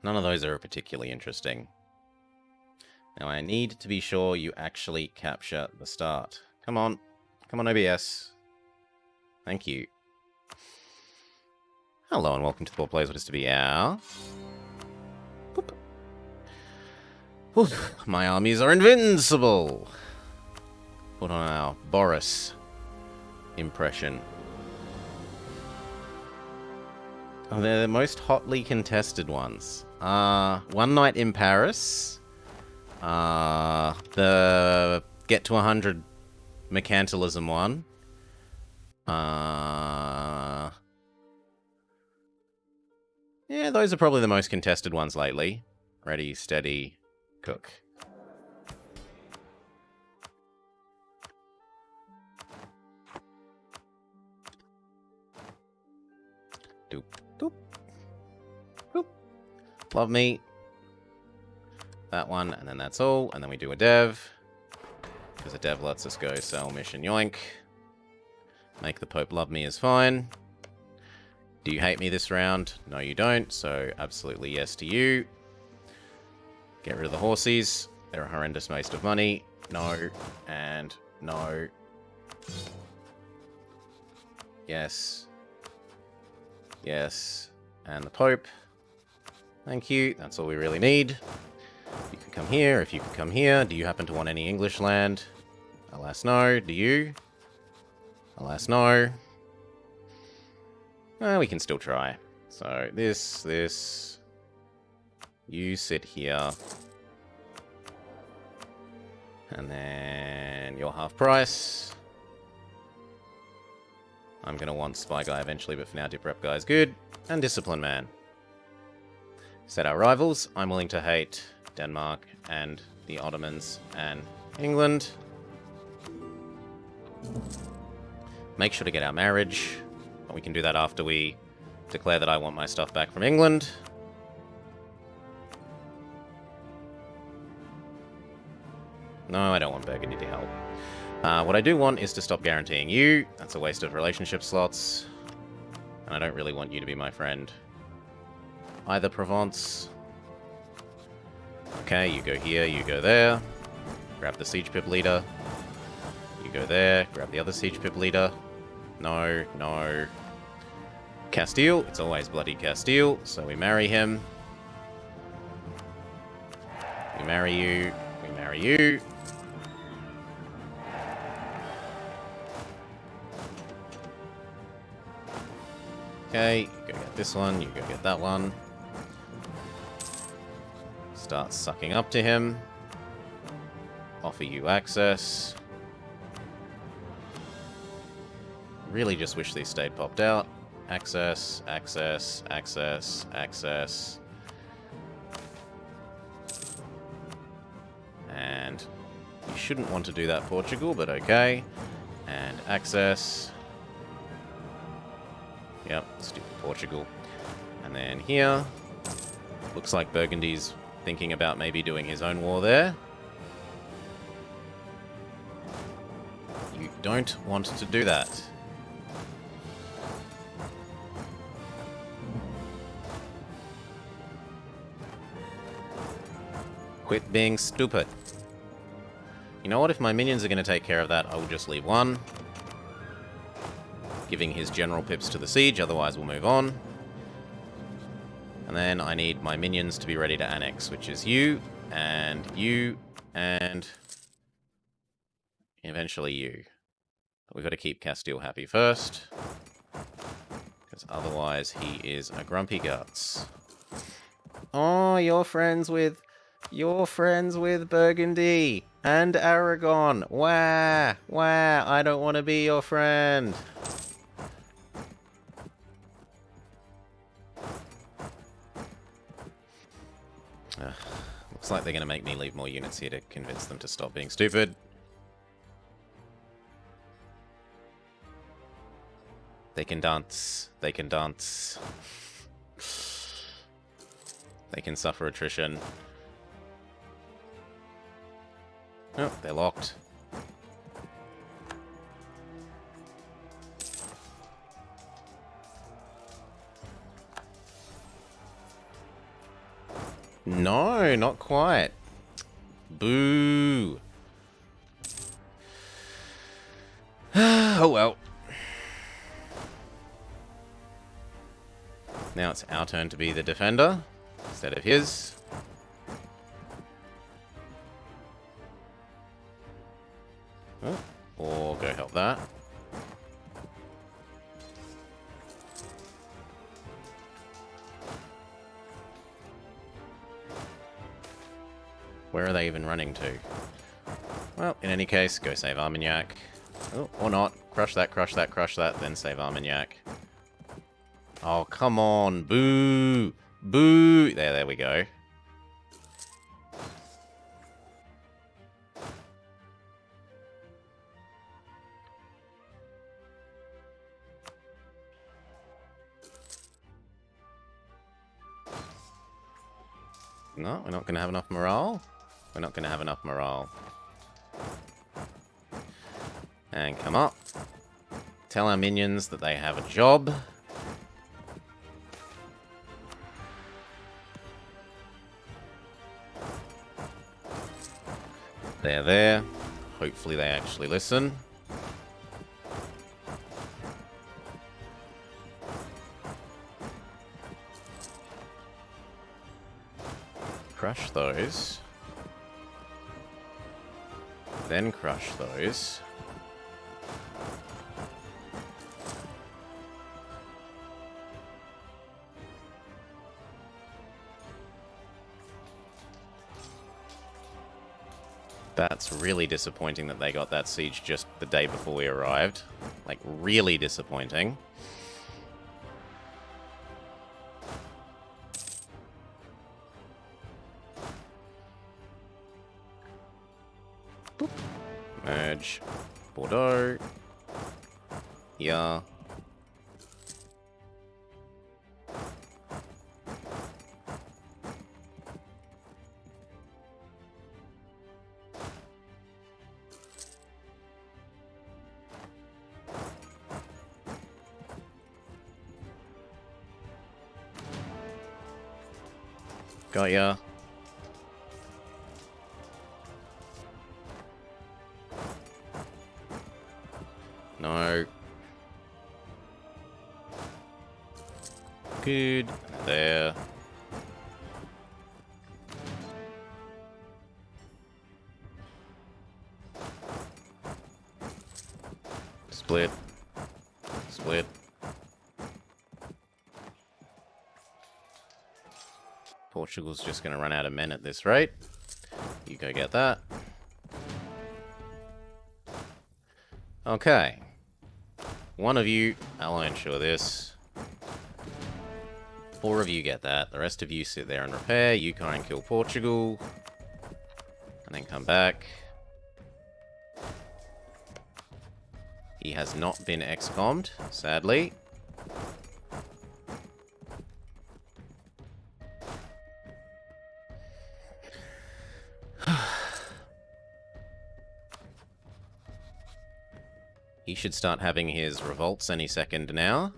None of those are particularly interesting. Now I need to be sure you actually capture the start. Come on. Come on, OBS. Thank you. Hello and welcome to the Ball Plays What Is To Be Our... Boop. Oof, my armies are invincible! Put on our Boris impression. Oh, they're the most hotly contested ones. One Night in Paris. The Get to 100 Mercantilism one. Yeah, those are probably the most contested ones lately. Ready, steady, cook. Doop, doop, doop. Love me. That one, and then that's all, and then we do a dev. Because a dev lets us go sell mission yoink. Make the Pope love me is fine. Do you hate me this round? No, you don't, so absolutely yes to you. Get rid of the horsies. They're a horrendous waste of money. No, and no. Yes. Yes. And the Pope. Thank you. That's all we really need. You could come here. If you could come here. Do you happen to want any English land? Alas, no. Do you? Alas, no. Well, we can still try. So, this... You sit here. And then you're half price. I'm going to want Spy Guy eventually, but for now, Dip Rep Guy is good. And Discipline Man. Set our rivals. I'm willing to hate Denmark and the Ottomans and England. Make sure to get our marriage. But we can do that after we declare that I want my stuff back from England. No, I don't want Burgundy to help. What I do want is to stop guaranteeing you. That's a waste of relationship slots. And I don't really want you to be my friend. Either, Provence. Okay, you go here, you go there. Grab the siege pip leader. You go there, grab the other siege pip leader. No, no. Castile, it's always bloody Castile, so we marry him. We marry you. We marry you. Okay, you go get this one, you go get that one. Start sucking up to him. Offer you access. Really just wish these stayed popped out. Access, access, access, access. And you shouldn't want to do that, Portugal, but okay. And access. Yep, stupid Portugal. And then here. Looks like Burgundy's thinking about maybe doing his own war there. You don't want to do that. Quit being stupid. You know what? If my minions are going to take care of that, I will just leave one. Giving his general pips to the siege, otherwise we'll move on. And then I need my minions to be ready to annex, which is you, and eventually you. But we've got to keep Castile happy first. Because otherwise he is a grumpy guts. Oh, you're friends with Burgundy and Aragon. Wah, wah, I don't want to be your friend. Looks like they're going to make me leave more units here to convince them to stop being stupid. They can dance. They can dance. They can suffer attrition. Oh, they're locked. No, not quite. Boo. Oh well. Now it's our turn to be the defender instead of his. Oh, or go help that. Where are they even running to? Well, in any case, go save Armagnac. Oh, or not. Crush that, crush that, crush that, then save Armagnac. Oh, come on. Boo! Boo! There we go. No, we're not going to have enough morale. We're not going to have enough morale. And come up. Tell our minions that they have a job. They're there. Hopefully they actually listen. Crush those. Then crush those. That's really disappointing that they got that siege just the day before we arrived. Like, really disappointing. Boop. Merge. Bordeaux. Yeah. Got ya. No. Good. There. Split. Split. Portugal's just going to run out of men at this rate. You go get that. Okay. One of you, I'll ensure this. 4 of you get that. The rest of you sit there and repair. You try and kill Portugal. And then come back. He has not been excommed, sadly. He should start having his revolts any second now.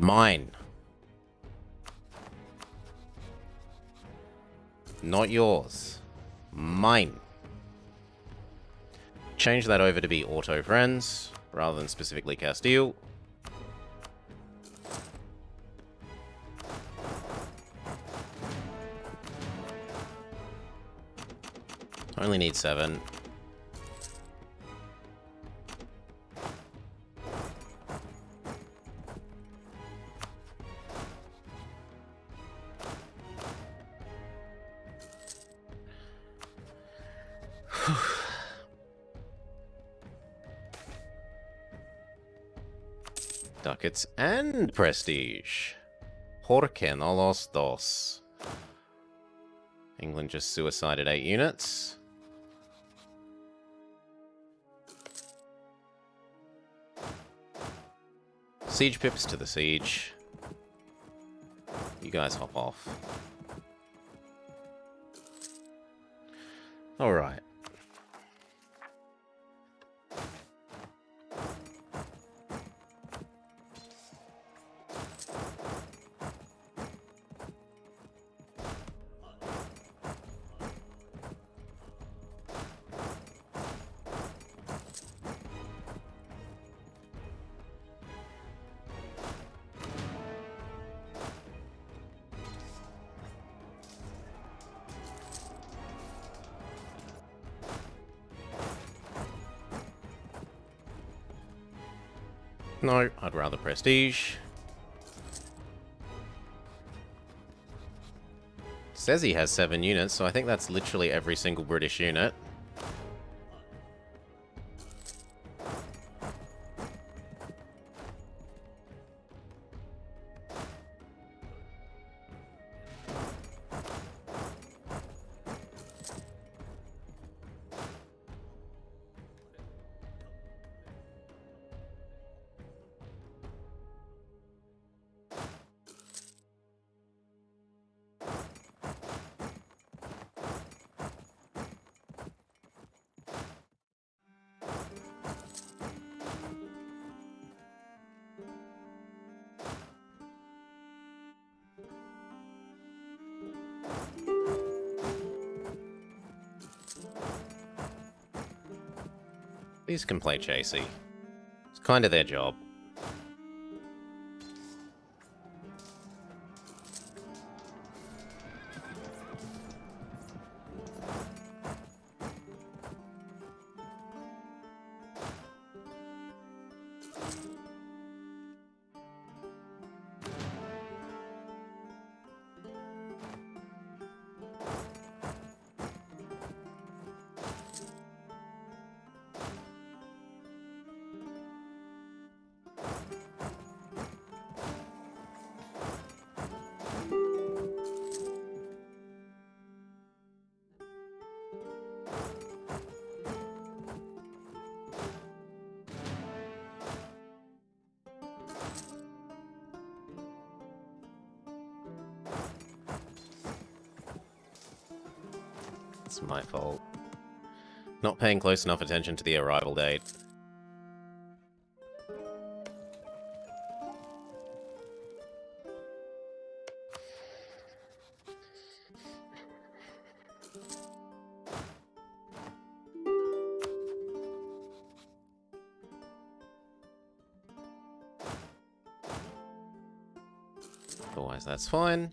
Mine. Not yours. Mine. Change that over to be auto friends, rather than specifically Castile. Only need 7. Ducats and prestige. Porque no los dos. England just suicided 8 units. Siege pips to the siege. You guys hop off. Alright. No, I'd rather prestige. Says he has 7 units, so I think that's literally every single British unit. These can play chasey. It's kind of their job. It's my fault. Not paying close enough attention to the arrival date. Otherwise, that's fine.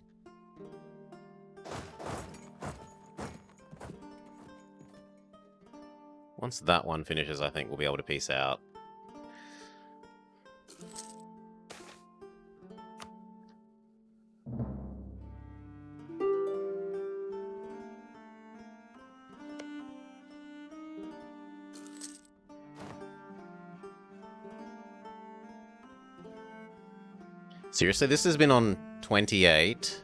Once that one finishes, I think we'll be able to peace out. Seriously, this has been on 28,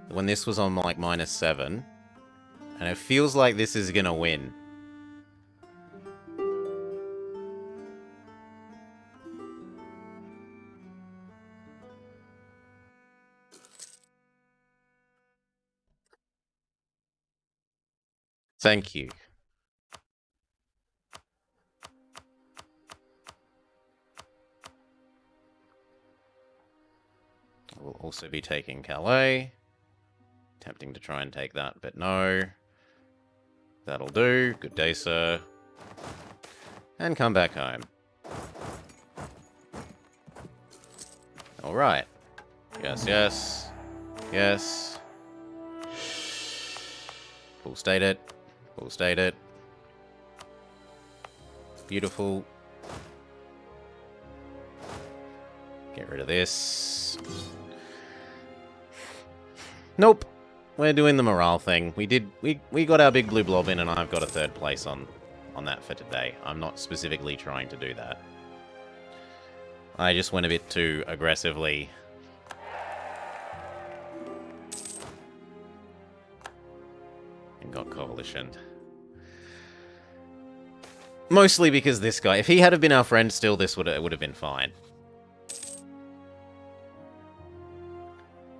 when this was on like -7, and it feels like this is gonna win. Thank you. We'll also be taking Calais. Attempting to try and take that, but no. That'll do. Good day, sir. And come back home. Alright. Yes, yes. Yes. Full state it. Full state it. Beautiful. Get rid of this. Nope. We're doing the morale thing. We got our big blue blob in, and I've got a 3rd place on that for today. I'm not specifically trying to do that. I just went a bit too aggressively. fucking got coalition. Mostly because this guy, if he had been our friend still, this would have been fine.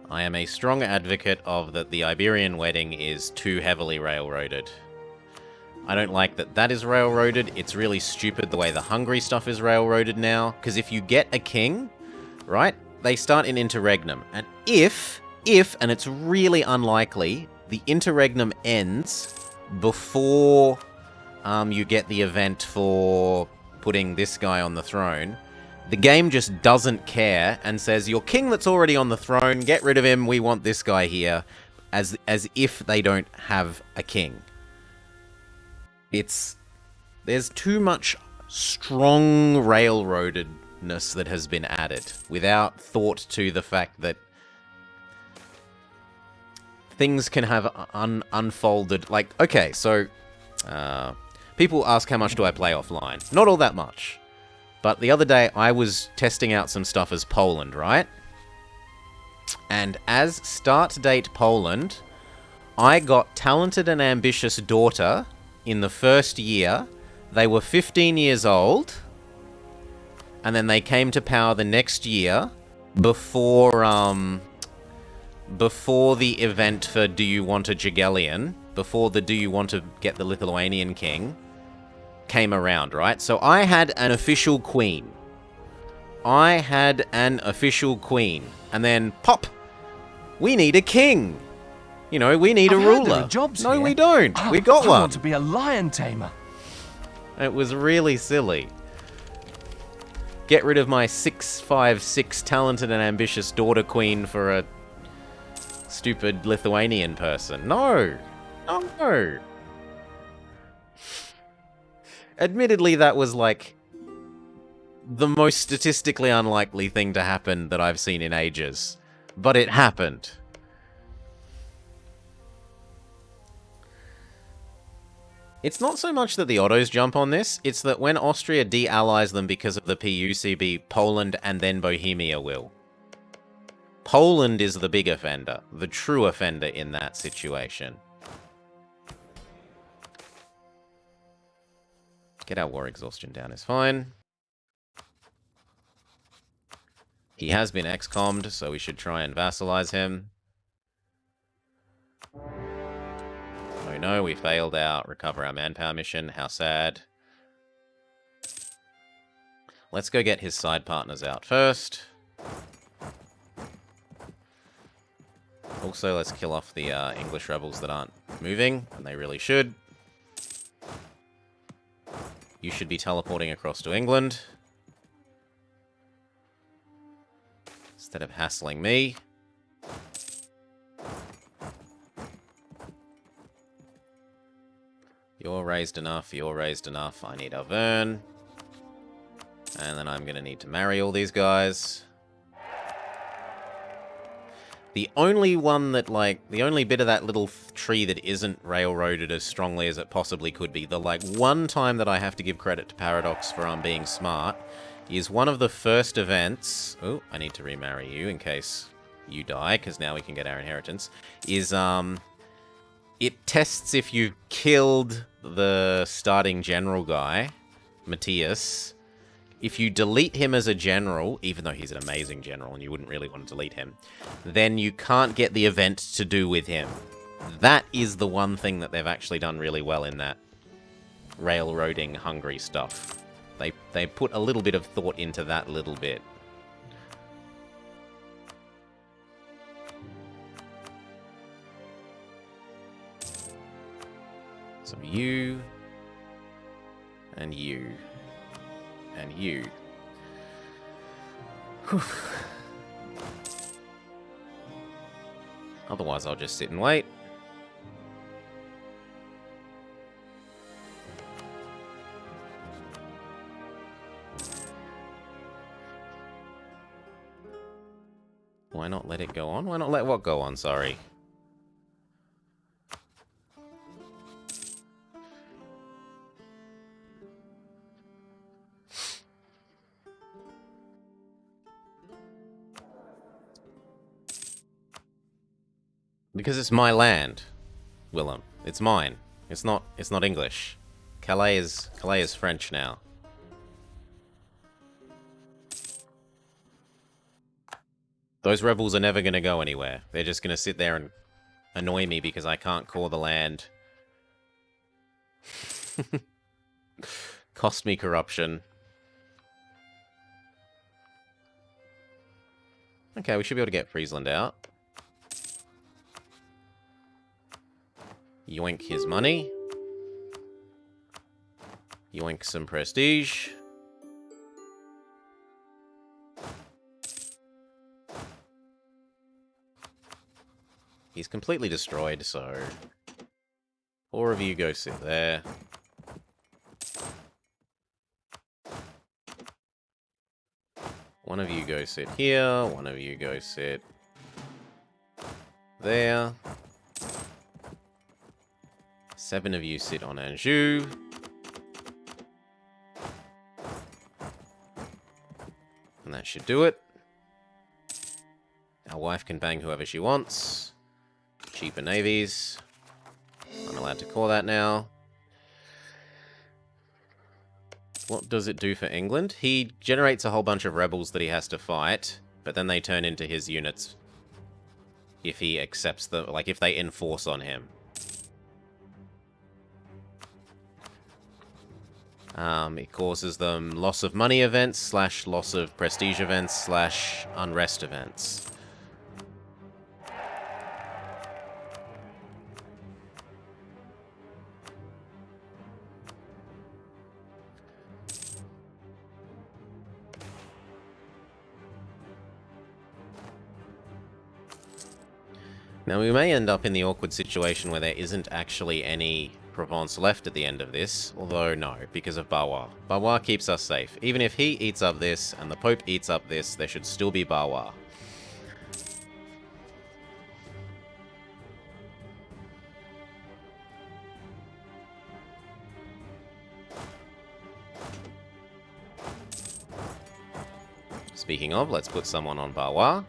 I am a strong advocate of that the Iberian wedding is too heavily railroaded. I don't like that that is railroaded. It's really stupid the way the Hungary stuff is railroaded now. Because if you get a king, right, they start in interregnum. And if, and it's really unlikely, the interregnum ends before you get the event for putting this guy on the throne, the game just doesn't care and says, your king that's already on the throne, get rid of him, we want this guy here, as if they don't have a king. There's too much strong railroadedness that has been added without thought to the fact that things can have unfolded. Like, okay, so people ask how much do I play offline? Not all that much. But the other day I was testing out some stuff as Poland, right? And as start date Poland, I got talented and ambitious daughter in the first year. They were 15 years old, and then they came to power the next year before the event for Do You Want a Jagiellon, before the Do You Want to Get the Lithuanian King came around, right? So I had an official queen. And then pop, we need a king. You know, we need a ruler. No, here. We don't. We got one. I want to be a lion tamer. It was really silly. Get rid of my 6'5" talented and ambitious daughter queen for a stupid Lithuanian person. No. No. Admittedly, that was like the most statistically unlikely thing to happen that I've seen in ages. But it happened. It's not so much that the Ottos jump on this, it's that when Austria de-allies them because of the PUCB, Poland and then Bohemia will. Poland is the big offender, the true offender in that situation. Get our war exhaustion down is fine. He has been ex-commed, so we should try and vassalize him. Oh no, we failed our recover our manpower mission. How sad. Let's go get his side partners out first. Also, let's kill off the English rebels that aren't moving, and they really should. You should be teleporting across to England. Instead of hassling me. You're raised enough, I need Auvergne. And then I'm gonna need to marry all these guys. The only one that, like, the only bit of that little tree that isn't railroaded as strongly as it possibly could be, the, like, one time that I have to give credit to Paradox for being smart, is one of the first events... Oh, I need to remarry you in case you die, because now we can get our inheritance. Is, it tests if you've killed the starting general guy, Matthias. If you delete him as a general, even though he's an amazing general and you wouldn't really want to delete him, then you can't get the event to do with him. That is the one thing that they've actually done really well in that railroading Hungary stuff. They put a little bit of thought into that little bit. So you, and you, and you. Whew. Otherwise, I'll just sit and wait. Why not let it go on? Why not let what go on? Sorry. Because it's my land. Willem. It's mine. It's not English. Calais is French now. Those rebels are never going to go anywhere. They're just going to sit there and annoy me because I can't call the land. Cost me corruption. Okay, we should be able to get Friesland out. Yoink his money. Yoink some prestige. He's completely destroyed, so 4 of you go sit there. One of you go sit here. One of you go sit there. 7 of you sit on Anjou. And that should do it. Our wife can bang whoever she wants. Cheaper navies. I'm allowed to call that now. What does it do for England? He generates a whole bunch of rebels that he has to fight, but then they turn into his units if he accepts them, like if they enforce on him. It causes them loss of money events, / loss of prestige events, / unrest events. Now, we may end up in the awkward situation where there isn't actually any Provence left at the end of this, although no, because of Barrois. Barrois keeps us safe. Even if he eats up this, and the Pope eats up this, there should still be Barrois. Speaking of, let's put someone on Barrois.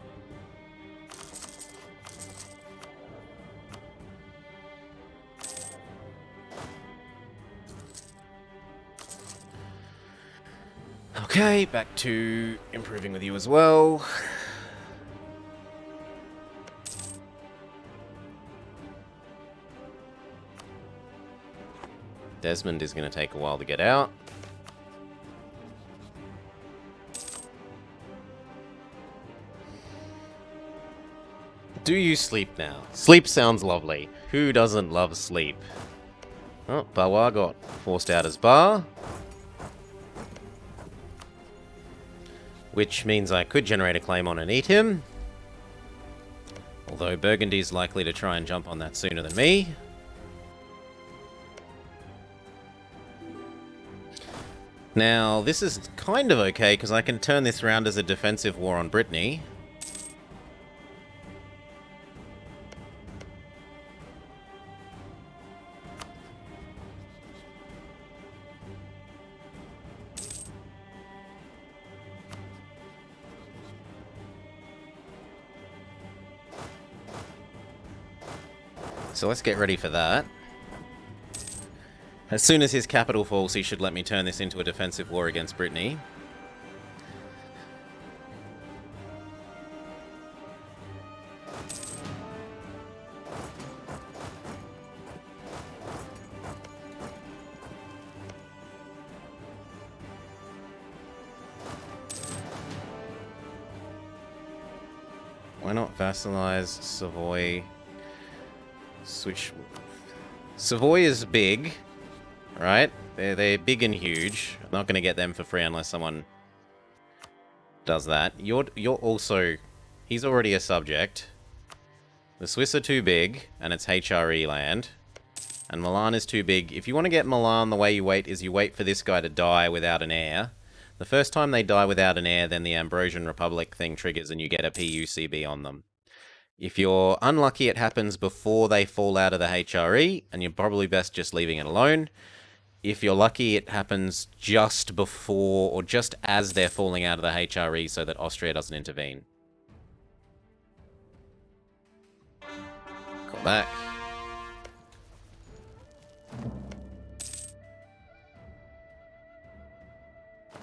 Okay, back to improving with you as well. Desmond is going to take a while to get out. Do you sleep now? Sleep sounds lovely. Who doesn't love sleep? Oh, Barrois got forced out as bar. Which means I could generate a claim on and eat him. Although Burgundy's likely to try and jump on that sooner than me. Now, this is kind of okay, because I can turn this round as a defensive war on Brittany. So let's get ready for that. As soon as his capital falls, he should let me turn this into a defensive war against Brittany. Why not vassalize Savoy? Switch. Savoy is big, right? They're big and huge. I'm not going to get them for free unless someone does that. You're also... He's already a subject. The Swiss are too big, and it's HRE land. And Milan is too big. If you want to get Milan, the way you wait is you wait for this guy to die without an heir. The first time they die without an heir, then the Ambrosian Republic thing triggers and you get a PUCB on them. If you're unlucky, it happens before they fall out of the HRE, and you're probably best just leaving it alone. If you're lucky, it happens just before or just as they're falling out of the HRE so that Austria doesn't intervene. Call back.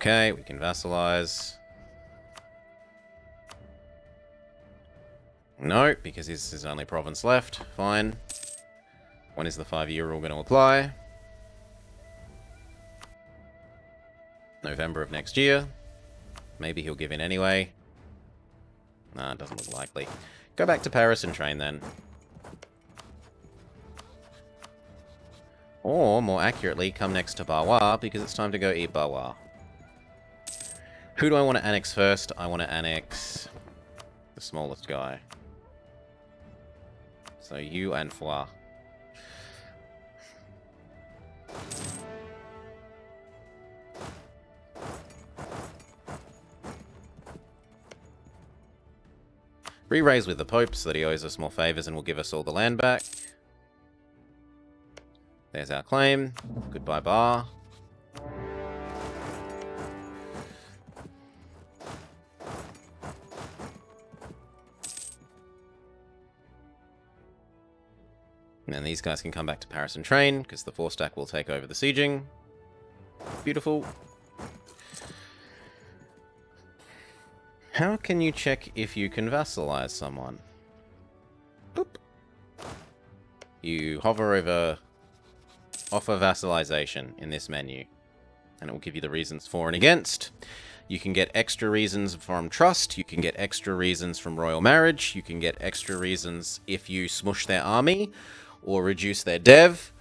Okay, we can vassalize. No, because this is his only province left. Fine. When is the 5-year rule going to apply? November of next year. Maybe he'll give in anyway. Nah, it doesn't look likely. Go back to Paris and train then. Or, more accurately, come next to Barwa, because it's time to go eat Barwa. Who do I want to annex first? I want to annex the smallest guy. So you and Foix. Re-raise with the Pope so that he owes us more favors and will give us all the land back. There's our claim. Goodbye, Bar. And then these guys can come back to Paris and train, because the 4-stack will take over the sieging. Beautiful. How can you check if you can vassalize someone? Boop. You hover over Offer Vassalization in this menu, and it will give you the reasons for and against. You can get extra reasons from trust, you can get extra reasons from royal marriage, you can get extra reasons if you smush their army, or reduce their dev.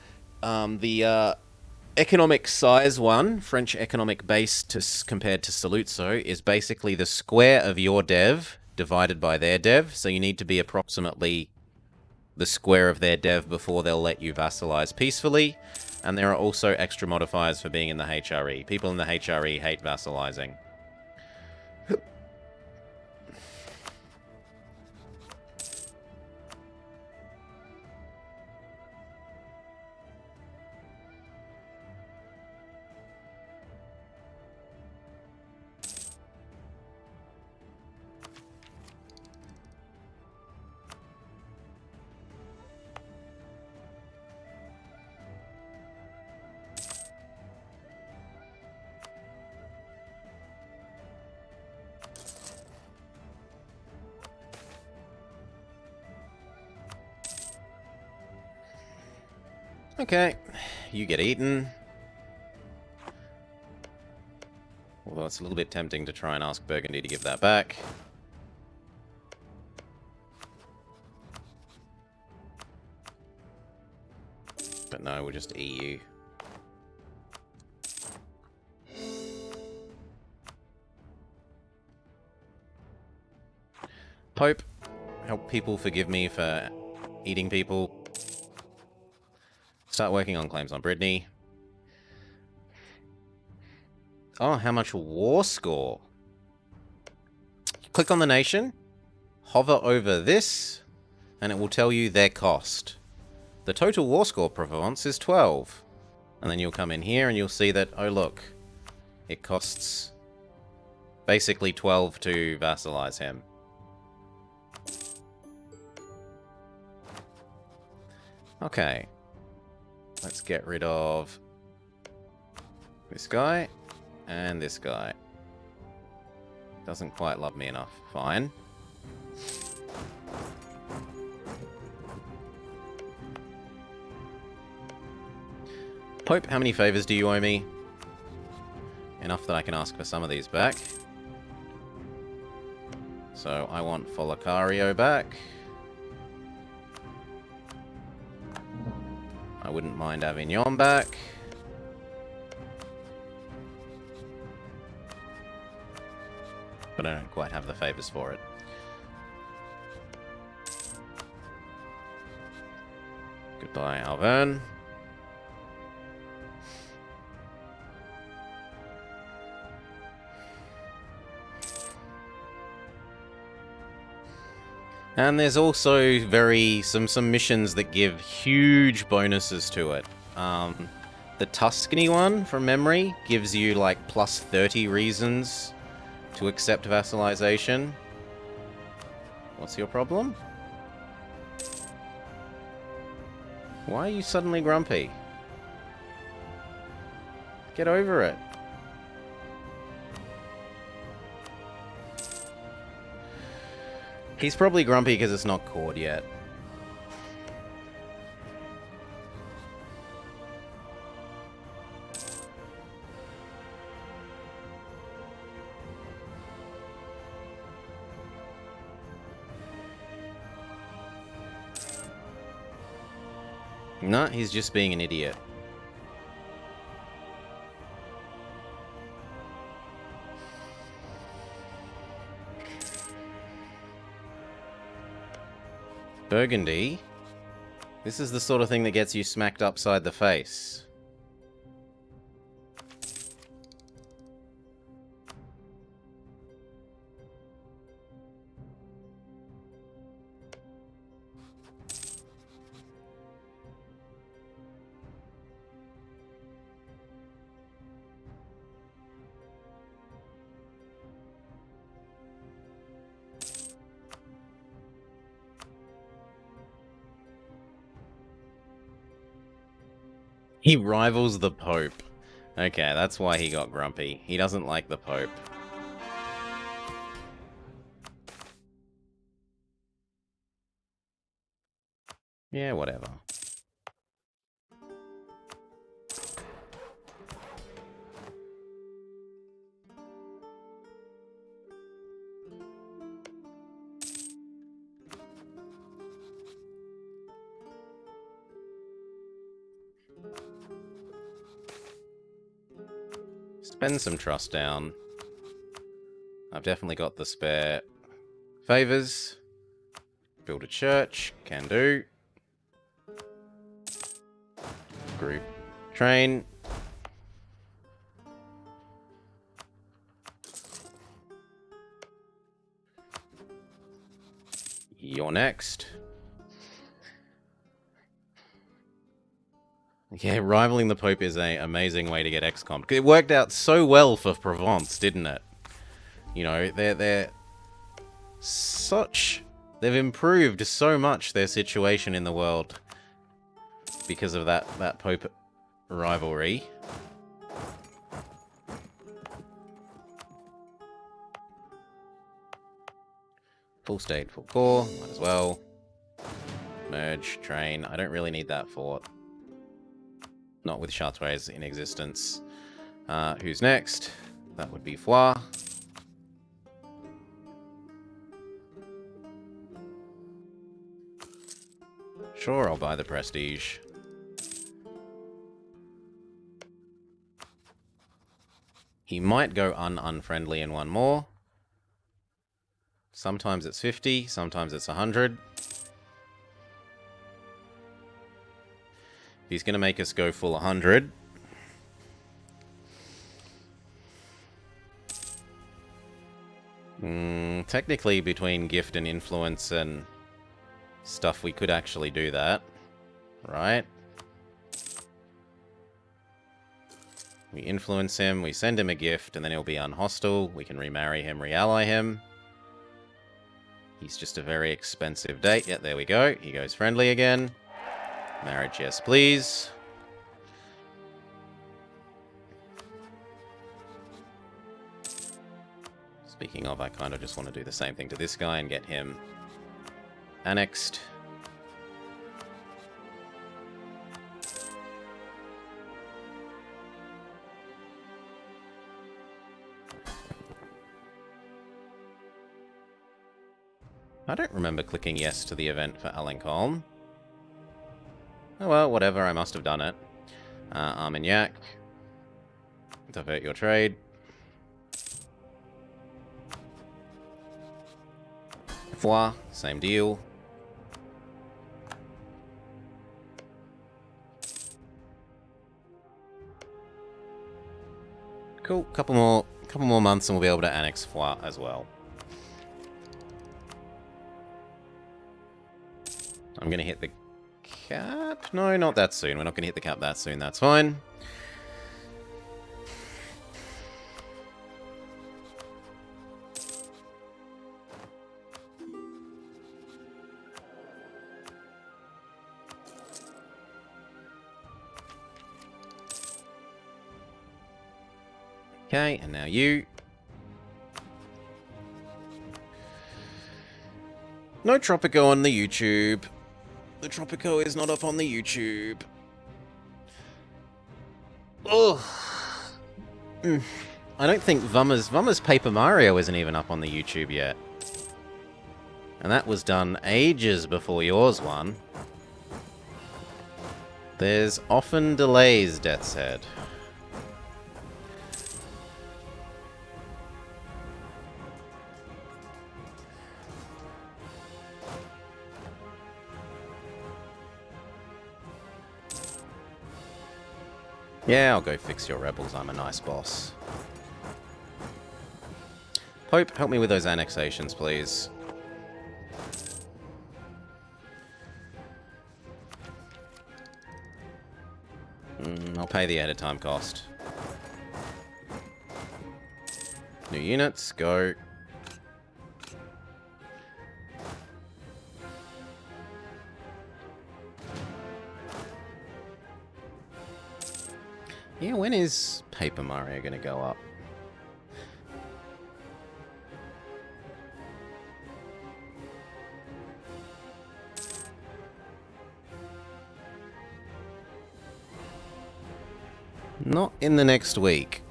The economic size one, French economic base compared to Saluzzo, is basically the square of your dev divided by their dev, so you need to be approximately the square of their dev before they'll let you vassalize peacefully. And there are also extra modifiers for being in the HRE. People in the HRE hate vassalizing. Okay, you get eaten. Although it's a little bit tempting to try and ask Burgundy to give that back. But no, we'll just EU. Pope, help people forgive me for eating people. Start working on claims on Brittany. Oh, how much war score? Click on the nation, hover over this, and it will tell you their cost. The total war score per province is 12. And then you'll come in here and you'll see that, oh look, it costs basically 12 to vassalize him. Okay. Let's get rid of this guy and this guy. Doesn't quite love me enough. Fine. Pope, how many favors do you owe me? Enough that I can ask for some of these back. So I want Folicario back. I wouldn't mind Avignon back. But I don't quite have the favors for it. Goodbye, Alverne. And there's also some missions that give huge bonuses to it. The Tuscany one, from memory, gives you like plus 30 reasons to accept vassalization. What's your problem? Why are you suddenly grumpy? Get over it. He's probably grumpy because it's not caught yet. No, he's just being an idiot. Burgundy? This is the sort of thing that gets you smacked upside the face. He rivals the Pope. Okay, that's why he got grumpy. He doesn't like the Pope. Yeah, whatever. Spend some trust down. I've definitely got the spare favors. Build a church. Can do. Group train. You're next. Yeah, rivaling the Pope is an amazing way to get XCOM. It worked out so well for Provence, didn't it? You know, they're such... They've improved so much their situation in the world because of that Pope rivalry. Full state, full core, might as well. Merge, train. I don't really need that fort. Not with Chartres in existence. Who's next? That would be Foix. Sure, I'll buy the prestige. He might go unfriendly in one more. Sometimes it's 50, sometimes it's 100. He's going to make us go full 100. Technically, between gift and influence and stuff, we could actually do that. Right? We influence him, we send him a gift, and then he'll be unhostile. We can remarry him, really him. He's just a very expensive date. Yeah, there we go. He goes friendly again. Marriage, yes, please. Speaking of, I kind of just want to do the same thing to this guy and get him annexed. I don't remember clicking yes to the event for Alencolm. Oh well, whatever, I must have done it. Armagnac. Divert your trade. Foix, same deal. Cool, couple more months and we'll be able to annex Foix as well. I'm gonna hit the cap? No, not that soon. We're not gonna hit the cap that soon, that's fine. Okay, and now you. No Tropico on the YouTube. The Tropico is not up on the YouTube. Oh. I don't think Vummer's Paper Mario isn't even up on the YouTube yet. And that was done ages before yours won. There's often delays, Death's Head. Yeah, I'll go fix your rebels. I'm a nice boss. Pope, help me with those annexations, please. I'll pay the added time cost. New units, go. Yeah, when is Paper Mario going to go up? Not in the next week.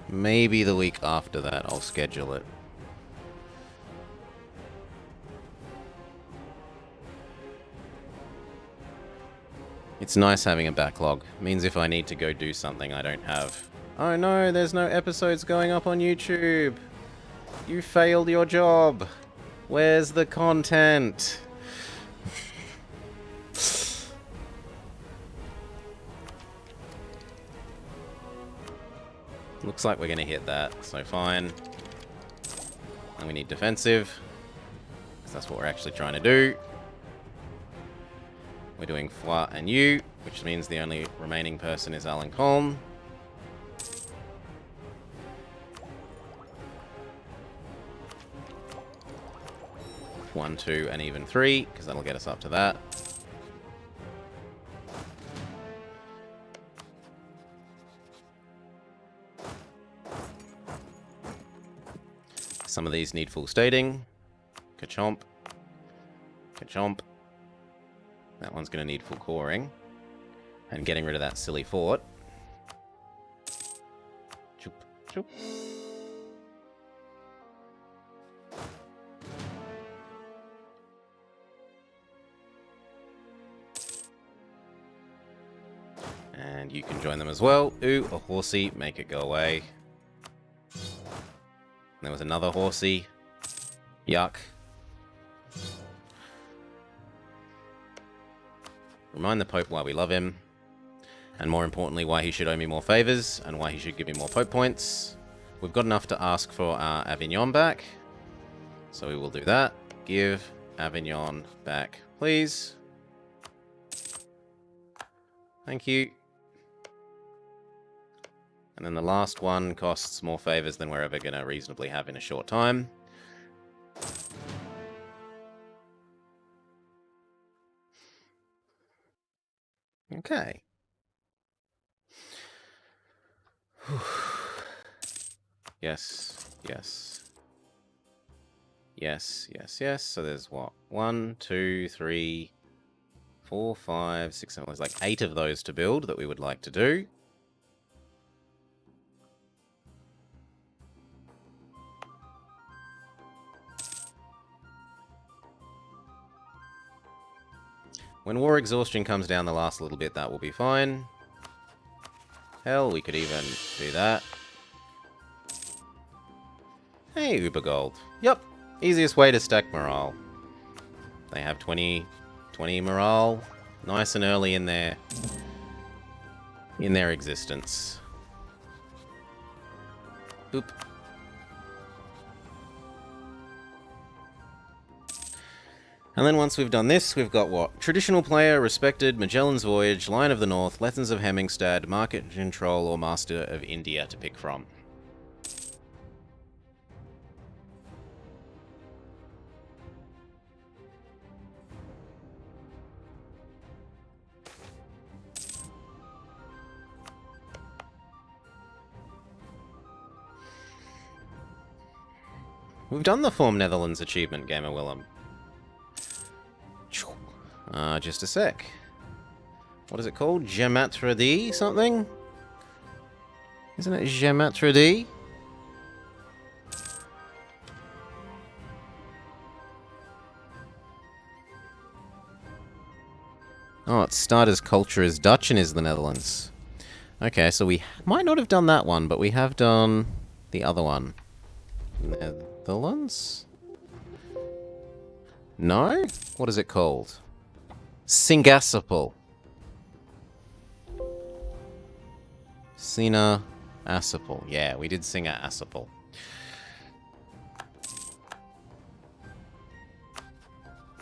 Maybe the week after that, I'll schedule it. It's nice having a backlog. Means if I need to go do something I don't have. Oh no, there's no episodes going up on YouTube. You failed your job. Where's the content? Looks like we're going to hit that, so fine. And we need defensive, because that's what we're actually trying to do. We're doing Foix and you, which means the only remaining person is Alan Colm. One, two, and even three, because that'll get us up to that. Some of these need full stating. Ka-chomp. Ka-chomp. That one's going to need full coring. And getting rid of that silly fort. Choop, choop. And you can join them as well. Ooh, a horsey. Make it go away. There was another horsey. Yuck. Remind the Pope why we love him. And more importantly, why he should owe me more favors. And why he should give me more Pope points. We've got enough to ask for our Avignon back. So we will do that. Give Avignon back, please. Thank you. And then the last one costs more favors than we're ever going to reasonably have in a short time. Okay. Yes, yes. Yes, yes, yes. So there's what? 1, 2, 3, 4, 5, 6, 7. There's like 8 of those to build that we would like to do. When war exhaustion comes down the last little bit, that will be fine. Hell, we could even do that. Hey, Uber Gold. Yep, easiest way to stack morale. They have 20 morale, nice and early in their existence. Boop. And then once we've done this, we've got what? Traditional player, respected, Magellan's Voyage, Lion of the North, Lessons of Hemmingstad, Market Control, or Master of India to pick from. We've done the Form Netherlands achievement, Gamer Willem. Just a sec. What is it called? Gematradi something? Isn't it Gematradi? Oh, its starters culture is Dutch and is the Netherlands. Okay, so we might not have done that one, but we have done the other one. Netherlands? No? What is it called? Singasipal. Sina Asipal. Yeah, we did Singa Asipal.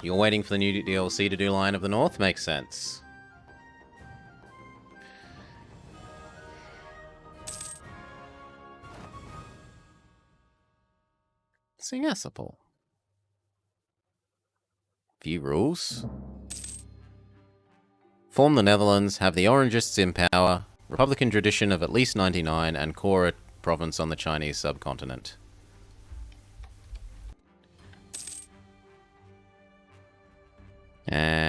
You're waiting for the new DLC to do Lion of the North? Makes sense. Singasipal. View rules. Form the Netherlands, have the Orangists in power, Republican tradition of at least 99, and core a province on the Chinese subcontinent. And...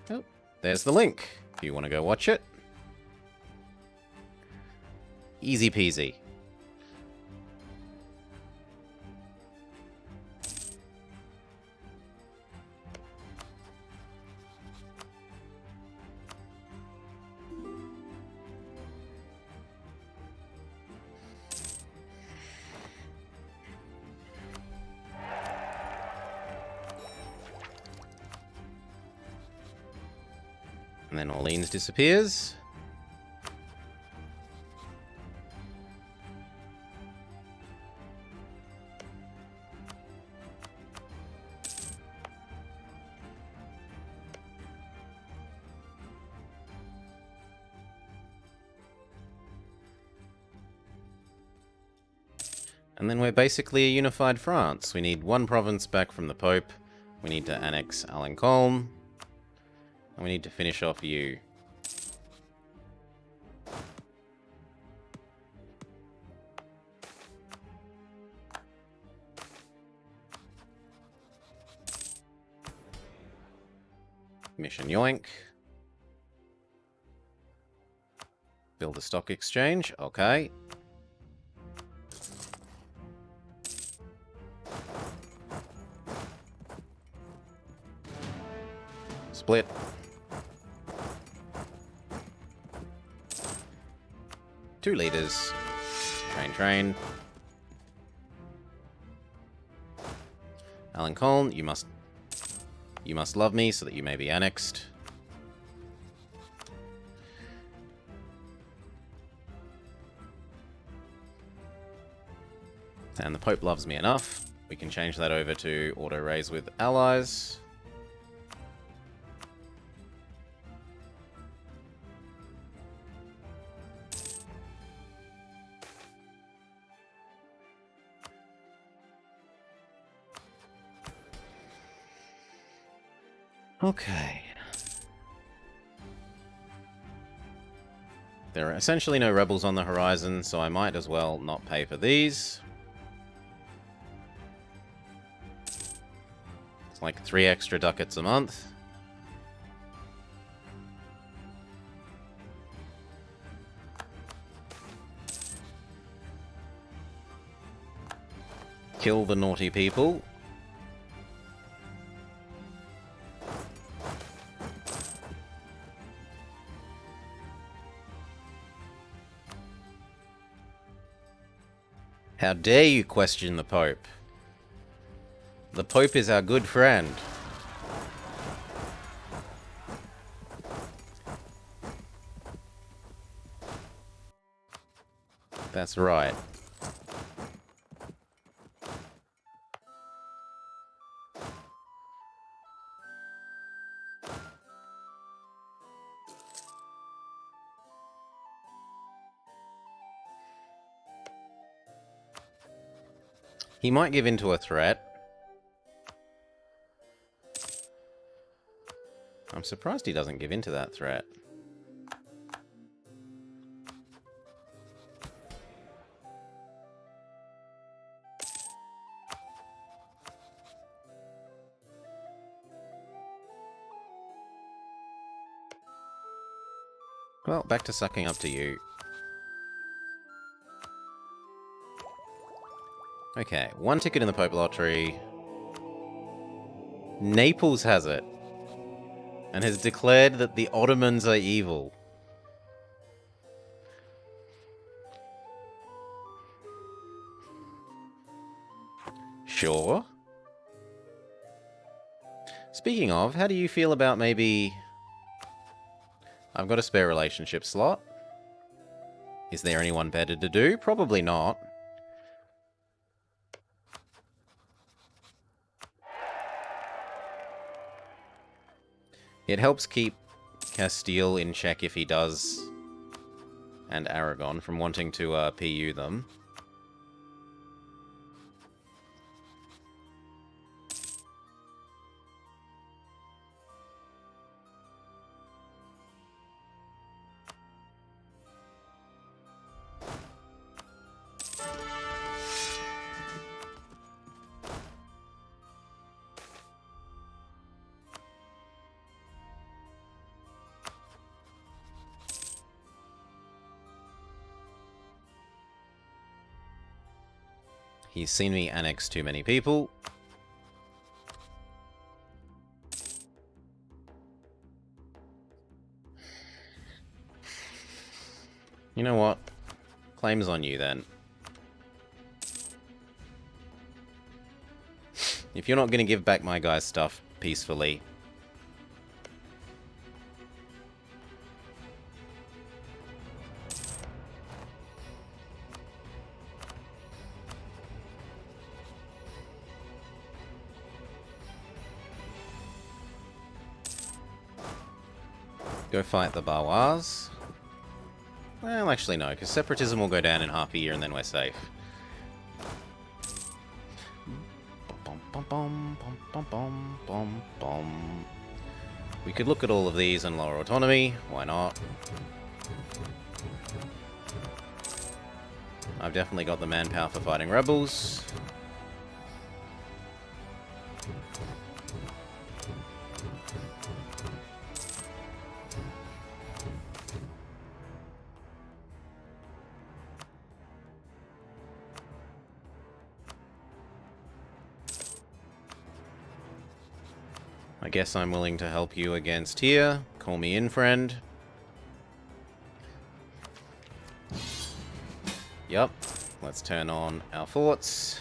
oh, there's the link, if you want to go watch it. Easy peasy. And then Orleans disappears. And then we're basically a unified France. We need one province back from the Pope. We need to annex Alencolm. And we need to finish off you. Mission yoink. Build a stock exchange. Okay. Split. Two leaders. Train. Alencolm, you must love me so that you may be annexed. And the Pope loves me enough. We can change that over to auto raise with allies. Okay. There are essentially no rebels on the horizon, so I might as well not pay for these. It's like 3 extra ducats a month. Kill the naughty people. How dare you question the Pope? The Pope is our good friend. That's right. He might give in to a threat. I'm surprised he doesn't give in to that threat. Well, back to sucking up to you. Okay, 1 ticket in the Pope Lottery. Naples has it. And has declared that the Ottomans are evil. Sure. Speaking of, how do you feel about maybe... I've got a spare relationship slot. Is there anyone better to do? Probably not. It helps keep Castile in check if he does, and Aragon, from wanting to PU them. He's seen me annex too many people. You know what? Claim's on you then. If you're not going to give back my guy's stuff peacefully... Go fight the Bawars. Well, actually no, because separatism will go down in half a year and then we're safe. We could look at all of these and lower autonomy. Why not? I've definitely got the manpower for fighting rebels. I guess I'm willing to help you against here. Call me in, friend. Yup. Let's turn on our forts.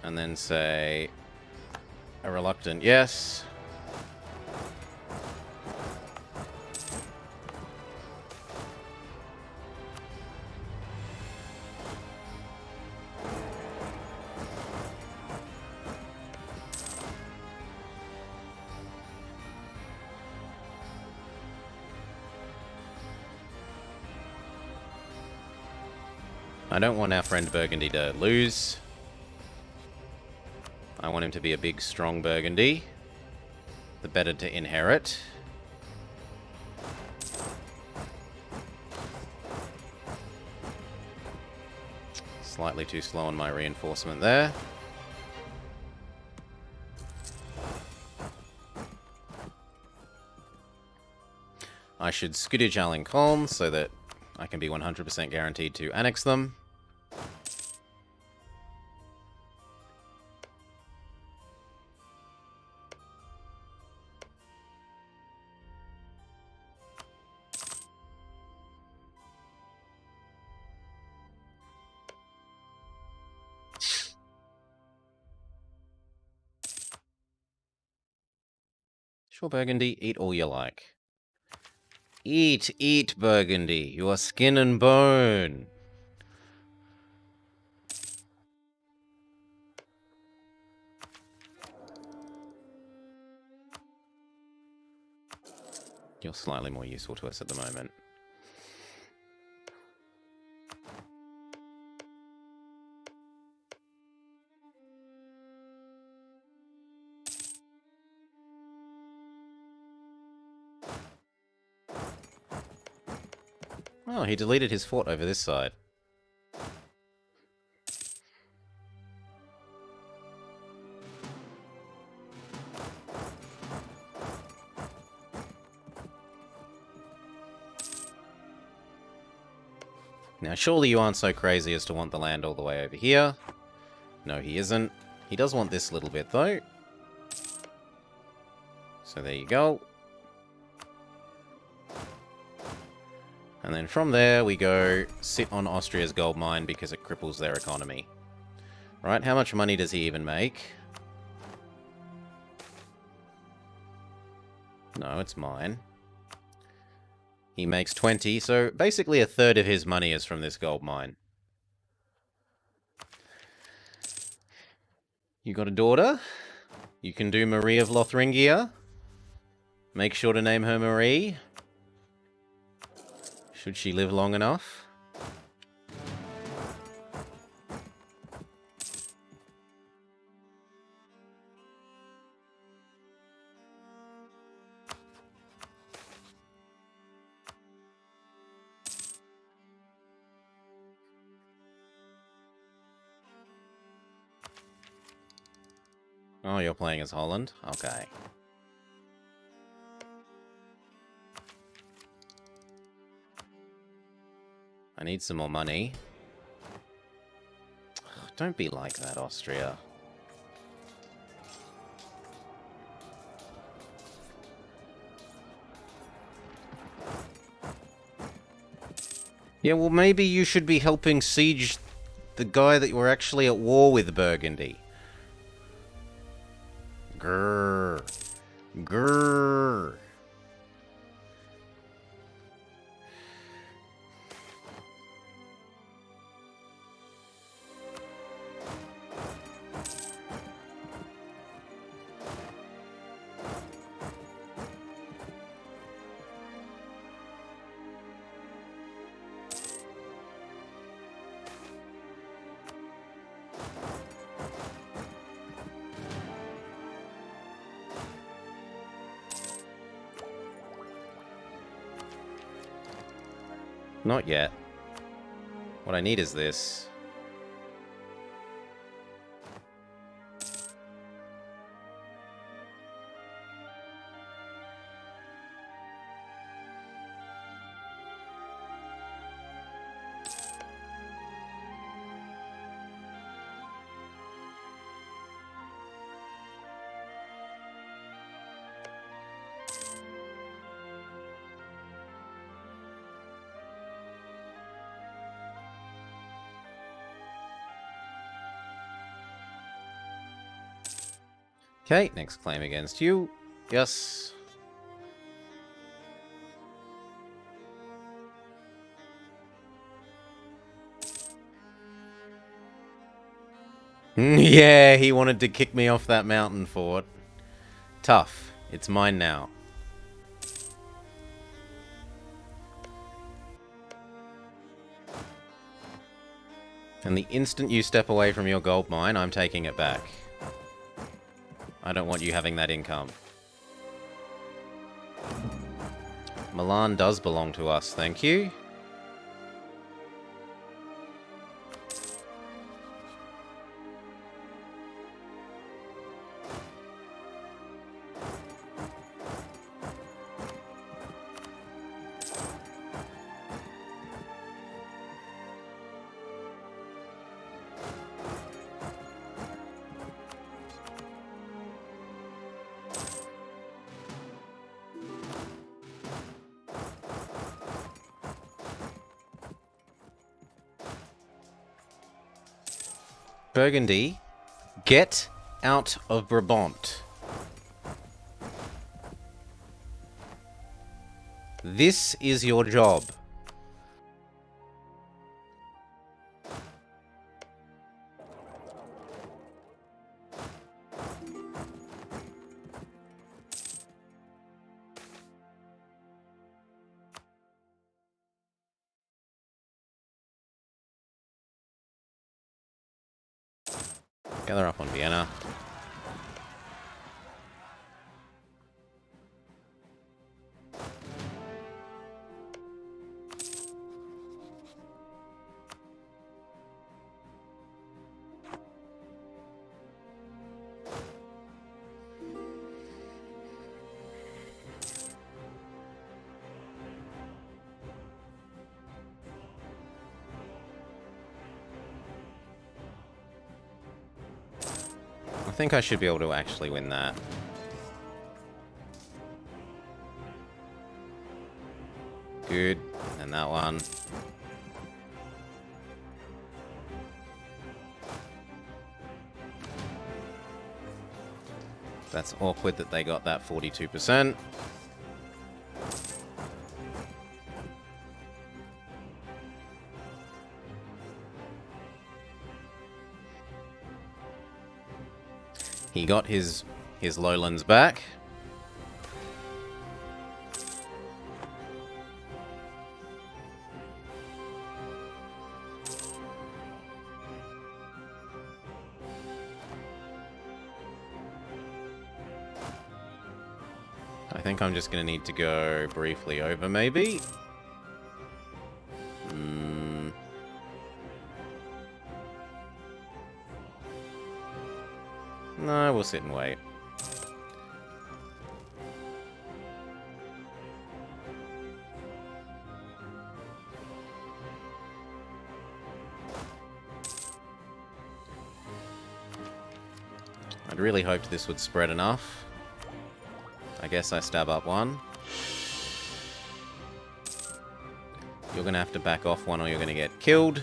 And then say a reluctant yes. I don't want our friend Burgundy to lose. I want him to be a big, strong Burgundy. The better to inherit. Slightly too slow on my reinforcement there. I should Scudage Alençon so that I can be 100% guaranteed to annex them. Sure, Burgundy, eat all you like. Eat, Burgundy. You are skin and bone. You're slightly more useful to us at the moment. Oh, he deleted his fort over this side. Now, surely you aren't so crazy as to want the land all the way over here. No, he isn't. He does want this little bit, though. So there you go. And then from there, we go sit on Austria's gold mine because it cripples their economy. Right, how much money does he even make? No, it's mine. He makes 20, so basically a third of his money is from this gold mine. You got a daughter? You can do Marie of Lothringia. Make sure to name her Marie. Should she live long enough? Oh, you're playing as Holland? Okay. I need some more money. Don't be like that, Austria. Yeah, well, maybe you should be helping siege the guy that you were actually at war with, Burgundy. Grrr. Grrr. Not yet. What I need is this. Okay, next claim against you. Yes. Yeah, he wanted to kick me off that mountain fort. Tough. It's mine now. And the instant you step away from your gold mine, I'm taking it back. I don't want you having that income. Milan does belong to us, thank you. Burgundy, get out of Brabant. This is your job. Gather up on Vienna. I think I should be able to actually win that. Good. And that one. That's awkward that they got that 42%. He got his lowlands back. I think I'm just going to need to go briefly over, maybe. No, we'll sit and wait. I'd really hoped this would spread enough. I guess I stab up one. You're going to have to back off one or you're going to get killed.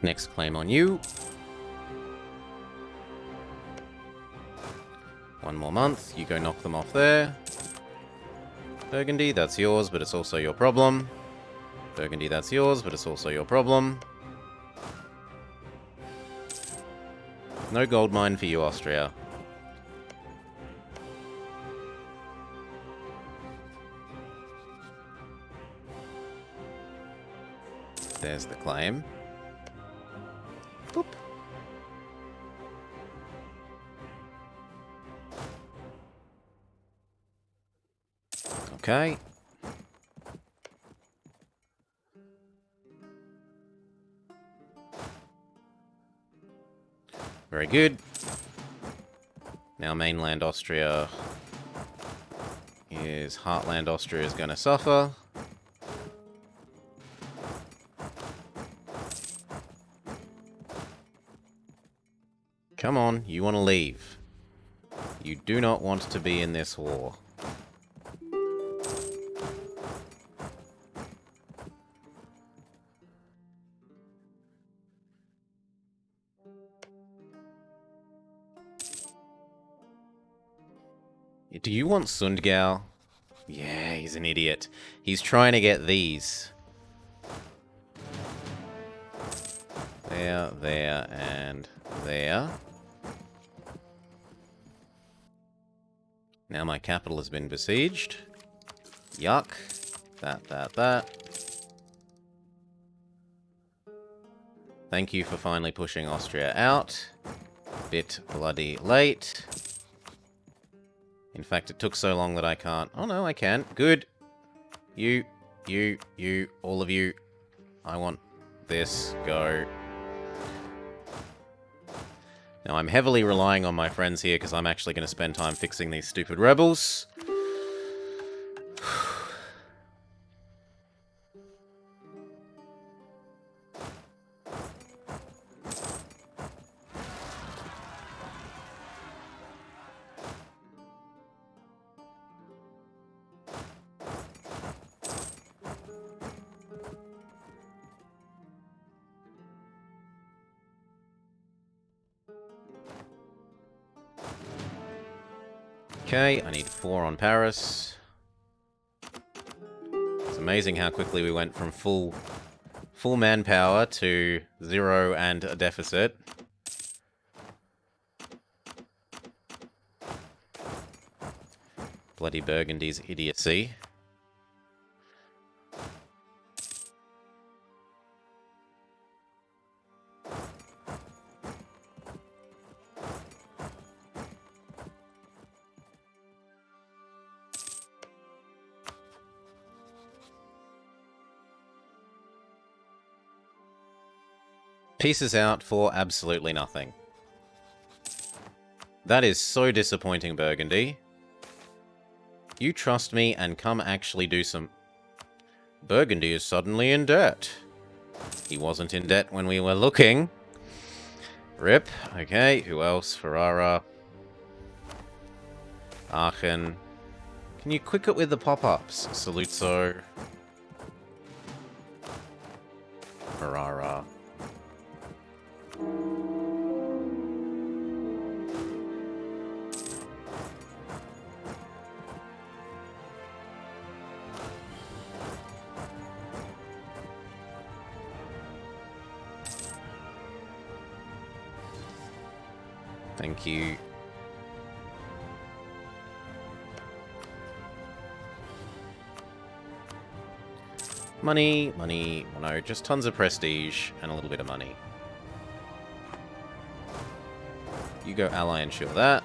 Next claim on you. One more month. You go knock them off there. Burgundy, that's yours, but it's also your problem. Burgundy, that's yours, but it's also your problem. No gold mine for you, Austria. There's the claim. Boop. Okay. Very good. Now mainland Austria is... Heartland Austria is going to suffer. Come on, you want to leave. You do not want to be in this war. Do you want Sundgau? Yeah, he's an idiot. He's trying to get these. There, there, and there. Now my capital has been besieged. Yuck. That. Thank you for finally pushing Austria out. Bit bloody late. In fact, it took so long that I can't... Oh no, I can. Good. You, all of you. I want this. Go. Now, I'm heavily relying on my friends here because I'm actually going to spend time fixing these stupid rebels. Okay, I need 4 on Paris. It's amazing how quickly we went from full manpower to 0 and a deficit. Bloody Burgundy's idiocy. Pieces out for absolutely nothing. That is so disappointing, Burgundy. You trust me and come actually do some... Burgundy is suddenly in debt. He wasn't in debt when we were looking. Rip. Okay, who else? Ferrara. Aachen. Can you quick it with the pop-ups? Saluzzo. Ferrara. Thank you. Money, money, no, just tons of prestige and a little bit of money. You go ally and shield that.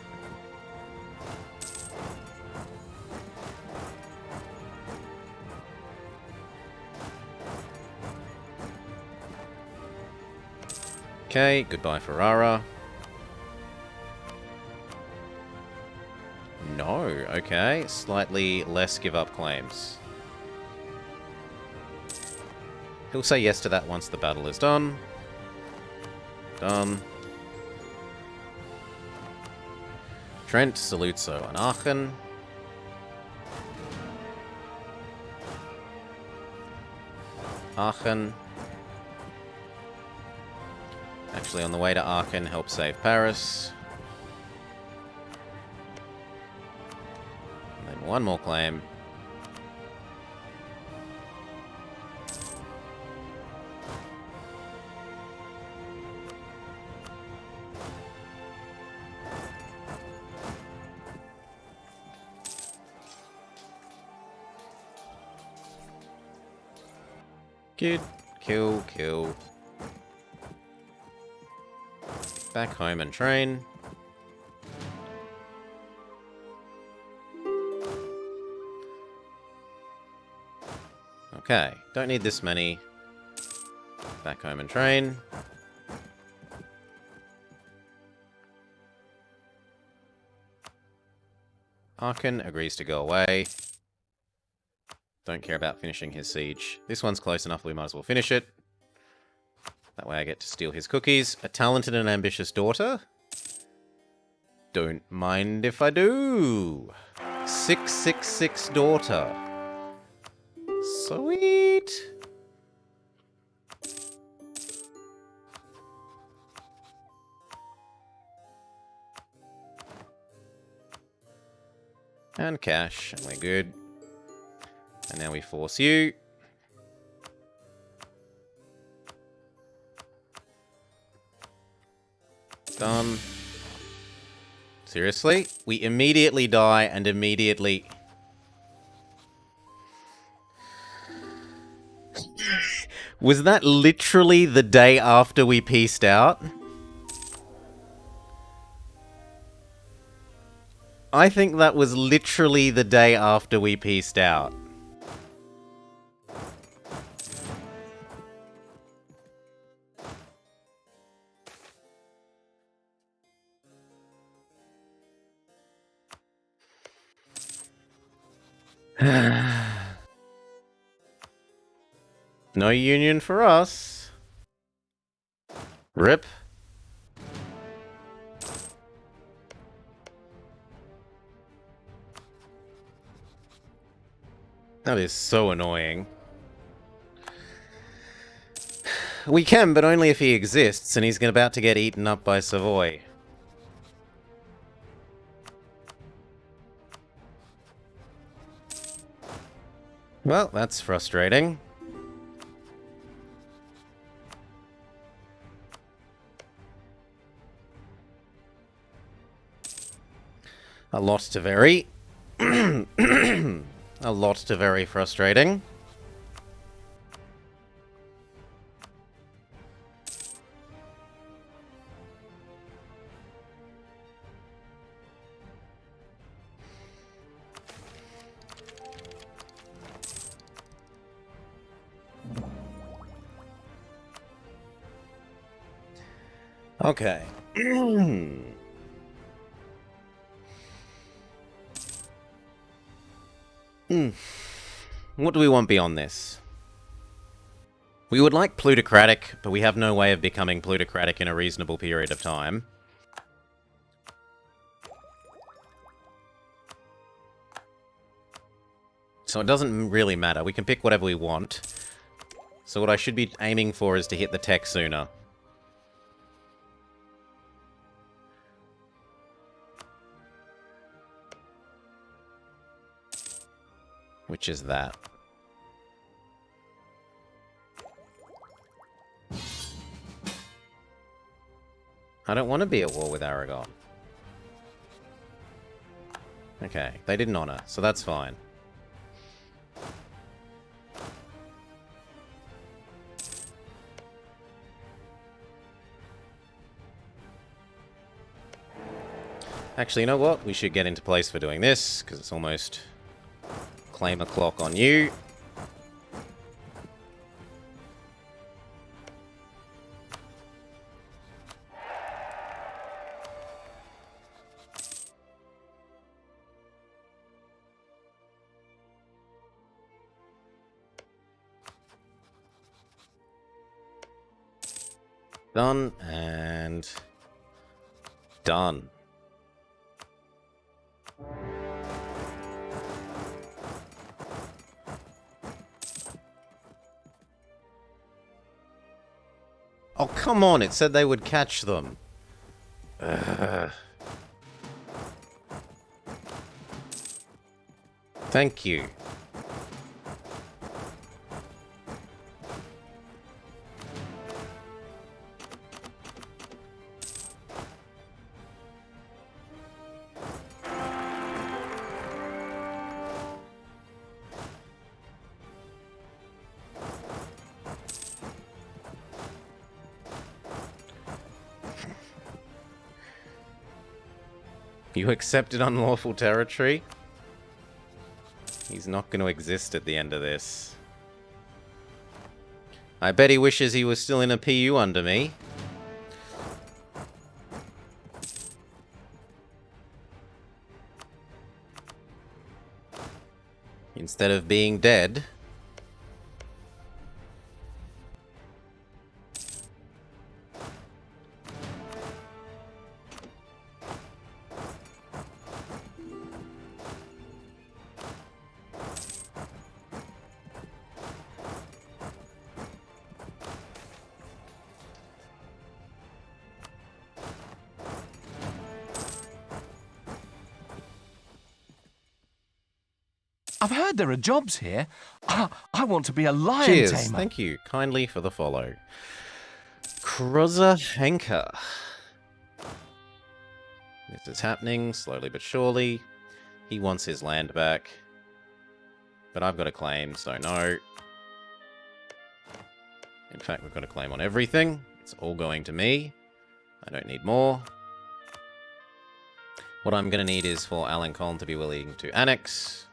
Okay, goodbye Ferrara. No, okay, slightly less give up claims. He'll say yes to that once the battle is done. Done. Trent, Saluzzo, and Aachen. Aachen. Actually, on the way to Aachen, help save Paris. And then one more claim. Good. Kill, kill. Back home and train. Okay, don't need this many. Back home and train. Aachen agrees to go away. Don't care about finishing his siege. This one's close enough, we might as well finish it. That way I get to steal his cookies. A talented and ambitious daughter? Don't mind if I do. 666 daughter. Sweet. And cash, and we're good. And now we force you. Done. Seriously? We immediately die and immediately... Was that literally the day after we pieced out? I think that was literally the day after we pieced out. No union for us. Rip. That is so annoying. We can, but only if he exists, and he's about to get eaten up by Savoy. Well, that's frustrating. A lot to very... a lot to very frustrating. Okay. What do we want beyond this? We would like plutocratic, but we have no way of becoming plutocratic in a reasonable period of time. So it doesn't really matter. We can pick whatever we want. So what I should be aiming for is to hit the tech sooner. Which is that. I don't want to be at war with Aragon. Okay, they didn't honor, so that's fine. Actually, you know what? We should get into place for doing this, because it's almost claim o'clock on you. Done, and done. Oh, come on, it said they would catch them. Thank you. You accepted unlawful territory? He's not going to exist at the end of this. I bet he wishes he was still in a PU under me. Instead of being dead. I've heard there are jobs here. I want to be a lion Cheers. tamer. Thank you kindly for the follow. Kruzza Henker. This is happening slowly but surely. He wants his land back. But I've got a claim, so no. In fact, we've got a claim on everything. It's all going to me. I don't need more. What I'm going to need is for Alencon to be willing to annex.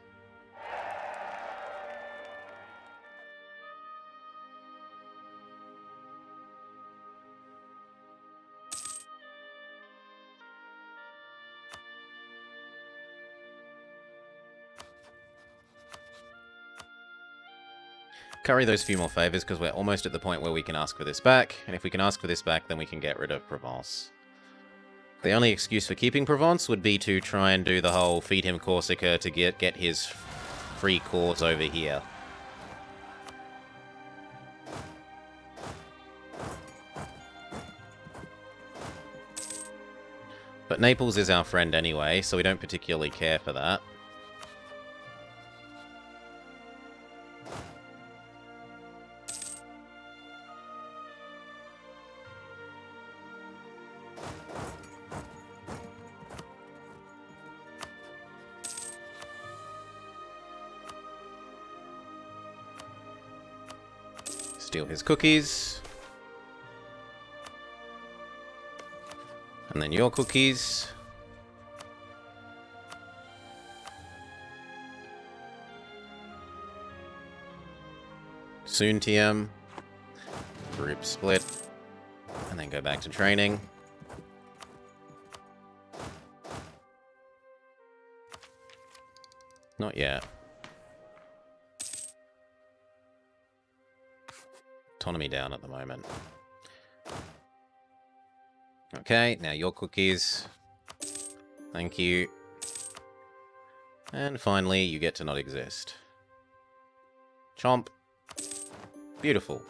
Curry those few more favors, because we're almost at the point where we can ask for this back. And if we can ask for this back, then we can get rid of Provence. The only excuse for keeping Provence would be to try and do the whole feed him Corsica to get his free cores over here. But Naples is our friend anyway, so we don't particularly care for that. Steal his cookies. And then your cookies. Soon TM. Group split. And then go back to training. Not yet. Autonomy down at the moment. Okay, now your cookies. Thank you. And finally, you get to not exist. Chomp. Beautiful.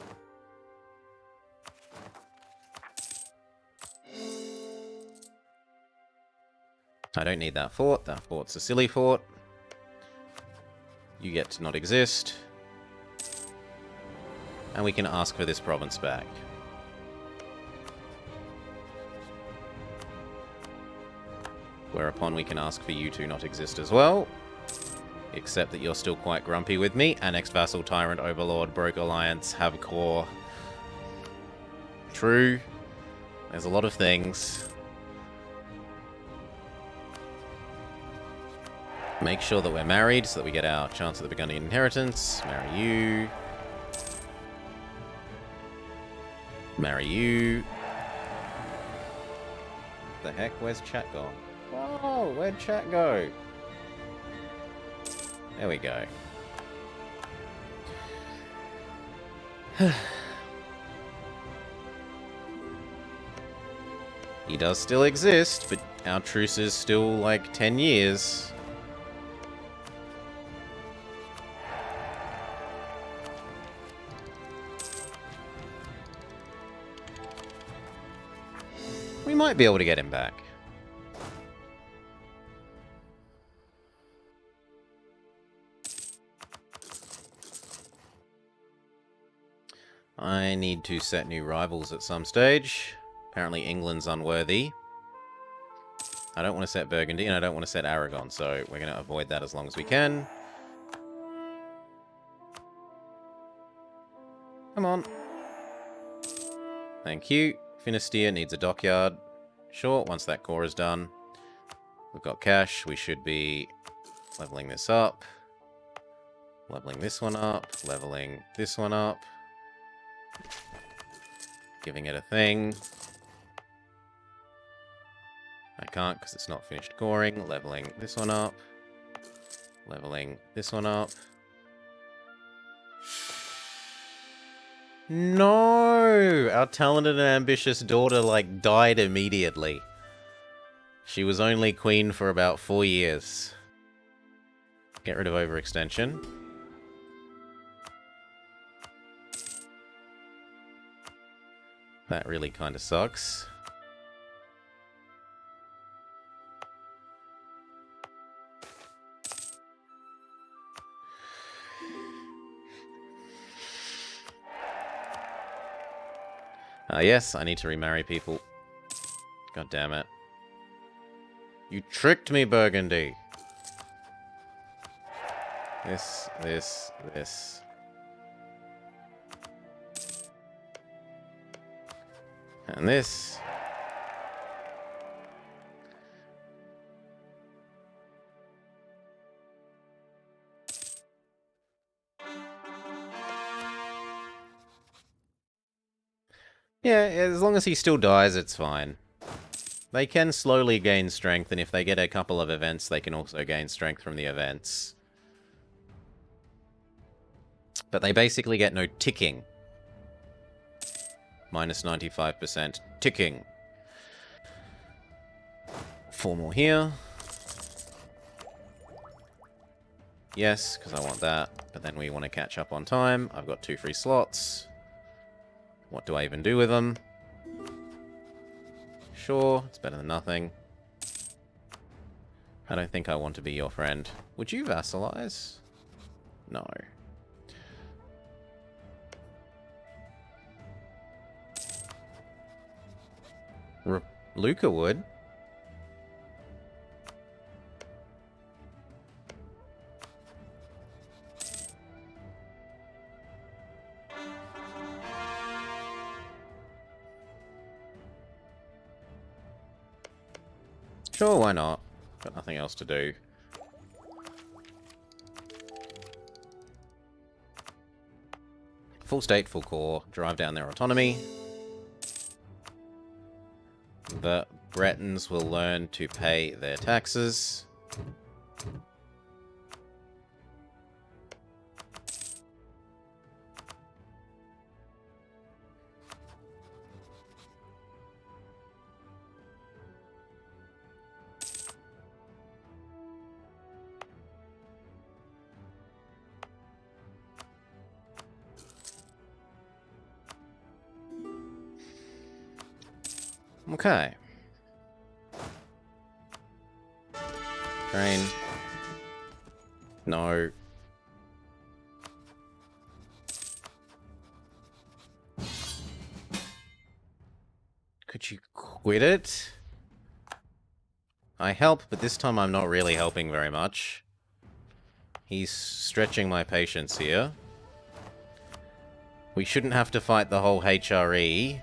I don't need that fort. That fort's a silly fort. You get to not exist. And we can ask for this province back. Whereupon we can ask for you to not exist as well. Except that you're still quite grumpy with me. Annexed vassal, tyrant, overlord, broke alliance, have core. True. There's a lot of things. Make sure that we're married so that we get our chance at the Burgundian inheritance. Marry you. Marry you. The heck? Where's chat gone? Oh, where'd chat go? There we go. He does still exist, but our truce is still like 10 years. We might be able to get him back. I need to set new rivals at some stage. Apparently England's unworthy. I don't want to set Burgundy, and I don't want to set Aragon, so we're going to avoid that as long as we can. Come on. Thank you. Finisterre needs a dockyard. Sure, once that core is done. We've got cash. We should be leveling this up. Leveling this one up. Leveling this one up. Giving it a thing. I can't because it's not finished coring. Leveling this one up. Leveling this one up. No! Our talented and ambitious daughter, like, died immediately. She was only queen for about 4 years. Get rid of overextension. That really kind of sucks. Yes, I need to remarry people. God damn it. You tricked me, Burgundy. This. And this. Yeah, as long as he still dies, it's fine. They can slowly gain strength, and if they get a couple of events, they can also gain strength from the events. But they basically get no ticking. Minus 95% ticking. 4 more here. Yes, because I want that. But then we want to catch up on time. I've got 2 free slots. What do I even do with them? Sure, it's better than nothing. I don't think I want to be your friend. Would you vassalize? No. Luca would. Sure, why not? Got nothing else to do. Full state, full core. Drive down their autonomy. The Bretons will learn to pay their taxes. Okay. Train. No. Could you quit it? I help, but this time I'm not really helping very much. He's stretching my patience here. We shouldn't have to fight the whole HRE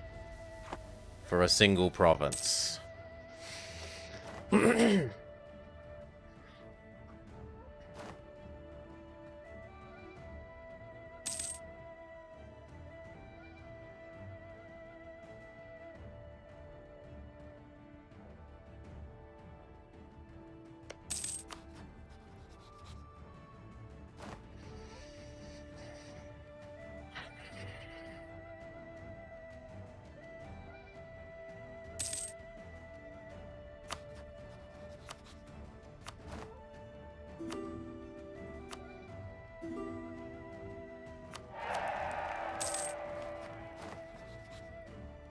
for a single province.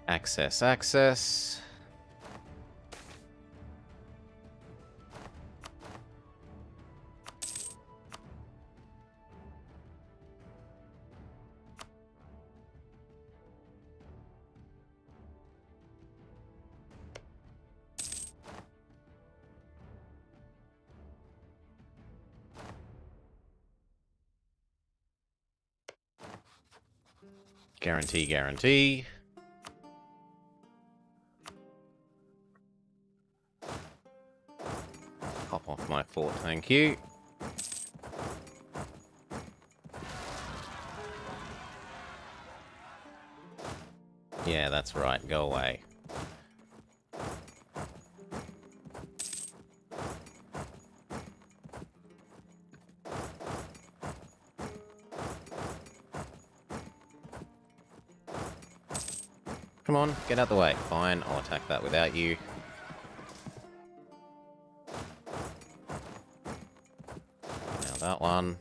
Access, access. Guarantee, guarantee. Hop off my fort, thank you. Yeah, that's right, go away. Come on, get out the way. Fine, I'll attack that without you. Now that one.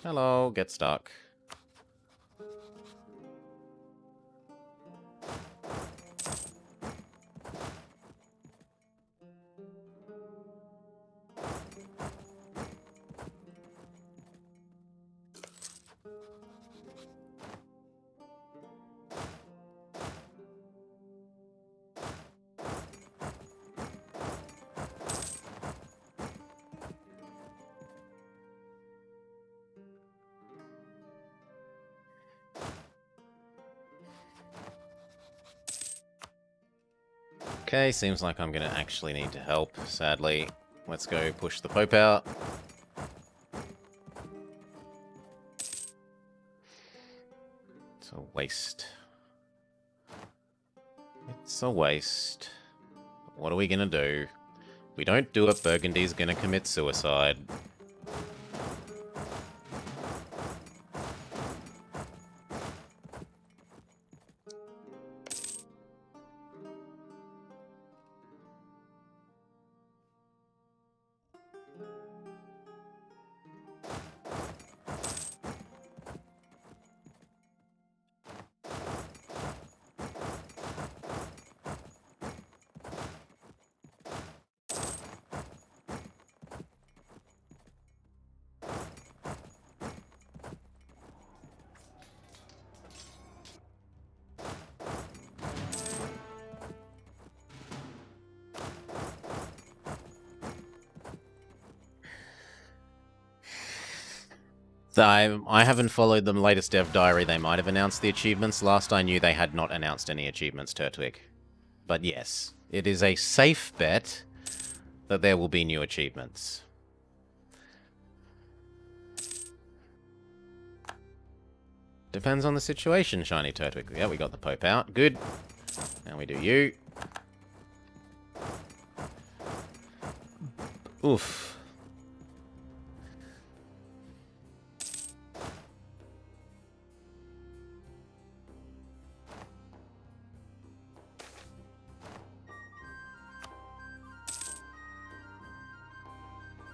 Hello, get stuck. Okay, seems like I'm gonna actually need to help, sadly. Let's go push the Pope out. It's a waste. It's a waste. What are we gonna do? We don't do it, Burgundy's gonna commit suicide. I haven't followed the latest dev diary. They might have announced the achievements. Last I knew, they had not announced any achievements, Turtwig. But yes, it is a safe bet that there will be new achievements. Depends on the situation, Shiny Turtwig. Yeah, we got the Pope out. Good. Now we do you. Oof.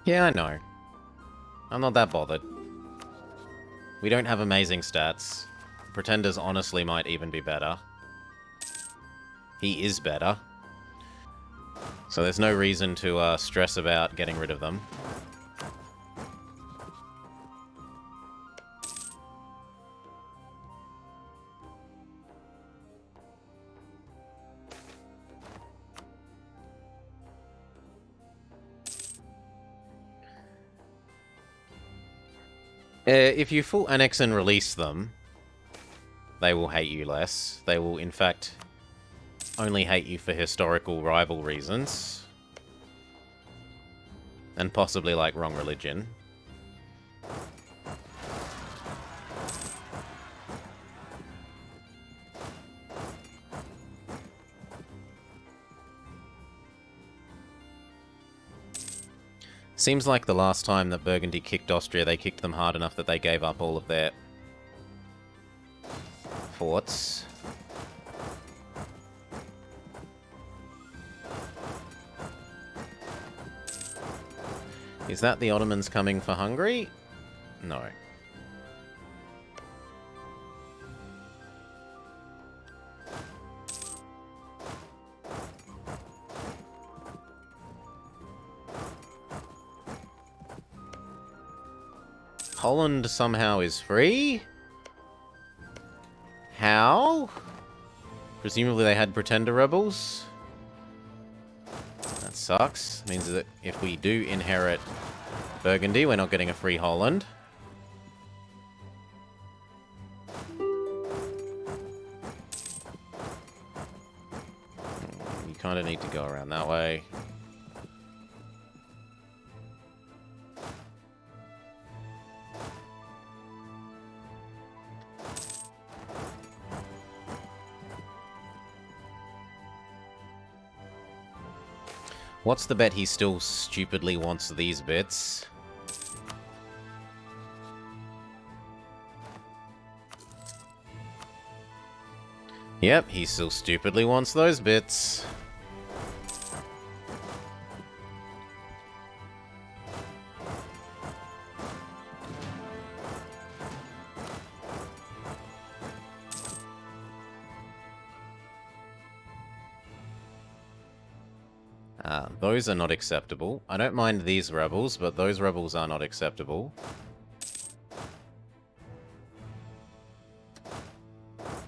Yeah, I know. I'm not that bothered. We don't have amazing stats. Pretenders honestly might even be better. He is better. So there's no reason to stress about getting rid of them. If you full annex and release them, they will hate you less. They will, in fact, only hate you for historical rival reasons. And possibly, like, wrong religion. Seems like the last time that Burgundy kicked Austria, they kicked them hard enough that they gave up all of their forts. Is that the Ottomans coming for Hungary? No. Holland somehow is free? How? Presumably they had pretender rebels? That sucks. Means that if we do inherit Burgundy, we're not getting a free Holland. You kind of need to go around that way. What's the bet he still stupidly wants these bits? Yep, he still stupidly wants those bits. Those are not acceptable. I don't mind these rebels, but those rebels are not acceptable.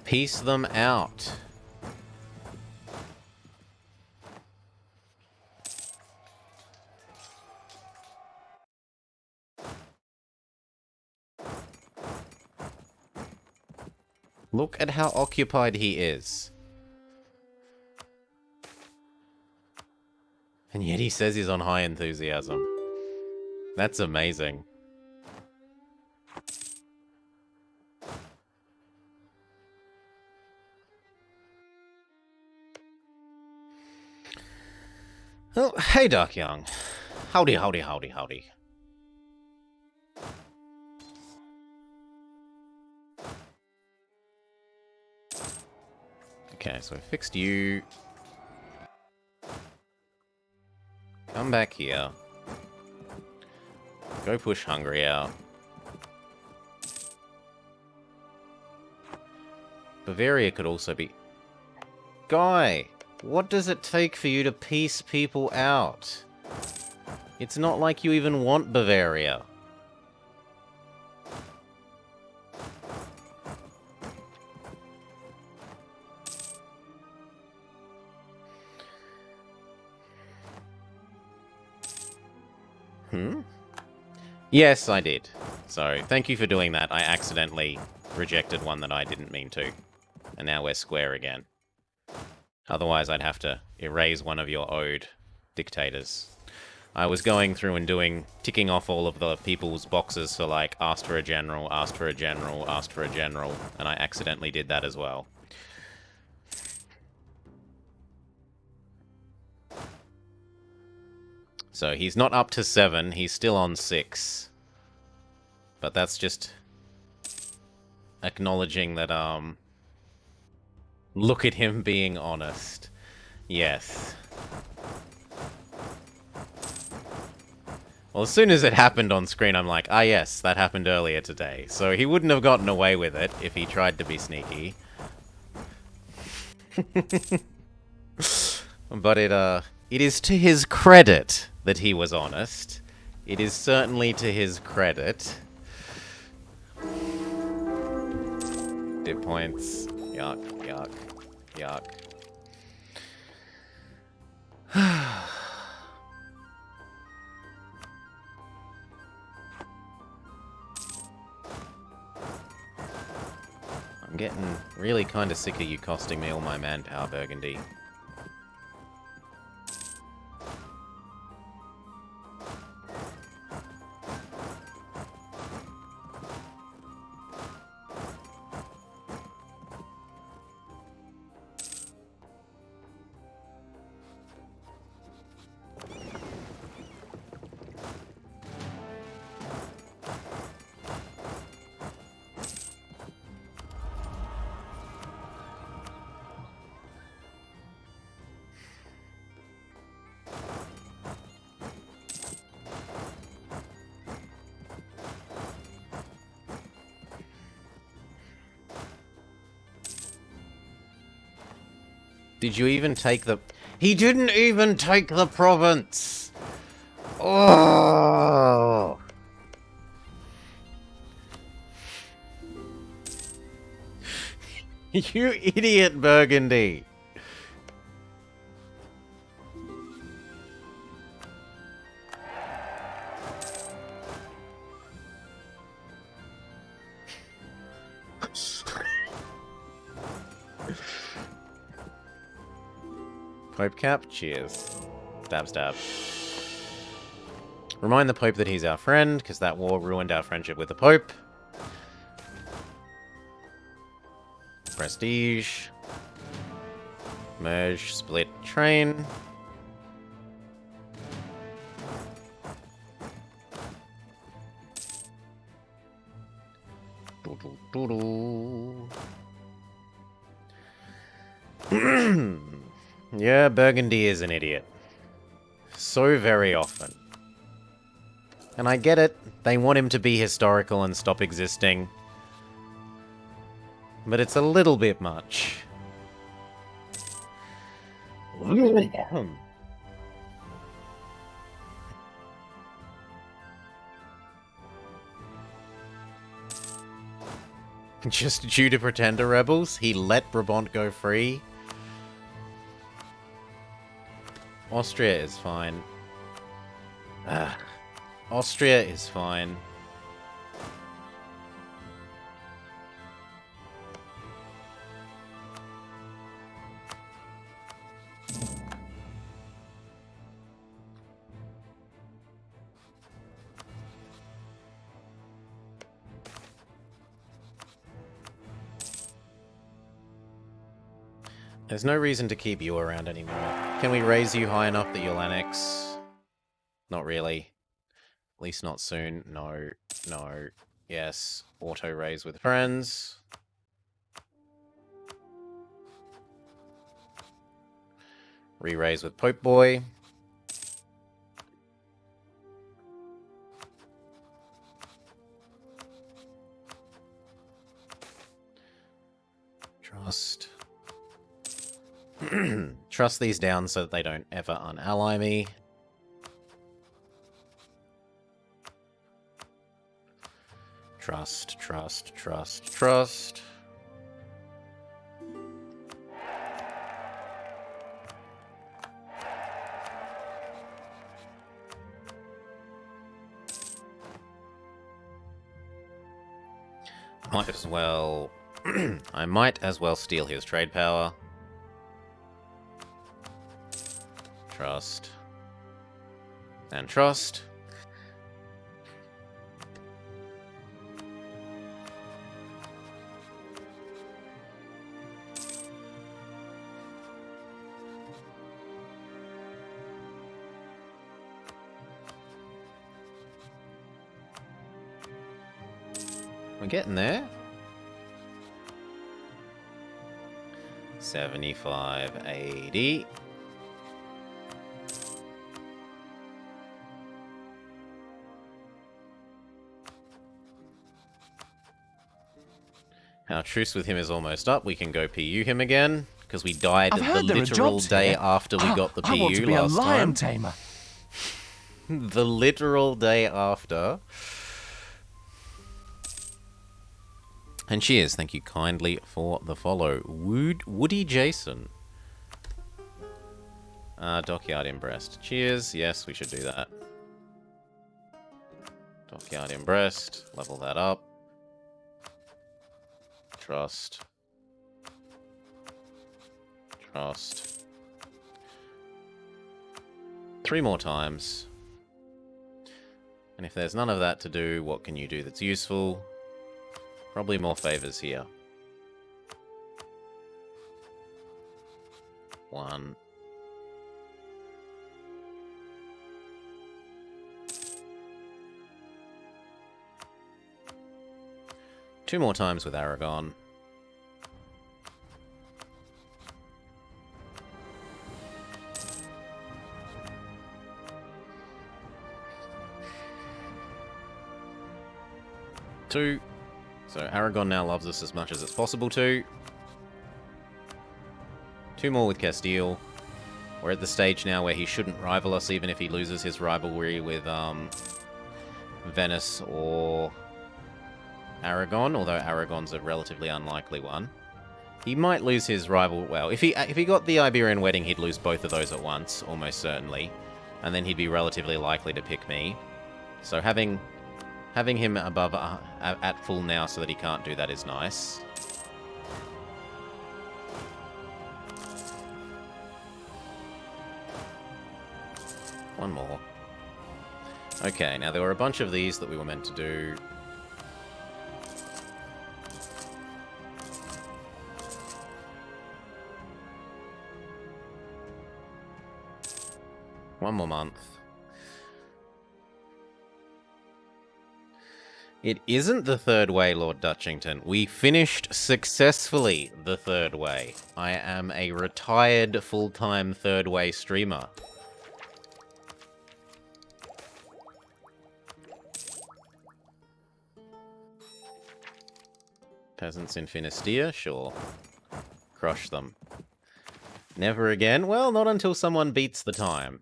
Piece them out. Look at how occupied he is. And yet he says he's on high enthusiasm. That's amazing. Oh, hey, Dark Young. Howdy, howdy, howdy, howdy. Okay, so I fixed you. Come back here. Go push Hungary out. Bavaria could also be... Guy! What does it take for you to piece people out? It's not like you even want Bavaria. Yes, I did. So, thank you for doing that. I accidentally rejected one that I didn't mean to. And now we're square again. Otherwise, I'd have to erase one of your owed dictators. I was going through and ticking off all of the people's boxes for, like, asked for a general, asked for a general, asked for a general, and I accidentally did that as well. So he's not up to 7, he's still on 6. But that's just acknowledging that, look at him being honest. Yes. Well, as soon as it happened on screen, I'm like, ah yes, that happened earlier today. So he wouldn't have gotten away with it if he tried to be sneaky. But it is to his credit that he was honest. It is certainly to his credit. Dip points. Yuck, yuck, yuck. I'm getting really kind of sick of you costing me all my manpower, Burgundy. Did you even take the... He didn't even take the province! Oh! You idiot, Burgundy! Pope cap, cheers. Stab, stab. Remind the Pope that he's our friend, because that war ruined our friendship with the Pope. Prestige. Merge, split, train. Yeah, Burgundy is an idiot. So very often. And I get it, they want him to be historical and stop existing. But it's a little bit much. Just due to Pretender rebels, he let Brabant go free. Austria is fine. Austria is fine. There's no reason to keep you around anymore. Can we raise you high enough that you'll annex? Not really. At least not soon. No. No. Yes. Auto raise with friends. Re-raise with Pope Boy. Trust. Trust these down so that they don't ever unally me. Trust, trust, trust, trust. Might as well... I might as well steal his trade power. Trust. And trust. We're getting there. 75, 80. Our truce with him is almost up. We can go PU him again, because we died I've the heard there are literal jobs day here. after we got the I want to PU be a last lion time. tamer. The literal day after. And cheers, thank you kindly for the follow. Woody Jason. Dockyard in Brest. Cheers, yes, we should do that. Dockyard in Brest, level that up. Trust. Trust. 3 more times. And if there's none of that to do, what can you do that's useful? Probably more favors here. 1. Two more times with Aragon. Two. So Aragon now loves us as much as it's possible to. 2 more with Castile. We're at the stage now where he shouldn't rival us, even if he loses his rivalry with Venice or Aragon, although Aragon's a relatively unlikely one. He might lose his rival... Well, if he got the Iberian Wedding, he'd lose both of those at once, almost certainly. And then he'd be relatively likely to pick me. So having him above at full now so that he can't do that is nice. One more. Okay, now there were a bunch of these that we were meant to do. One more month. It isn't the third way, Lord Dutchington. We finished successfully the third way. I am a retired full-time third way streamer. Peasants in Finistia? Sure. Crush them. Never again? Well, not until someone beats the time.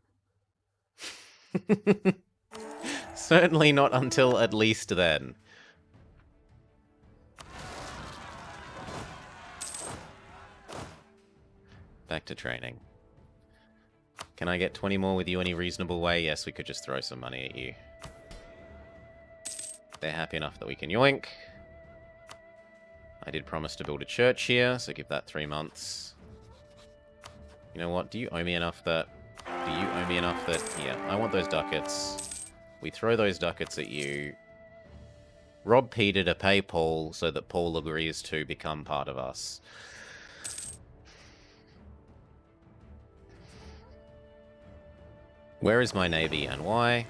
Certainly not until at least then. Back to training. Can I get 20 more with you any reasonable way? Yes, we could just throw some money at you. They're happy enough that we can yoink. I did promise to build a church here, so give that 3 months. You know what? Do you owe me enough that... Do you owe me enough that... Here, I want those ducats. We throw those ducats at you. Rob Peter to pay Paul so that Paul agrees to become part of us. Where is my navy and why?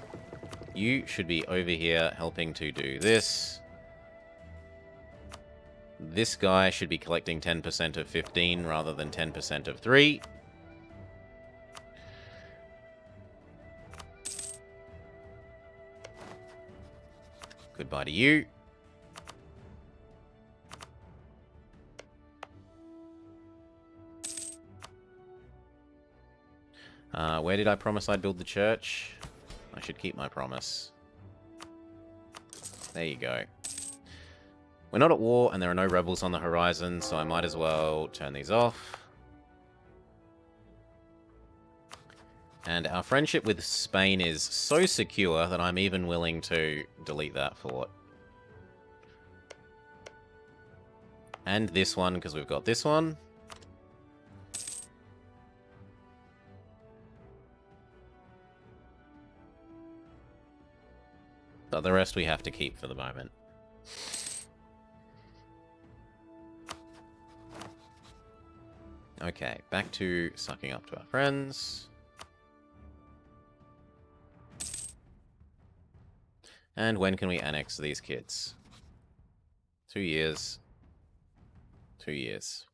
You should be over here helping to do this. This guy should be collecting 10% of 15 rather than 10% of 3. Goodbye to you. Where did I promise I'd build the church? I should keep my promise. There you go. We're not at war, and there are no rebels on the horizon, so I might as well turn these off. And our friendship with Spain is so secure that I'm even willing to delete that fort. And this one, because we've got this one. But the rest we have to keep for the moment. Okay, back to sucking up to our friends. And when can we annex these kids? 2 years. 2 years.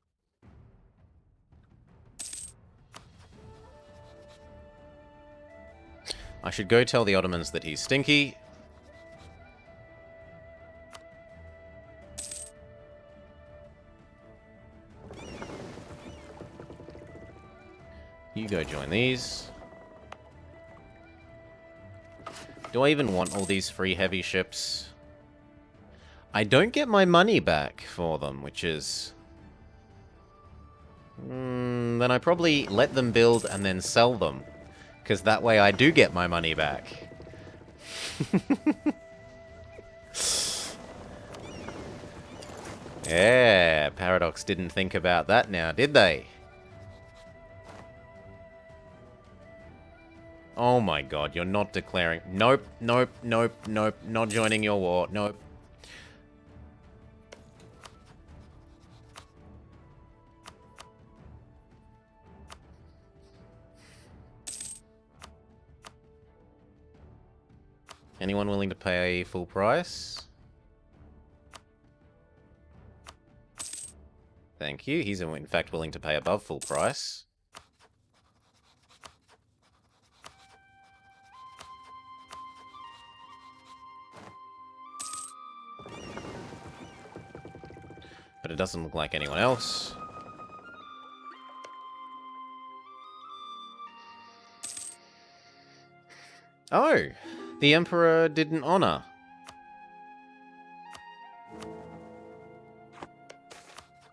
I should go tell the Ottomans that he's stinky. You go join these. Do I even want all these free heavy ships? I don't get my money back for them, which is... then I probably let them build and then sell them. Because that way I do get my money back. Yeah, Paradox didn't think about that now, did they? Oh my god, you're not declaring... Nope, nope, nope, nope. Not joining your war. Nope. Anyone willing to pay full price? Thank you. He's in fact willing to pay above full price. But it doesn't look like anyone else. Oh! The Emperor didn't honor.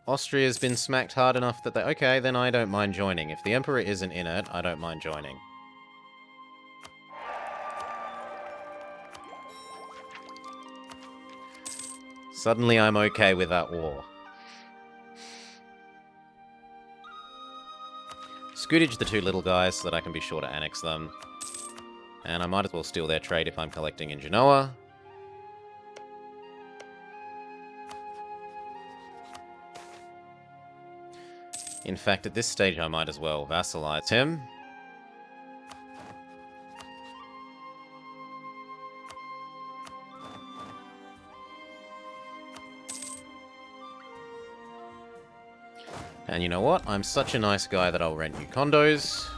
Austria's been smacked hard enough that they... Okay, then I don't mind joining. If the Emperor isn't in it, I don't mind joining. Suddenly I'm okay with that war. Scootage the two little guys so that I can be sure to annex them. And I might as well steal their trade if I'm collecting in Genoa. In fact, at this stage I might as well vassalize him. And you know what? I'm such a nice guy that I'll rent you condos.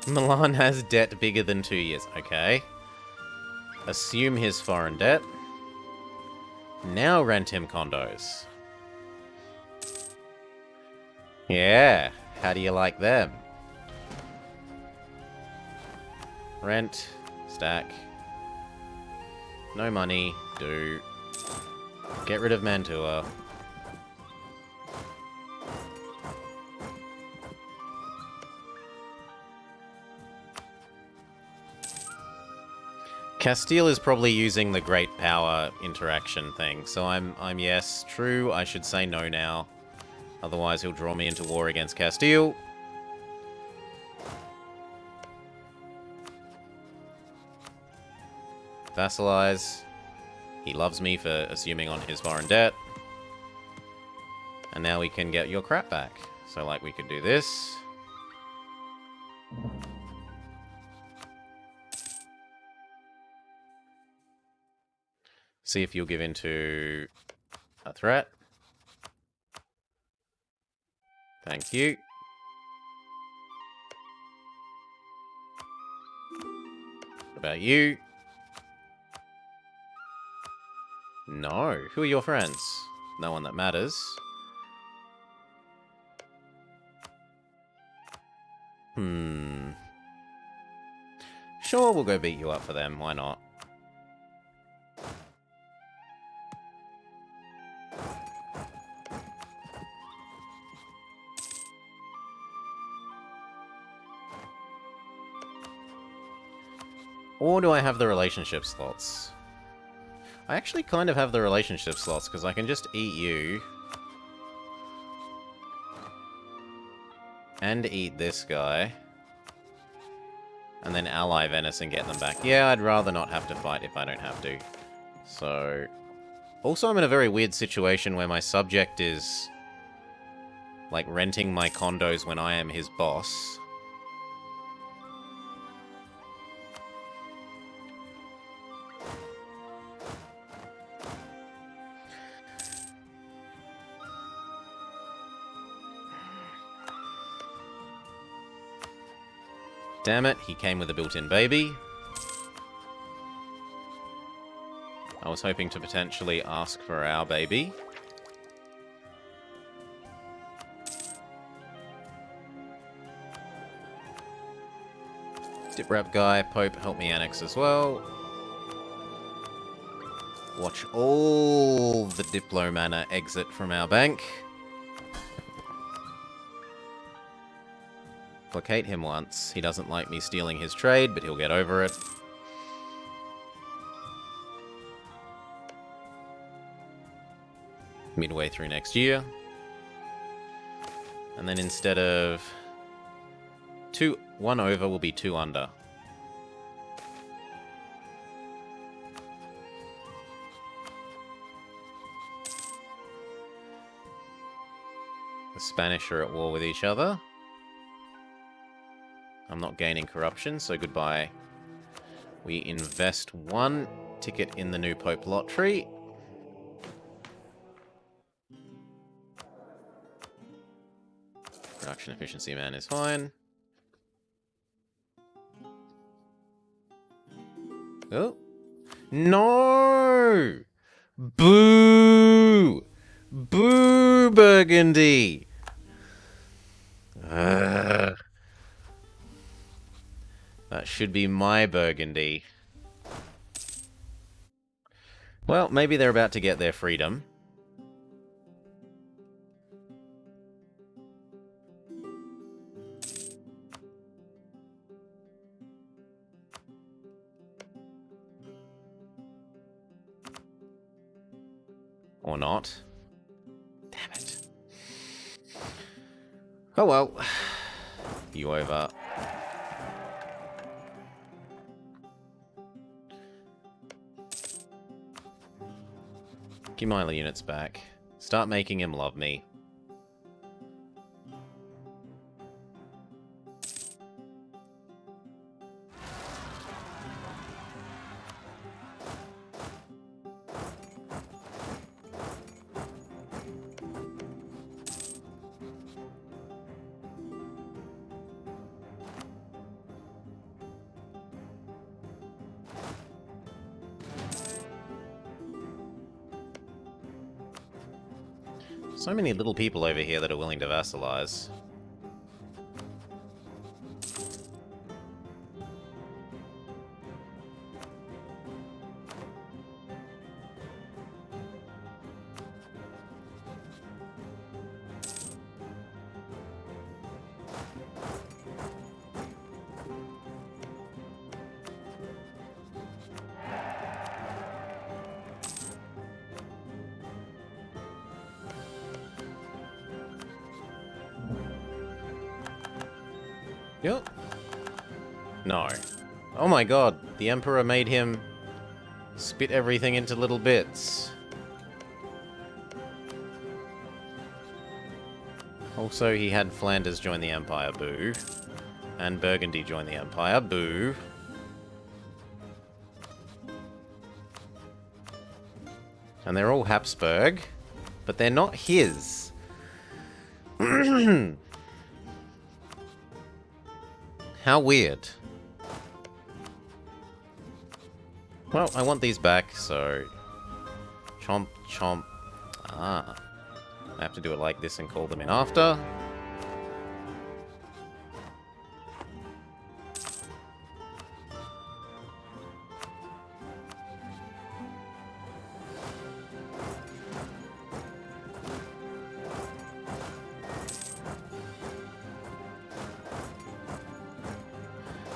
Milan has debt bigger than 2 years. Okay. Assume his foreign debt. Now rent him condos. Yeah. How do you like them? Rent. Stack. No money. Do. Get rid of Mantua. Castile is probably using the great power interaction thing, so I'm yes, true, I should say no now. Otherwise he'll draw me into war against Castile. Vassalize. He loves me for assuming on his foreign debt. And now we can get your crap back. So like we could do this. See if you'll give in to a threat. Thank you. What about you? No. Who are your friends? No one that matters. Sure, we'll go beat you up for them. Why not? Or do I have the relationship slots? I actually kind of have the relationship slots, because I can just eat you. And eat this guy. And then ally Venice and get them back. Yeah, I'd rather not have to fight if I don't have to. So... Also, I'm in a very weird situation where my subject is... like, renting my condos when I am his boss. Damn it, he came with a built-in baby. I was hoping to potentially ask for our baby. Dip wrap guy, Pope, help me annex as well. Watch all the Diplo mana exit from our bank. Placate him once. He doesn't like me stealing his trade, but he'll get over it. Midway through next year. And then instead of 1 over will be 2 under. The Spanish are at war with each other. I'm not gaining corruption, so goodbye. We invest 1 ticket in the new Pope lottery. Production efficiency man is fine. Oh. No! Boo! Boo, Burgundy! That should be my Burgundy. Well, maybe they're about to get their freedom. Or not. Damn it. Oh well. You over. Give my units back. Start making him love me. So many little people over here that are willing to vassalize. Yep. No. Oh my god, the Emperor made him spit everything into little bits. Also, he had Flanders join the Empire, boo. And Burgundy join the Empire, boo. And they're all Habsburg, but they're not his. How weird. Well, I want these back, so... Chomp, chomp. Ah. I have to do it like this and call them in after.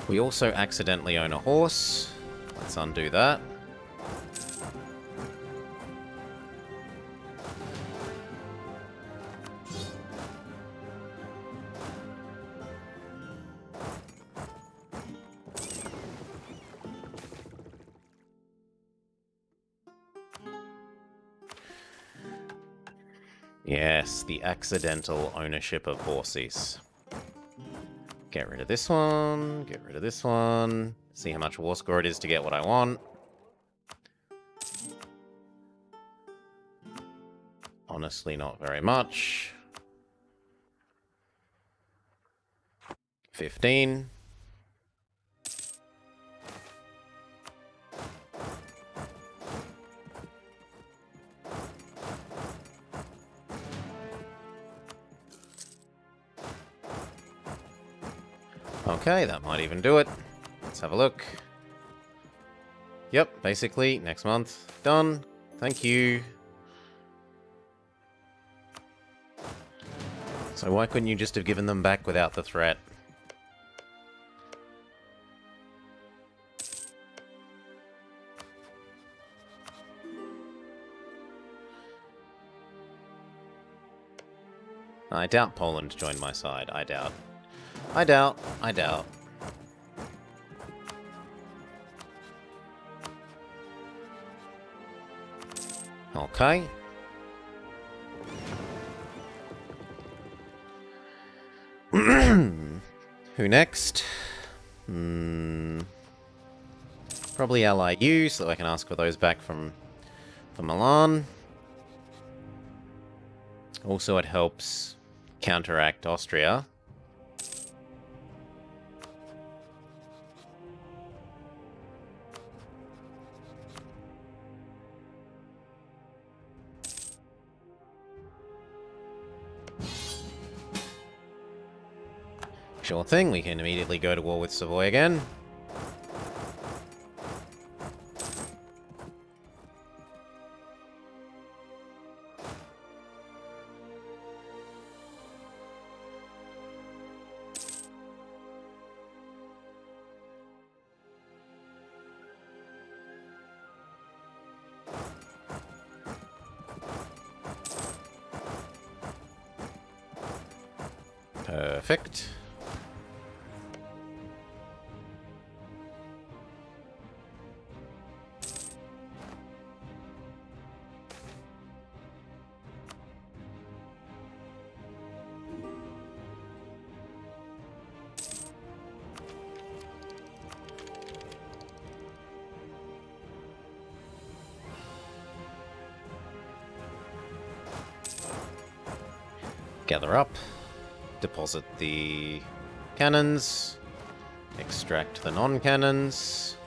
We also accidentally own a horse. Let's undo that. Yes, the accidental ownership of horses. Get rid of this one, get rid of this one. See how much war score it is to get what I want. Honestly, not very much. 15. Okay, that might even do it. Let's have a look. Yep, basically, next month. Done. Thank you. So why couldn't you just have given them back without the threat? I doubt Poland joined my side. I doubt. I doubt. I doubt. Okay. Who next? Probably LIU, so that I can ask for those back from Milan. Also, it helps counteract Austria. Sure thing, we can immediately go to war with Savoy again. Perfect. Gather up. Deposit the cannons. Extract the non-cannons.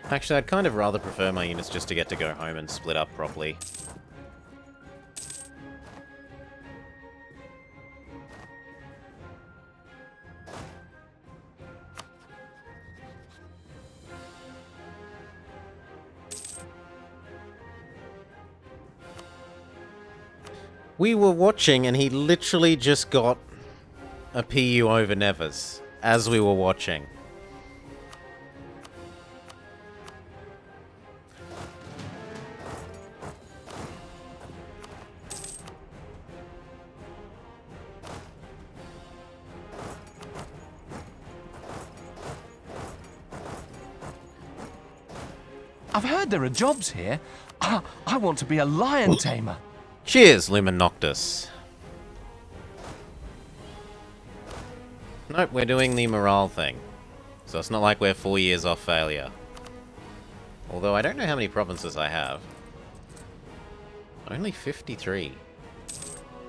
Actually, I'd kind of rather prefer my units just to get to go home and split up properly. We were watching and he literally just got a PU over Nevers as we were watching. I've heard there are jobs here. I want to be a lion tamer. Cheers, Lumen Noctis. Nope, we're doing the morale thing. So it's not like we're 4 years off failure. Although I don't know how many provinces I have. Only 53.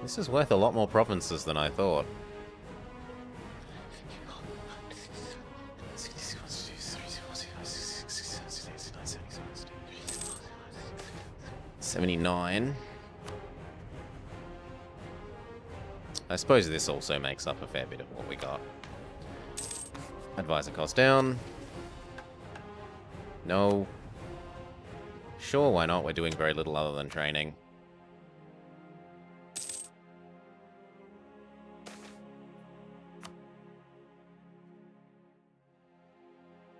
This is worth a lot more provinces than I thought. 79. I suppose this also makes up a fair bit of what we got. Advisor cost down. No. Sure, why not? We're doing very little other than training.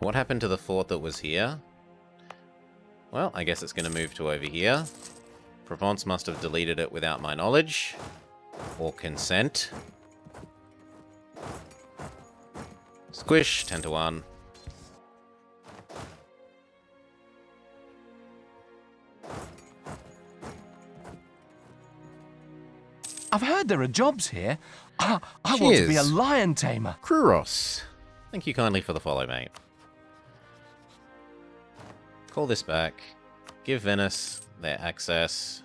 What happened to the fort that was here? Well, I guess it's going to move to over here. Provence must have deleted it without my knowledge. Or consent. Squish, 10 to 1. I've heard there are jobs here. I want to be a lion tamer. Kruros. Thank you kindly for the follow, mate. Call this back. Give Venice their access.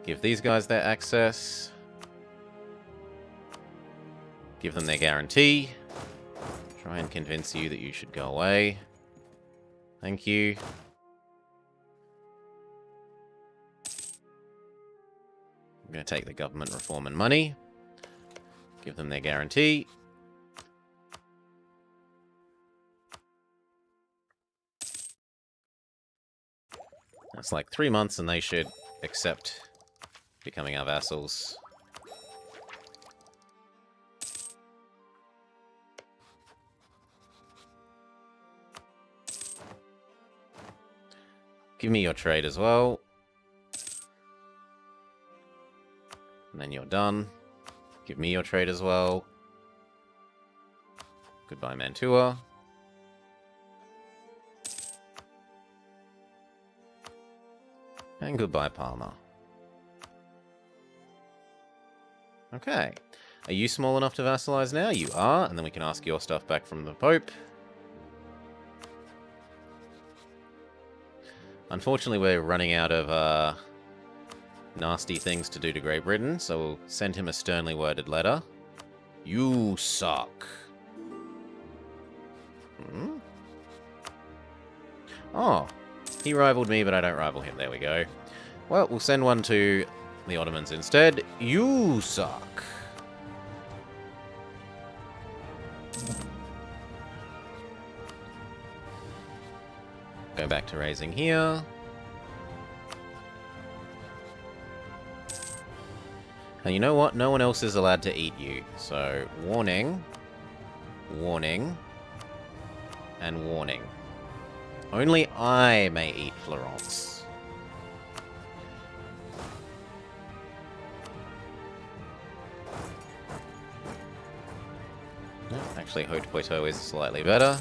Give these guys their access. Give them their guarantee. Try and convince you that you should go away. Thank you. I'm going to take the government reform and money. Give them their guarantee. That's like 3 months and they should accept becoming our vassals. Give me your trade as well. And then you're done. Give me your trade as well. Goodbye, Mantua. And goodbye, Palmer. Okay. Are you small enough to vassalize now? You are, and then we can ask your stuff back from the Pope. Unfortunately, we're running out of nasty things to do to Great Britain, so we'll send him a sternly worded letter. You suck. Hmm? Oh, he rivaled me, but I don't rival him. There we go. Well, we'll send one to the Ottomans instead. You suck. Go back to raising here. And you know what? No one else is allowed to eat you. So, warning, warning, and warning. Only I may eat Florence. No, actually, Haute-Poitou is slightly better.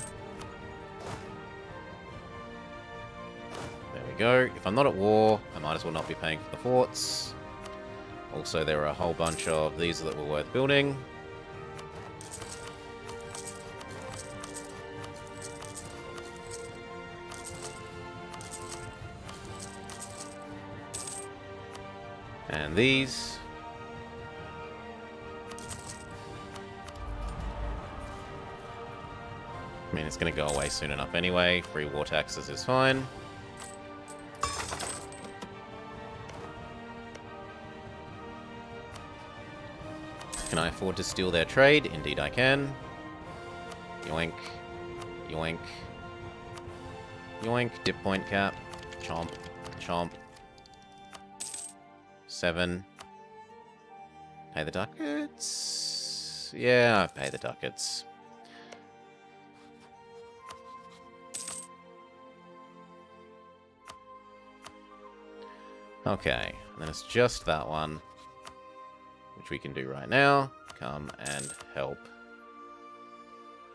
There we go. If I'm not at war, I might as well not be paying for the forts. Also, there are a whole bunch of these that were worth building. And these. I mean, it's going to go away soon enough anyway. Free war taxes is fine. Can I afford to steal their trade? Indeed I can. Yoink. Yoink. Yoink. Dip point cap. Chomp. Chomp. 7. Pay the ducats? Yeah, I pay the ducats. Okay, and then it's just that one, which we can do right now. Come and help.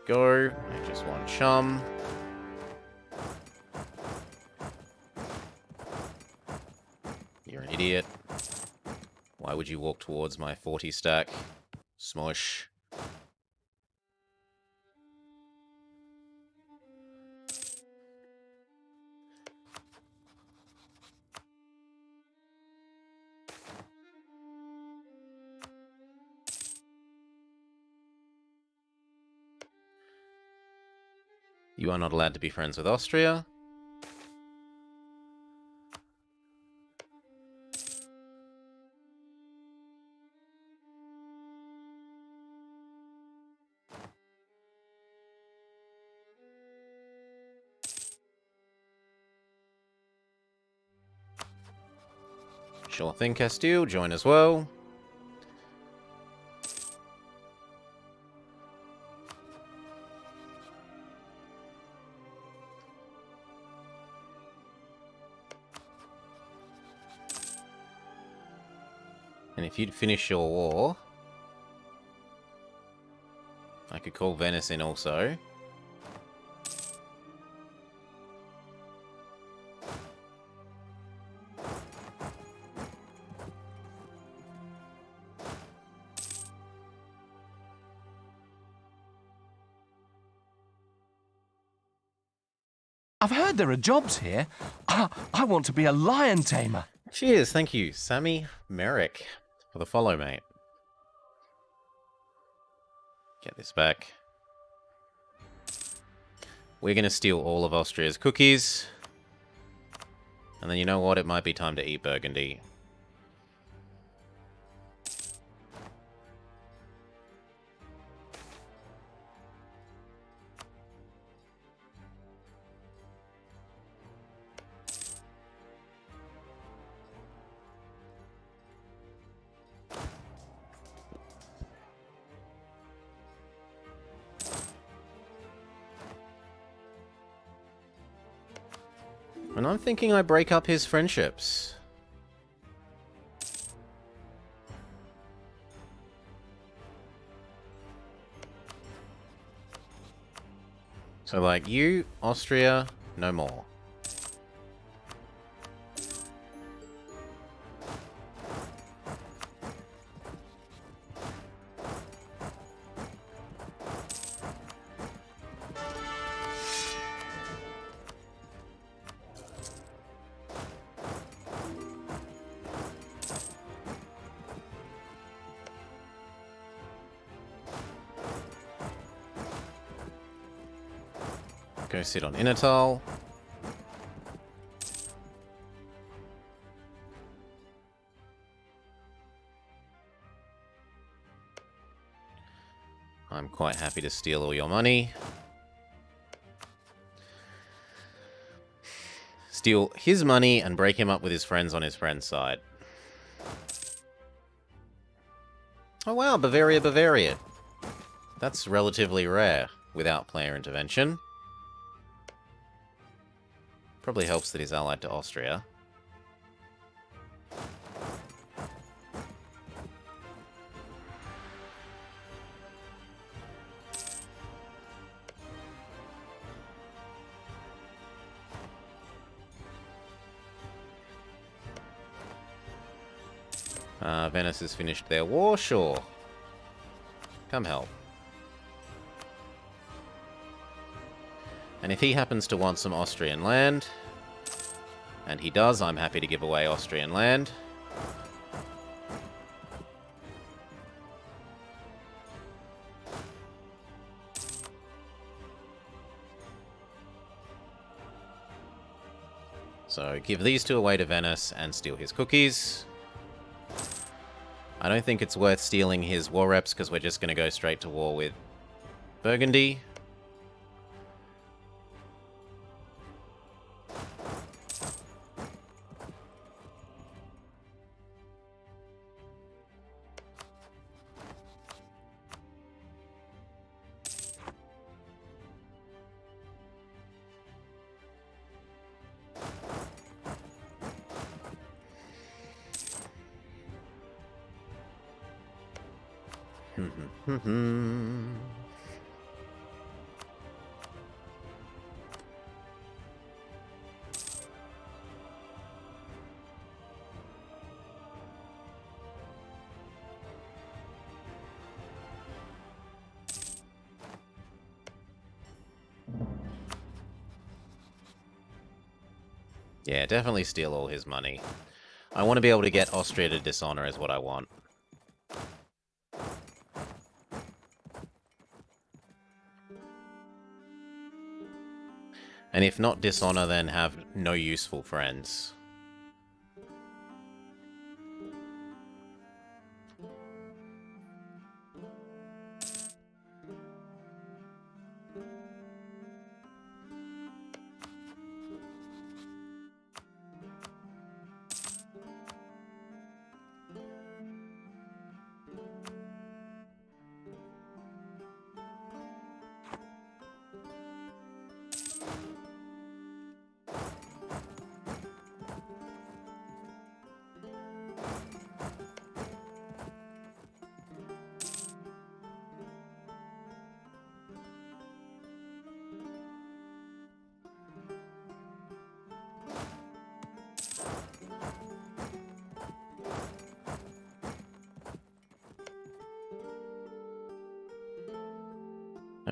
Go. I just want chum. You're an idiot. Why would you walk towards my 40 stack? Smush. You are not allowed to be friends with Austria. Sure thing, Castile. Join as well. And if you'd finish your war, I could call Venice in also. I've heard there are jobs here. I want to be a lion tamer. Cheers, thank you, Sammy Merrick, for the follow, mate. Get this back. We're going to steal all of Austria's cookies. And then you know what? It might be time to eat Burgundy. And I'm thinking I break up his friendships. So, like, you, Austria, no more. Go sit on Innertal. I'm quite happy to steal all your money. Steal his money and break him up with his friends on his friend's side. Oh wow, Bavaria, Bavaria. That's relatively rare without player intervention. Probably helps that he's allied to Austria. Venice has finished their war, sure. Come help. And if he happens to want some Austrian land, and he does, I'm happy to give away Austrian land. So give these two away to Venice and steal his cookies. I don't think it's worth stealing his war reps because we're just going to go straight to war with Burgundy. Yeah, definitely steal all his money. I want to be able to get Austria to dishonor is what I want. And if not dishonor, then have no useful friends.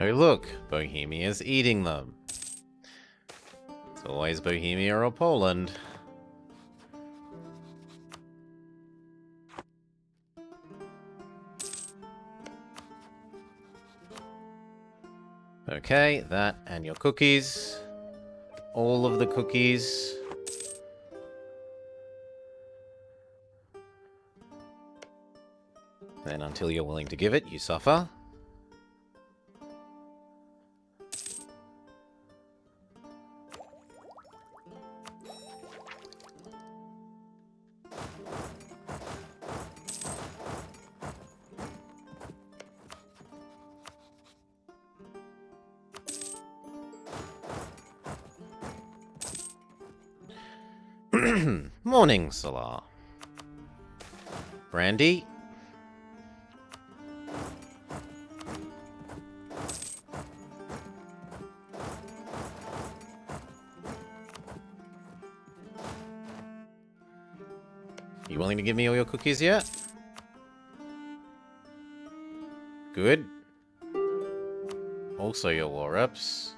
Oh look, Bohemia's eating them. It's always Bohemia or Poland. Okay, that and your cookies. All of the cookies. Then until you're willing to give it, you suffer. Morning, Salah. Brandy? You willing to give me all your cookies yet? Good. Also your war-ups.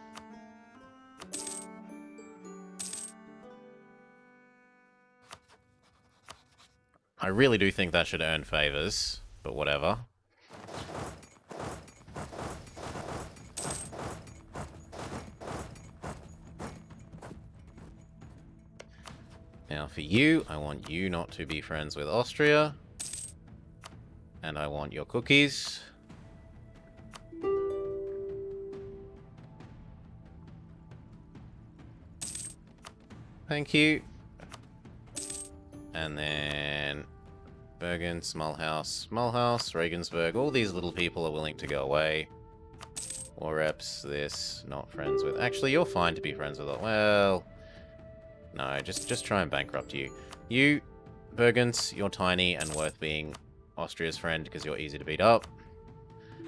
I really do think that should earn favors, but whatever. Now for you, I want you not to be friends with Austria. And I want your cookies. Thank you. And then Bergen, Smallhouse, Regensburg. All these little people are willing to go away. War reps, this, not friends with... Actually, you're fine to be friends with it. Well... No, just try and bankrupt you. You, Bergens, you're tiny and worth being Austria's friend because you're easy to beat up.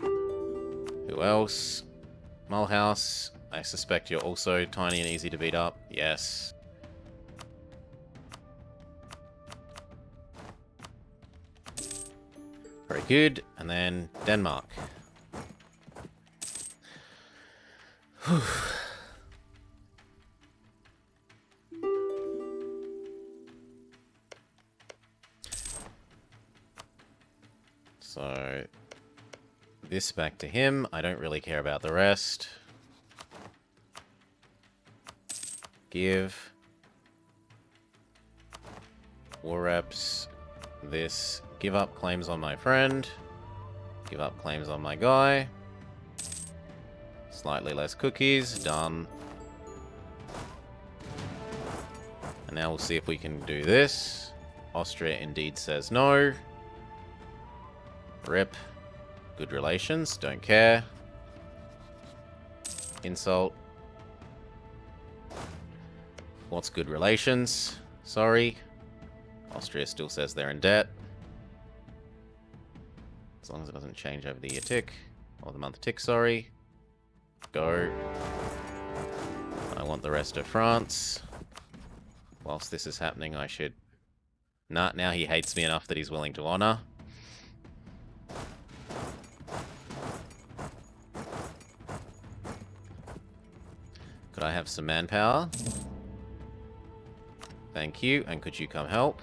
Who else? Mulhouse. I suspect you're also tiny and easy to beat up. Yes. Very good. And then Denmark. Whew. So, this back to him. I don't really care about the rest. Give. War reps. This. Give up claims on my friend. Give up claims on my guy. Slightly less cookies. Done. And now we'll see if we can do this. Austria indeed says no. Rip. Good relations. Don't care. Insult. What's good relations? Sorry. Austria still says they're in debt. As long as it doesn't change over the year tick. Or the month tick, sorry. Go. I want the rest of France. Whilst this is happening, I should... Nah, now he hates me enough that he's willing to honor. Could I have some manpower? Thank you. And could you come help?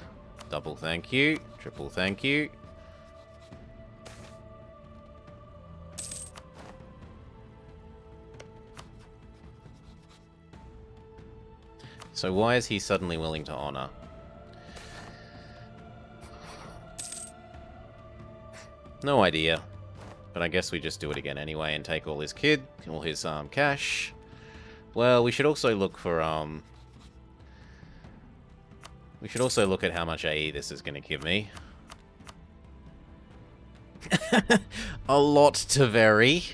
Double thank you. Triple thank you. So why is he suddenly willing to honor? No idea. But I guess we just do it again anyway and take all his cash. Well, we should also look for, we should also look at how much AE this is going to give me. A lot to vary.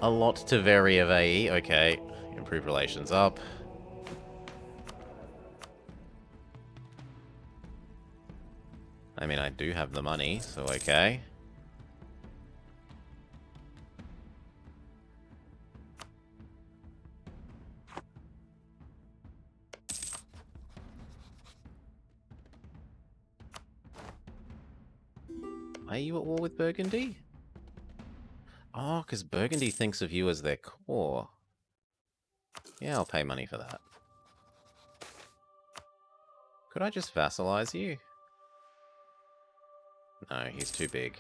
A lot to vary of AE. Okay. Improve relations up. I mean, I do have the money, so okay. Are you at war with Burgundy? Oh, because Burgundy thinks of you as their core. Yeah, I'll pay money for that. Could I just vassalize you? No, he's too big.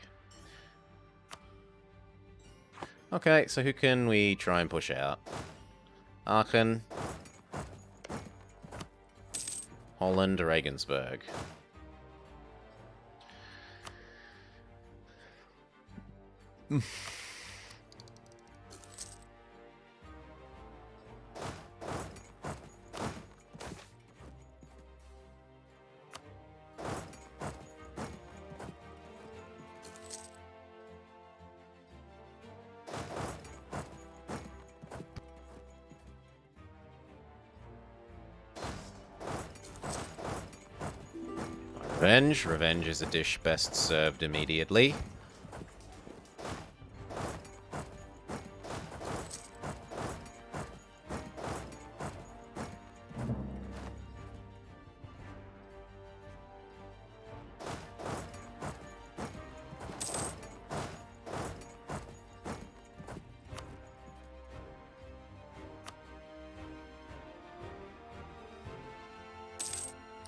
Okay, so who can we try and push out? Aachen. Holland, Regensburg. Revenge. Revenge is a dish best served immediately.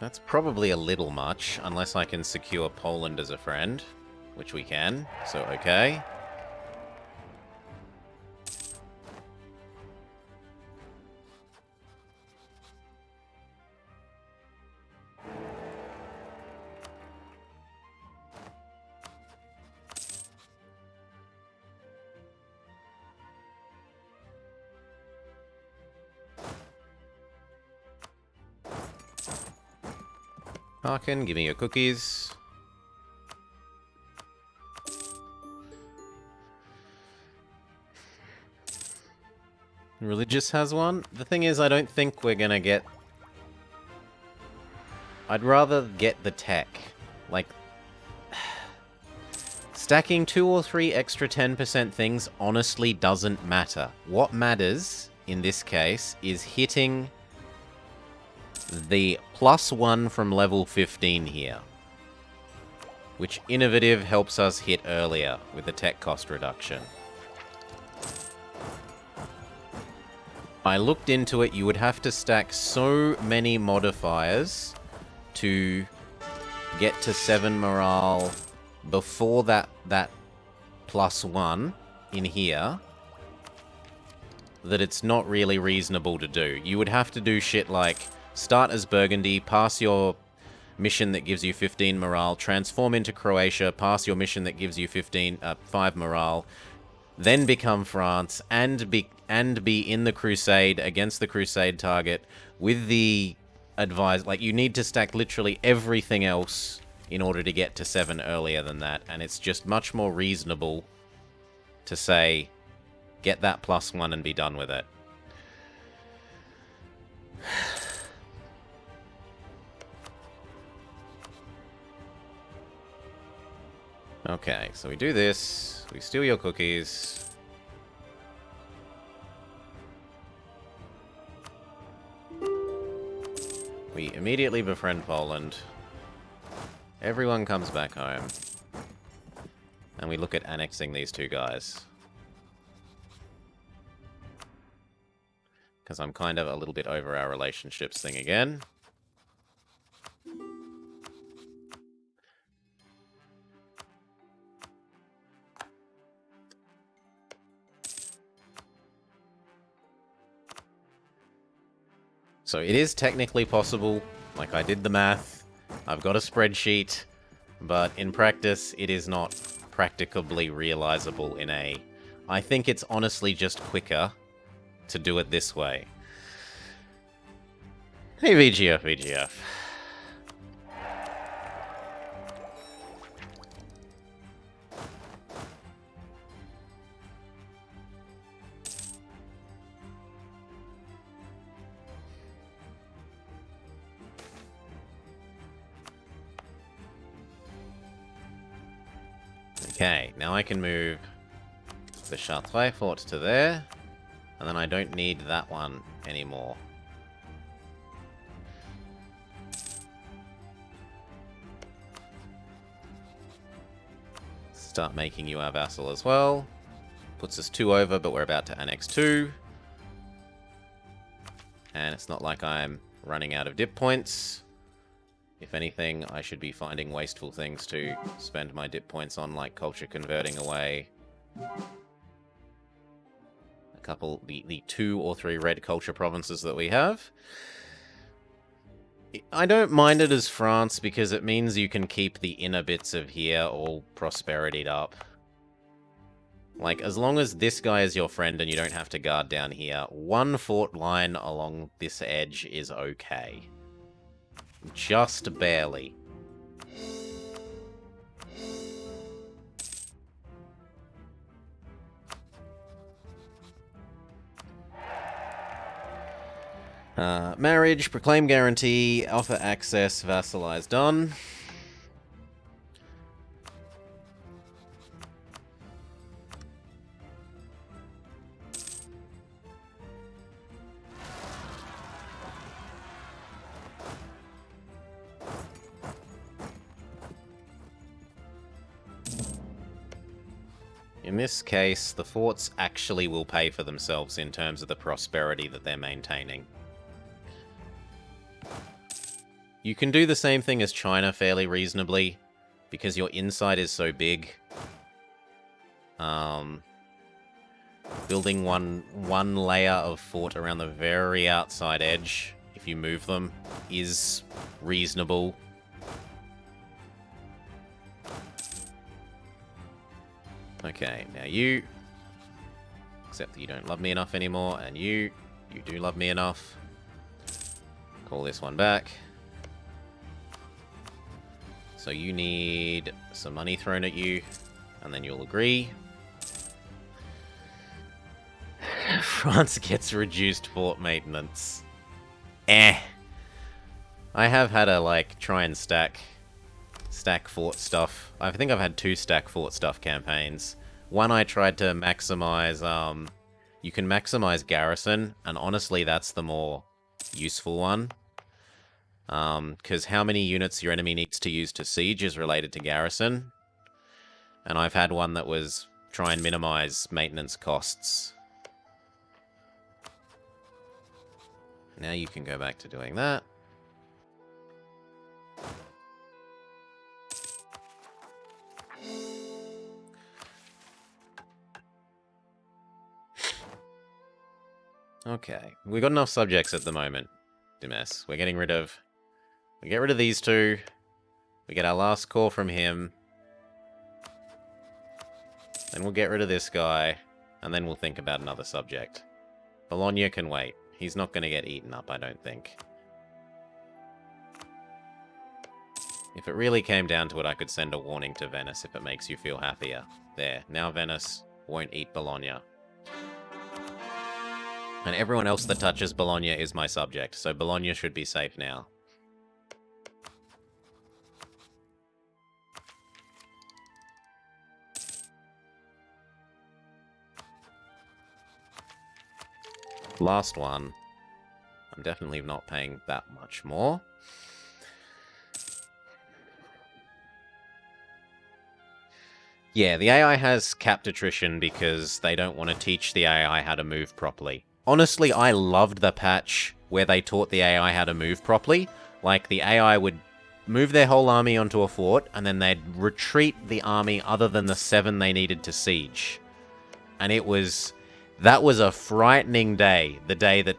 That's probably a little much, unless I can secure Poland as a friend, which we can, so okay. Harkin, give me your cookies. Religious has one. The thing is, I don't think we're gonna get... I'd rather get the tech. Like... Stacking 2 or 3 extra 10% things honestly doesn't matter. What matters, in this case, is hitting the +1 from level 15 here. Which innovative helps us hit earlier with the tech cost reduction. I looked into it, you would have to stack so many modifiers to get to 7 morale before that +1 in here that it's not really reasonable to do. You would have to do shit like start as Burgundy, pass your mission that gives you 15 morale, transform into Croatia, pass your mission that gives you 5 morale, then become France, and be in the Crusade against the Crusade target with the advised... Like, you need to stack literally everything else in order to get to 7 earlier than that, and it's just much more reasonable to say, get that +1 and be done with it. Okay, so we do this, we steal your cookies. We immediately befriend Poland. Everyone comes back home. And we look at annexing these 2 guys. Because I'm kind of a little bit over our relationships thing again. So it is technically possible. Like, I did the math. I've got a spreadsheet. But in practice, it is not practicably realizable in A. I think it's honestly just quicker to do it this way. Hey, VGF, VGF. Okay, now I can move the Chartres fort to there, and then I don't need that one anymore. Start making you our vassal as well. Puts us 2 over, but we're about to annex 2. And it's not like I'm running out of dip points. If anything, I should be finding wasteful things to spend my dip points on, like culture converting away. the 2 or 3 red culture provinces that we have. I don't mind it as France because it means you can keep the inner bits of here all prosperitied up. Like, as long as this guy is your friend and you don't have to guard down here, 1 fort line along this edge is okay. Just barely. Marriage, proclaim guarantee, offer access, vassalize, done. In this case, the forts actually will pay for themselves in terms of the prosperity that they're maintaining. You can do the same thing as China fairly reasonably, because your inside is so big. Building one layer of fort around the very outside edge, if you move them, is reasonable. Okay, now you... Except that you don't love me enough anymore, and you do love me enough. Call this one back. So you need some money thrown at you, and then you'll agree. France gets reduced fort maintenance. I have had to, like, try and stack fort stuff. I think I've had 2 stack fort stuff campaigns. One I tried to maximize, you can maximize garrison, and honestly that's the more useful one. Because how many units your enemy needs to use to siege is related to garrison. And I've had one that was try and minimize maintenance costs. Now you can go back to doing that. Okay, we've got enough subjects at the moment, Dimes. We get rid of these 2. We get our last call from him. Then we'll get rid of this guy, and then we'll think about another subject. Bologna can wait. He's not going to get eaten up, I don't think. If it really came down to it, I could send a warning to Venice if it makes you feel happier. There, now Venice won't eat Bologna. And everyone else that touches Bologna is my subject, so Bologna should be safe now. Last one. I'm definitely not paying that much more. Yeah, the AI has capped attrition because they don't want to teach the AI how to move properly. Honestly, I loved the patch where they taught the AI how to move properly. Like, the AI would move their whole army onto a fort, and then they'd retreat the army other than the 7 they needed to siege. And that was a frightening day. The day that,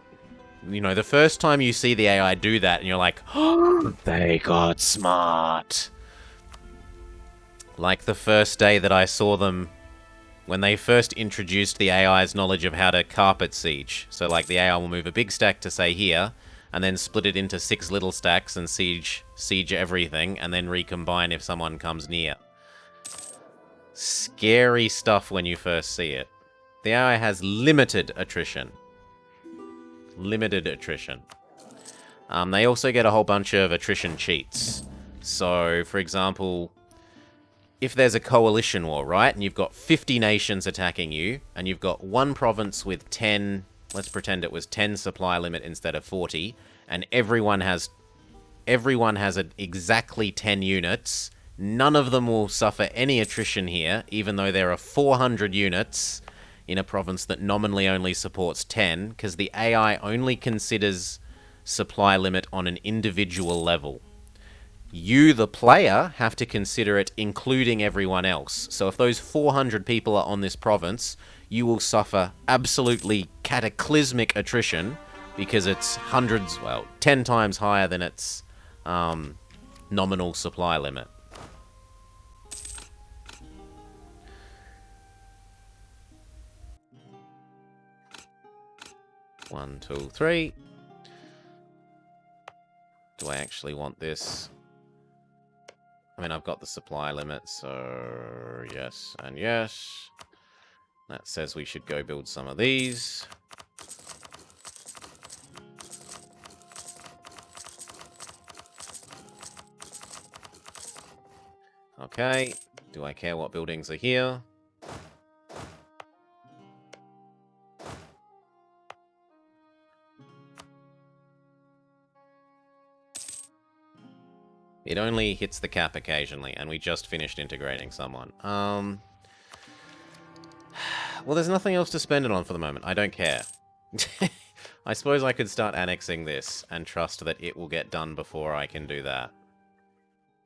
you know, the first time you see the AI do that, and you're like, oh, they got smart. Like the first day that I saw them when they first introduced the AI's knowledge of how to carpet siege. So, like, the AI will move a big stack to, say, here, and then split it into 6 little stacks and siege everything, and then recombine if someone comes near. Scary stuff when you first see it. The AI has limited attrition. Limited attrition. They also get a whole bunch of attrition cheats. So, for example, if there's a coalition war, right, and you've got 50 nations attacking you, and you've got one province with 10, let's pretend it was 10 supply limit instead of 40, and everyone has exactly 10 units, none of them will suffer any attrition here, even though there are 400 units in a province that nominally only supports 10, because the AI only considers supply limit on an individual level. You, the player, have to consider it including everyone else. So if those 400 people are on this province, you will suffer absolutely cataclysmic attrition because it's hundreds, well, 10 times higher than its nominal supply limit. One, two, three. Do I actually want this? I mean, I've got the supply limit, so yes and yes. That says we should go build some of these. Okay. Do I care what buildings are here? It only hits the cap occasionally, and we just finished integrating someone. Well, there's nothing else to spend it on for the moment. I don't care. I suppose I could start annexing this and trust that it will get done before I can do that.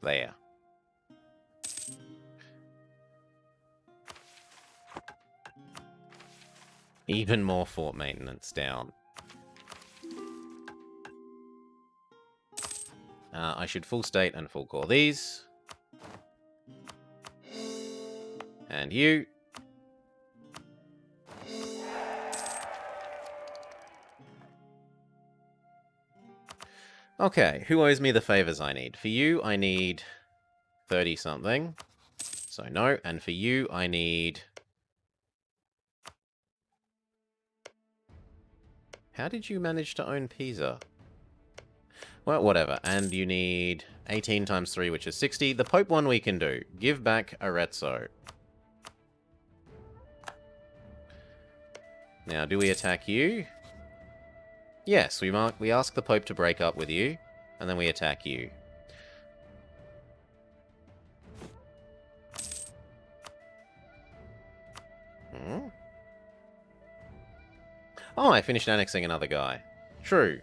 There. Even more fort maintenance down. I should full state and full core these. And you. Okay, who owes me the favors I need? For you, I need 30-something. So no, and for you, I need... How did you manage to own Pisa? Well, whatever. And you need 18 times 3, which is 60. The Pope one we can do. Give back Arezzo. Now, do we attack you? Yes, we ask the Pope to break up with you, and then we attack you. Hmm? Oh, I finished annexing another guy. True.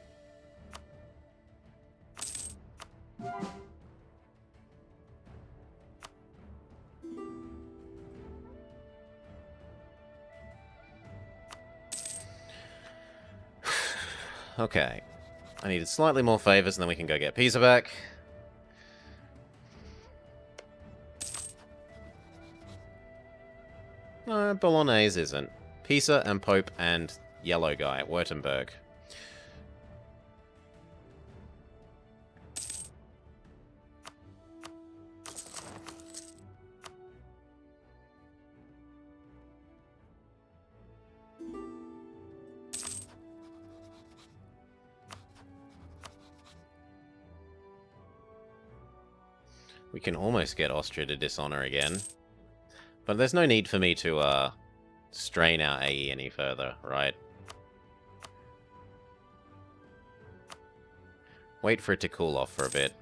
Okay. I needed slightly more favors, and then we can go get Pisa back. No, Bolognese isn't. Pisa and Pope and yellow guy, Württemberg. We can almost get Austria to dishonor again. But there's no need for me to strain our AE any further, right? Wait for it to cool off for a bit.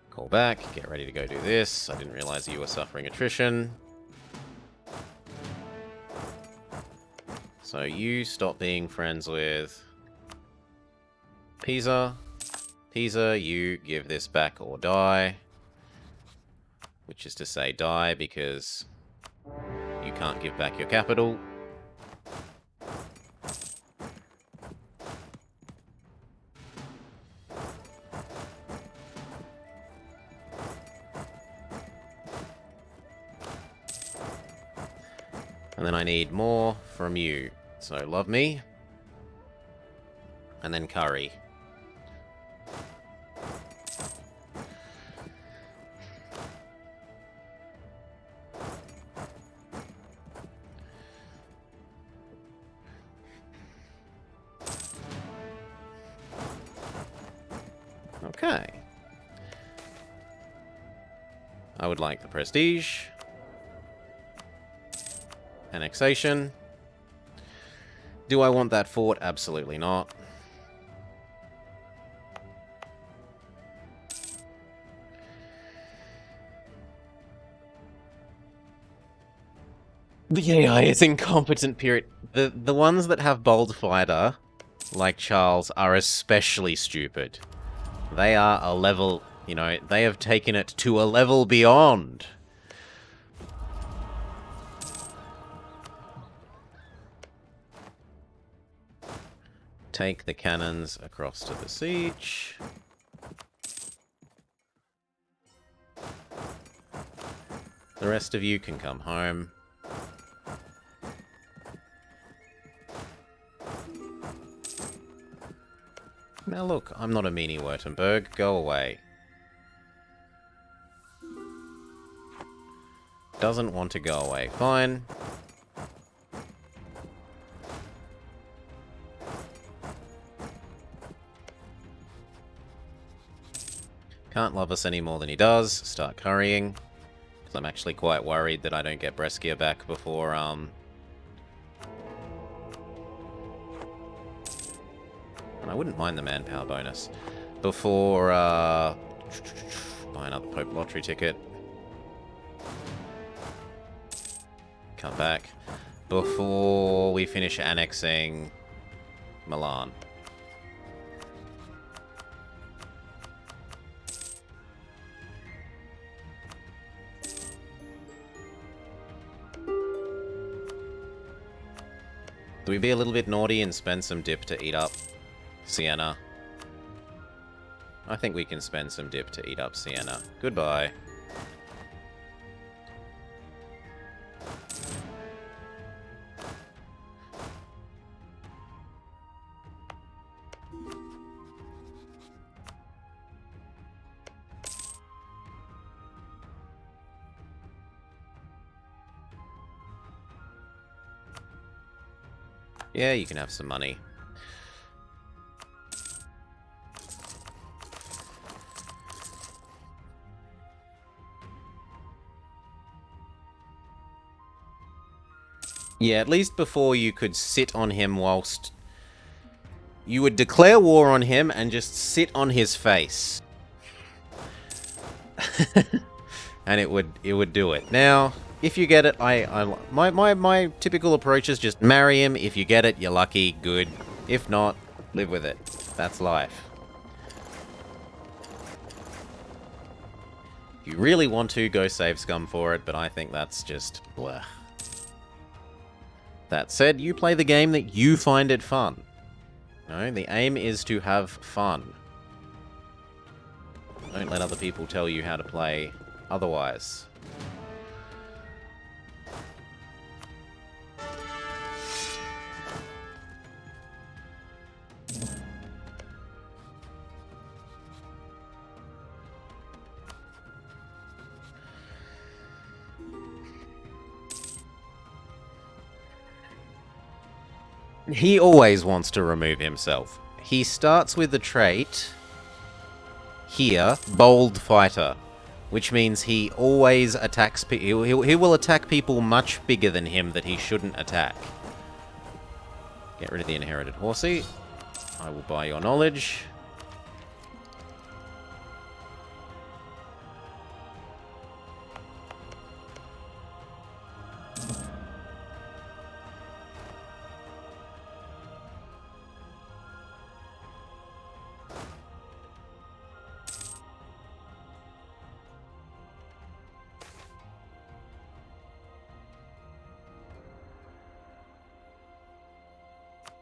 Call back, get ready to go do this. I didn't realize you were suffering attrition. So you stop being friends with Pisa. Pisa, you give this back or die. Which is to say die because you can't give back your capital. And then I need more from you. So love me. And then curry. Okay. I would like the prestige. Annexation. Do I want that fort? Absolutely not. The AI is incompetent, period. The ones that have bold fighter, like Charles, are especially stupid. They are a level You know, they have taken it to a level beyond. Take the cannons across to the siege. The rest of you can come home. Now look, I'm not a meanie Württemberg. Go away. Doesn't want to go away. Fine. Can't love us any more than he does. Start currying. Because I'm actually quite worried that I don't get Brescia back before, And I wouldn't mind the manpower bonus. Before, buy another Pope lottery ticket. Come back. Before we finish annexing Milan. Do we be a little bit naughty and spend some dip to eat up Siena? I think we can spend some dip to eat up Siena. Goodbye. Yeah, you can have some money. Yeah, at least before you could sit on him whilst... You would declare war on him and just sit on his face. And it would do it. Now, if you get it, my typical approach is just marry him. If you get it, you're lucky, good. If not, live with it. That's life. If you really want to, go save scum for it, but I think that's just bleh. That said, you play the game that you find it fun. No, the aim is to have fun. Don't let other people tell you how to play otherwise. He always wants to remove himself. He starts with the trait here, Bold Fighter, which means he always attacks people. He will attack people much bigger than him that he shouldn't attack. Get rid of the inherited horsey. I will buy your knowledge.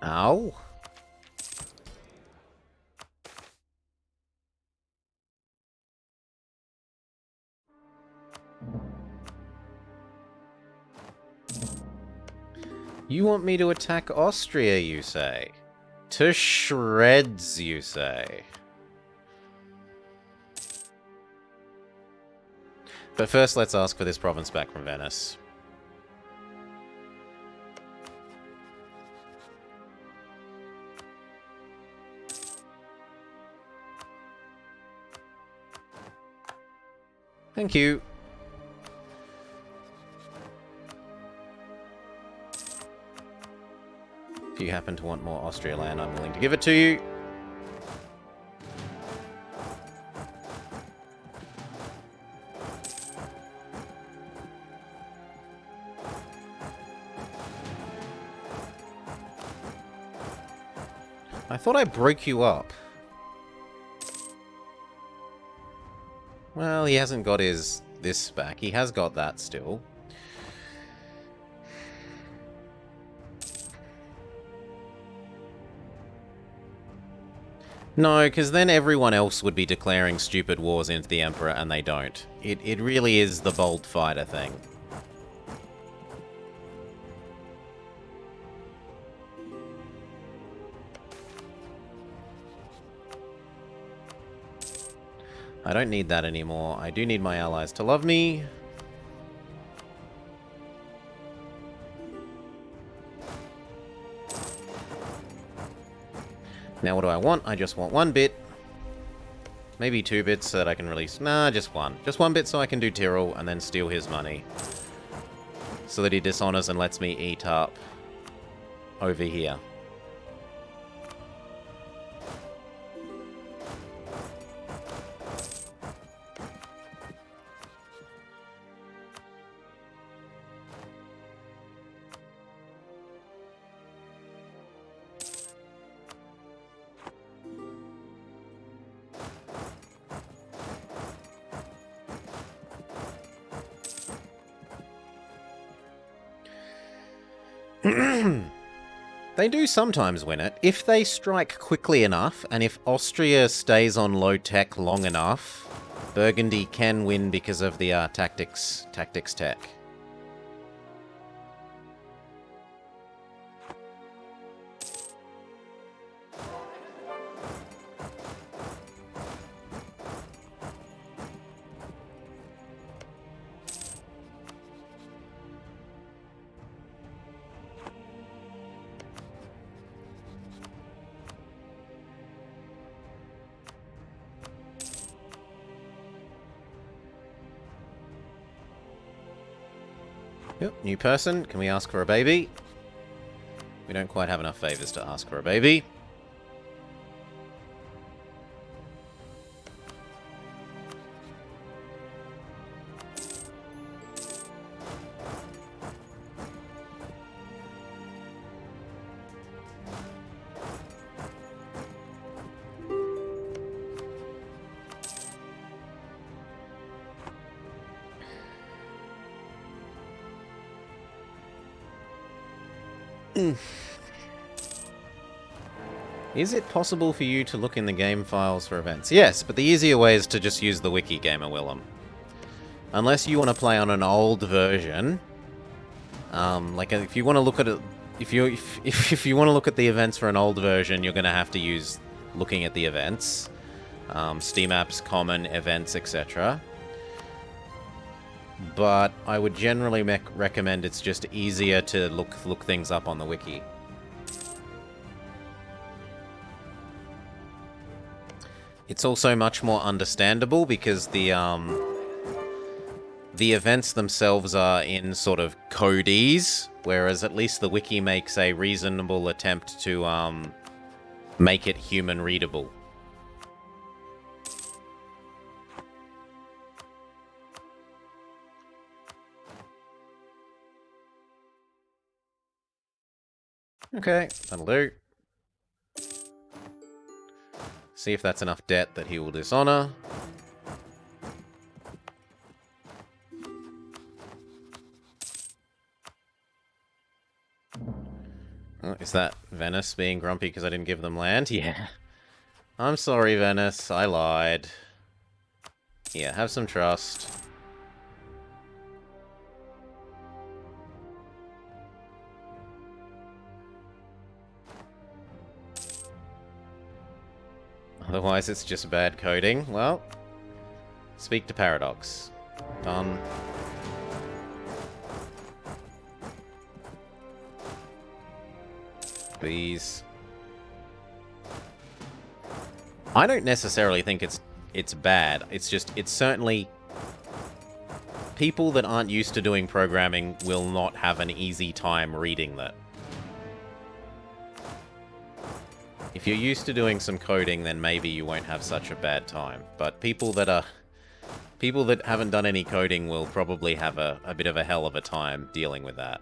Ow. You want me to attack Austria, you say? To shreds, you say? But first, let's ask for this province back from Venice. Thank you. If you happen to want more Austria land, I'm willing to give it to you. I thought I broke you up. Well, he hasn't got this back. He has got that still. No, because then everyone else would be declaring stupid wars into the Emperor, and they don't. It really is the bold fighter thing. I don't need that anymore. I do need my allies to love me. Now what do I want? I just want 1 bit. Maybe 2 bits so that I can release... Nah, just 1. Just 1 bit so I can do Tyrrell and then steal his money. So that he dishonors and lets me eat up over here. They do sometimes win it. If they strike quickly enough, and if Austria stays on low tech long enough, Burgundy can win because of the tactics tech. Yep, new person. Can we ask for a baby? We don't quite have enough favors to ask for a baby. Is it possible for you to look in the game files for events? Yes, but the easier way is to just use the wiki, Gamer Willem. Unless you want to play on an old version, like if you want to look at it, if you want to look at the events for an old version, you're going to have to use looking at the events, Steam apps, common events, etc. But I would generally recommend it's just easier to look things up on the wiki. It's also much more understandable because the events themselves are in sort of codese, whereas at least the wiki makes a reasonable attempt to make it human readable. Okay, that'll do. See if that's enough debt that he will dishonor. Oh, is that Venice being grumpy because I didn't give them land? Yeah. I'm sorry, Venice. I lied. Yeah, have some trust. Otherwise, it's just bad coding. Well, speak to Paradox. Done. Please. I don't necessarily think it's bad. It's just, it's certainly... People that aren't used to doing programming will not have an easy time reading that. If you're used to doing some coding, then maybe you won't have such a bad time. But people that haven't done any coding will probably have a bit of a hell of a time dealing with that.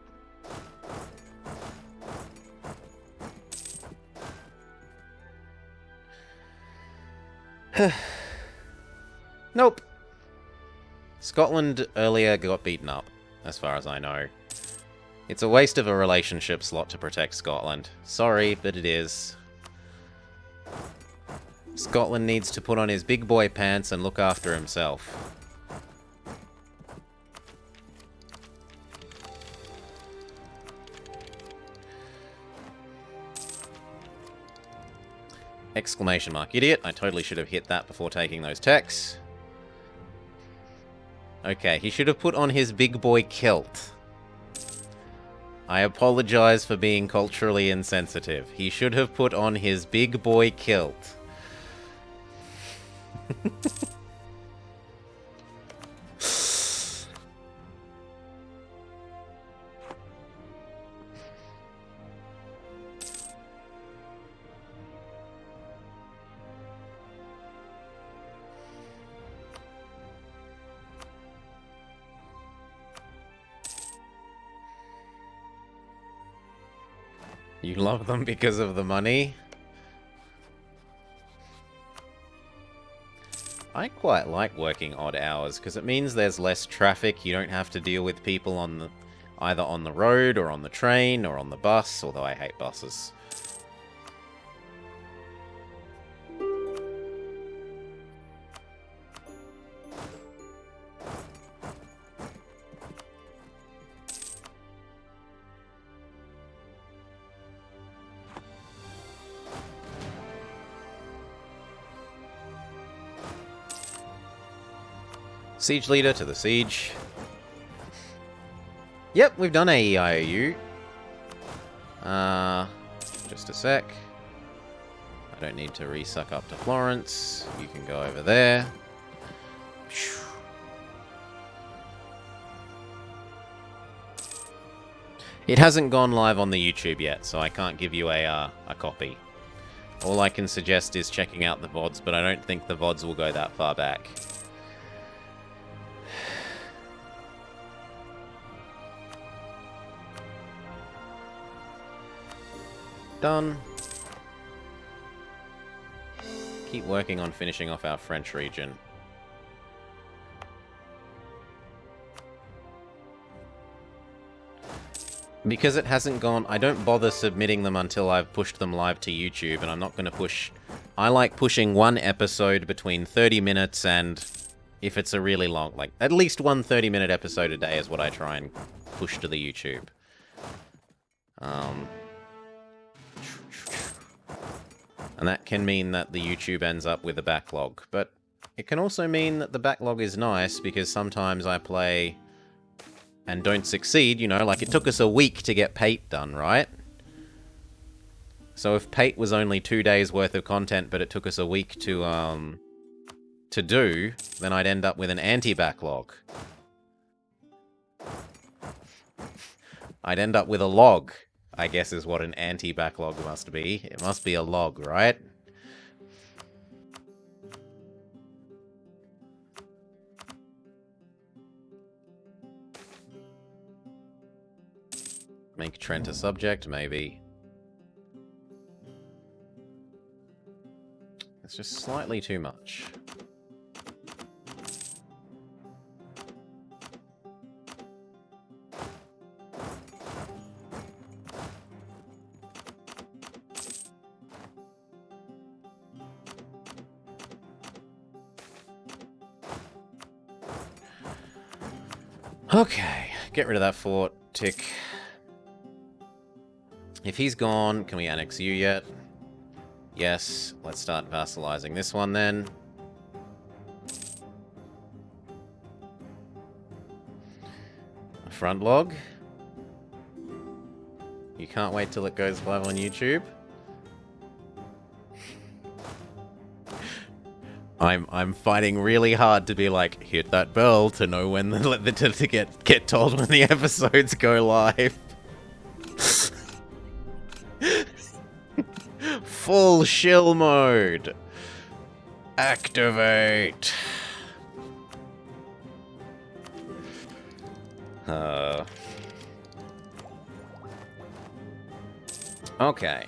Nope. Scotland earlier got beaten up, as far as I know. It's a waste of a relationship slot to protect Scotland. Sorry, but it is. Scotland needs to put on his big boy pants and look after himself. Exclamation mark, idiot. I totally should have hit that before taking those techs. Okay, he should have put on his big boy kilt. I apologize for being culturally insensitive. He should have put on his big boy kilt. You love them because of the money? I quite like working odd hours, because it means there's less traffic. You don't have to deal with people on the either on the road, or on the train, or on the bus, although I hate buses. Siege leader to the siege. Yep, we've done AEIOU. Just a sec. I don't need to resuck up to Florence. You can go over there. It hasn't gone live on the YouTube yet, so I can't give you a copy. All I can suggest is checking out the VODs, but I don't think the VODs will go that far back. Done. Keep working on finishing off our French region. Because it hasn't gone, I don't bother submitting them until I've pushed them live to YouTube, and I'm not going to push... I like pushing one episode between 30 minutes and, if it's a really long, like, at least one 30-minute episode a day is what I try and push to the YouTube. And that can mean that the YouTube ends up with a backlog. But it can also mean that the backlog is nice, because sometimes I play and don't succeed, you know, like it took us a week to get Pate done, right? So if Pate was only 2 days worth of content, but it took us a week to do, then I'd end up with an anti-backlog. I'd end up with a log, I guess is what an anti-backlog must be. It must be a log, right? Make Trent a subject, maybe. It's just slightly too much. Okay, get rid of that fort. Tick. If he's gone, can we annex you yet? Yes, let's start vassalizing this one then. A front log. You can't wait till it goes live on YouTube. I'm fighting really hard to be like, hit that bell to know when to get told when the episodes go live. Full shill mode. Activate. Okay.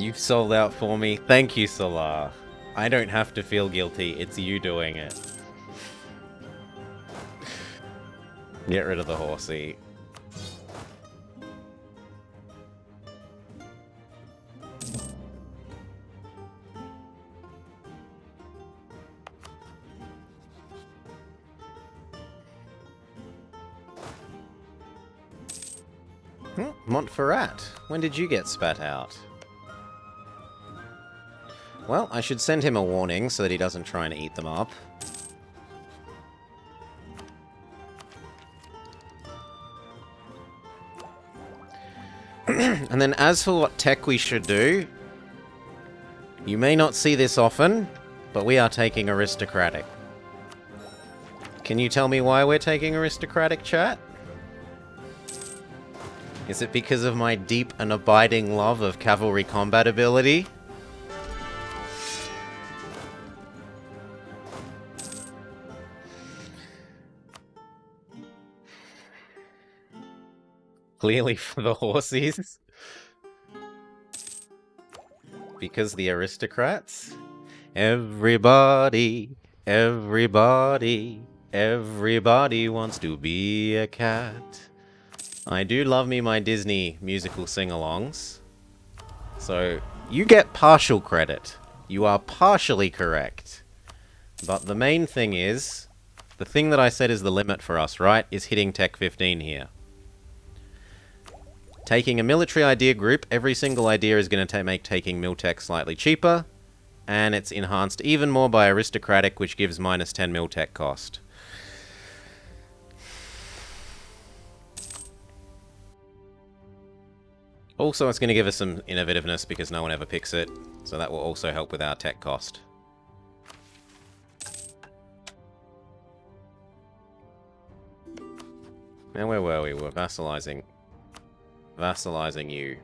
You've sold out for me. Thank you, Solar. I don't have to feel guilty. It's you doing it. Get rid of the horsey. Montferrat, when did you get spat out? Well, I should send him a warning so that he doesn't try and eat them up. And then as for what tech we should do, you may not see this often, but we are taking aristocratic. Can you tell me why we're taking aristocratic, chat? Is it because of my deep and abiding love of cavalry combat ability? Clearly for the horses. Because the aristocrats? Everybody wants to be a cat. I do love me my Disney musical sing-alongs. So, you get partial credit. You are partially correct. But the main thing is, the thing that I said is the limit for us, right, is hitting Tech 15 here. Taking a military idea group, every single idea is going to make taking Miltech slightly cheaper, and it's enhanced even more by aristocratic, which gives minus 10 Miltech cost. Also, it's going to give us some innovativeness because no one ever picks it, so that will also help with our tech cost. Now, where were we? We're vassalizing you.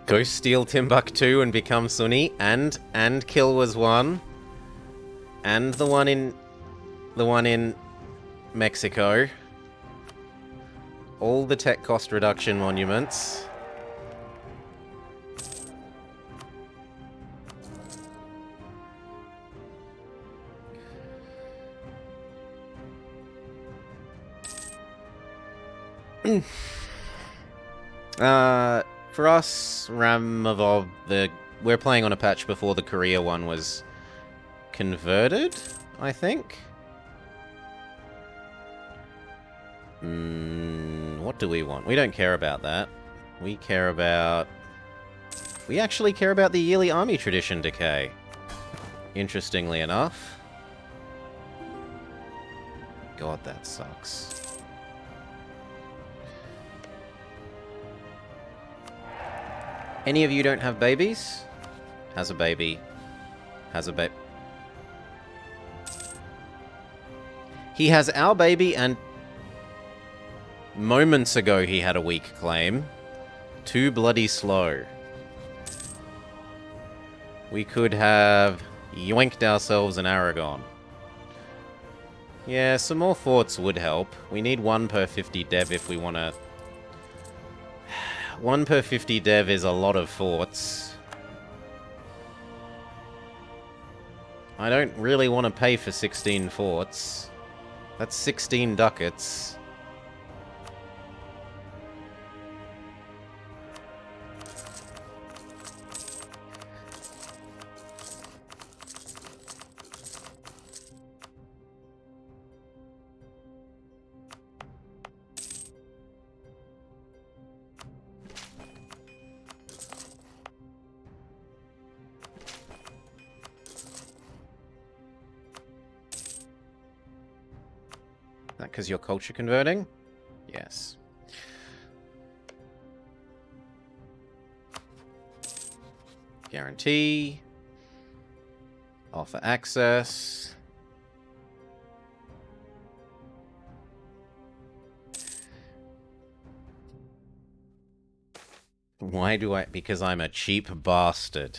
Go steal Timbuktu and become Sunni, and kill was one, and the one in Mexico. All the tech cost reduction monuments. For us, Ramavov, we're playing on a patch before the Korea one was converted, I think. What do we want? We don't care about that. We actually care about the yearly army tradition decay. Interestingly enough. God, that sucks. Any of you don't have babies? Has a baby. Has a baby. He has our baby, and moments ago he had a weak claim. Too bloody slow. We could have yoinked ourselves an Aragon. Yeah, some more forts would help. We need 1 per 50 dev if we want to... 1 per 50 dev is a lot of forts. I don't really want to pay for 16 forts. That's 16 ducats. That because you're culture converting? Yes. Guarantee. Offer access. Why do I... Because I'm a cheap bastard,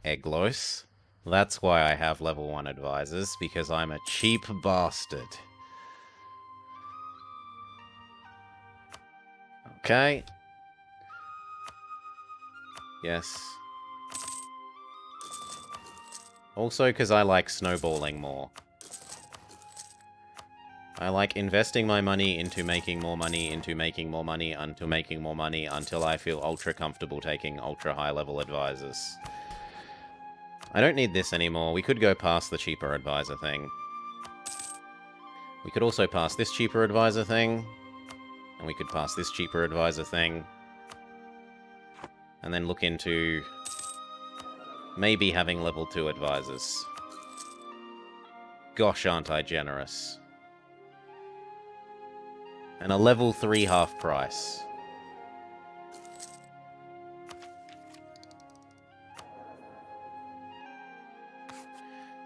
Eglos. That's why I have level 1 advisors, because I'm a cheap bastard. Okay. Yes. Also because I like snowballing more. I like investing my money into making more money, into making more money, until making more money, until I feel ultra comfortable taking ultra high level advisors. I don't need this anymore. We could go past the cheaper advisor thing. We could also pass this cheaper advisor thing. And we could pass this cheaper advisor thing. And then look into maybe having level 2 advisors. Gosh, aren't I generous. And a level 3 half price.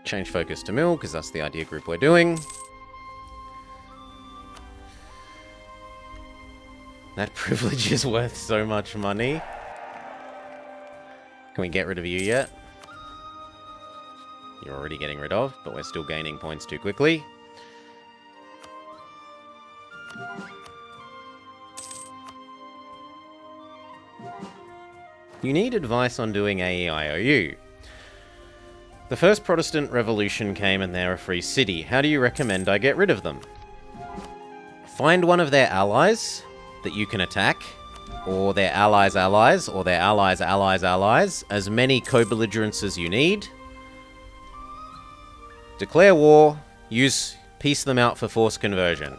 Change focus to mill, because that's the idea group we're doing. That privilege is worth so much money. Can we get rid of you yet? You're already getting rid of, but we're still gaining points too quickly. You need advice on doing AEIOU. The first Protestant Revolution came and they're a free city. How do you recommend I get rid of them? Find one of their allies that you can attack, or their allies' allies, or their allies' allies' allies, as many co-belligerents as you need. Declare war, piece them out for forced conversion.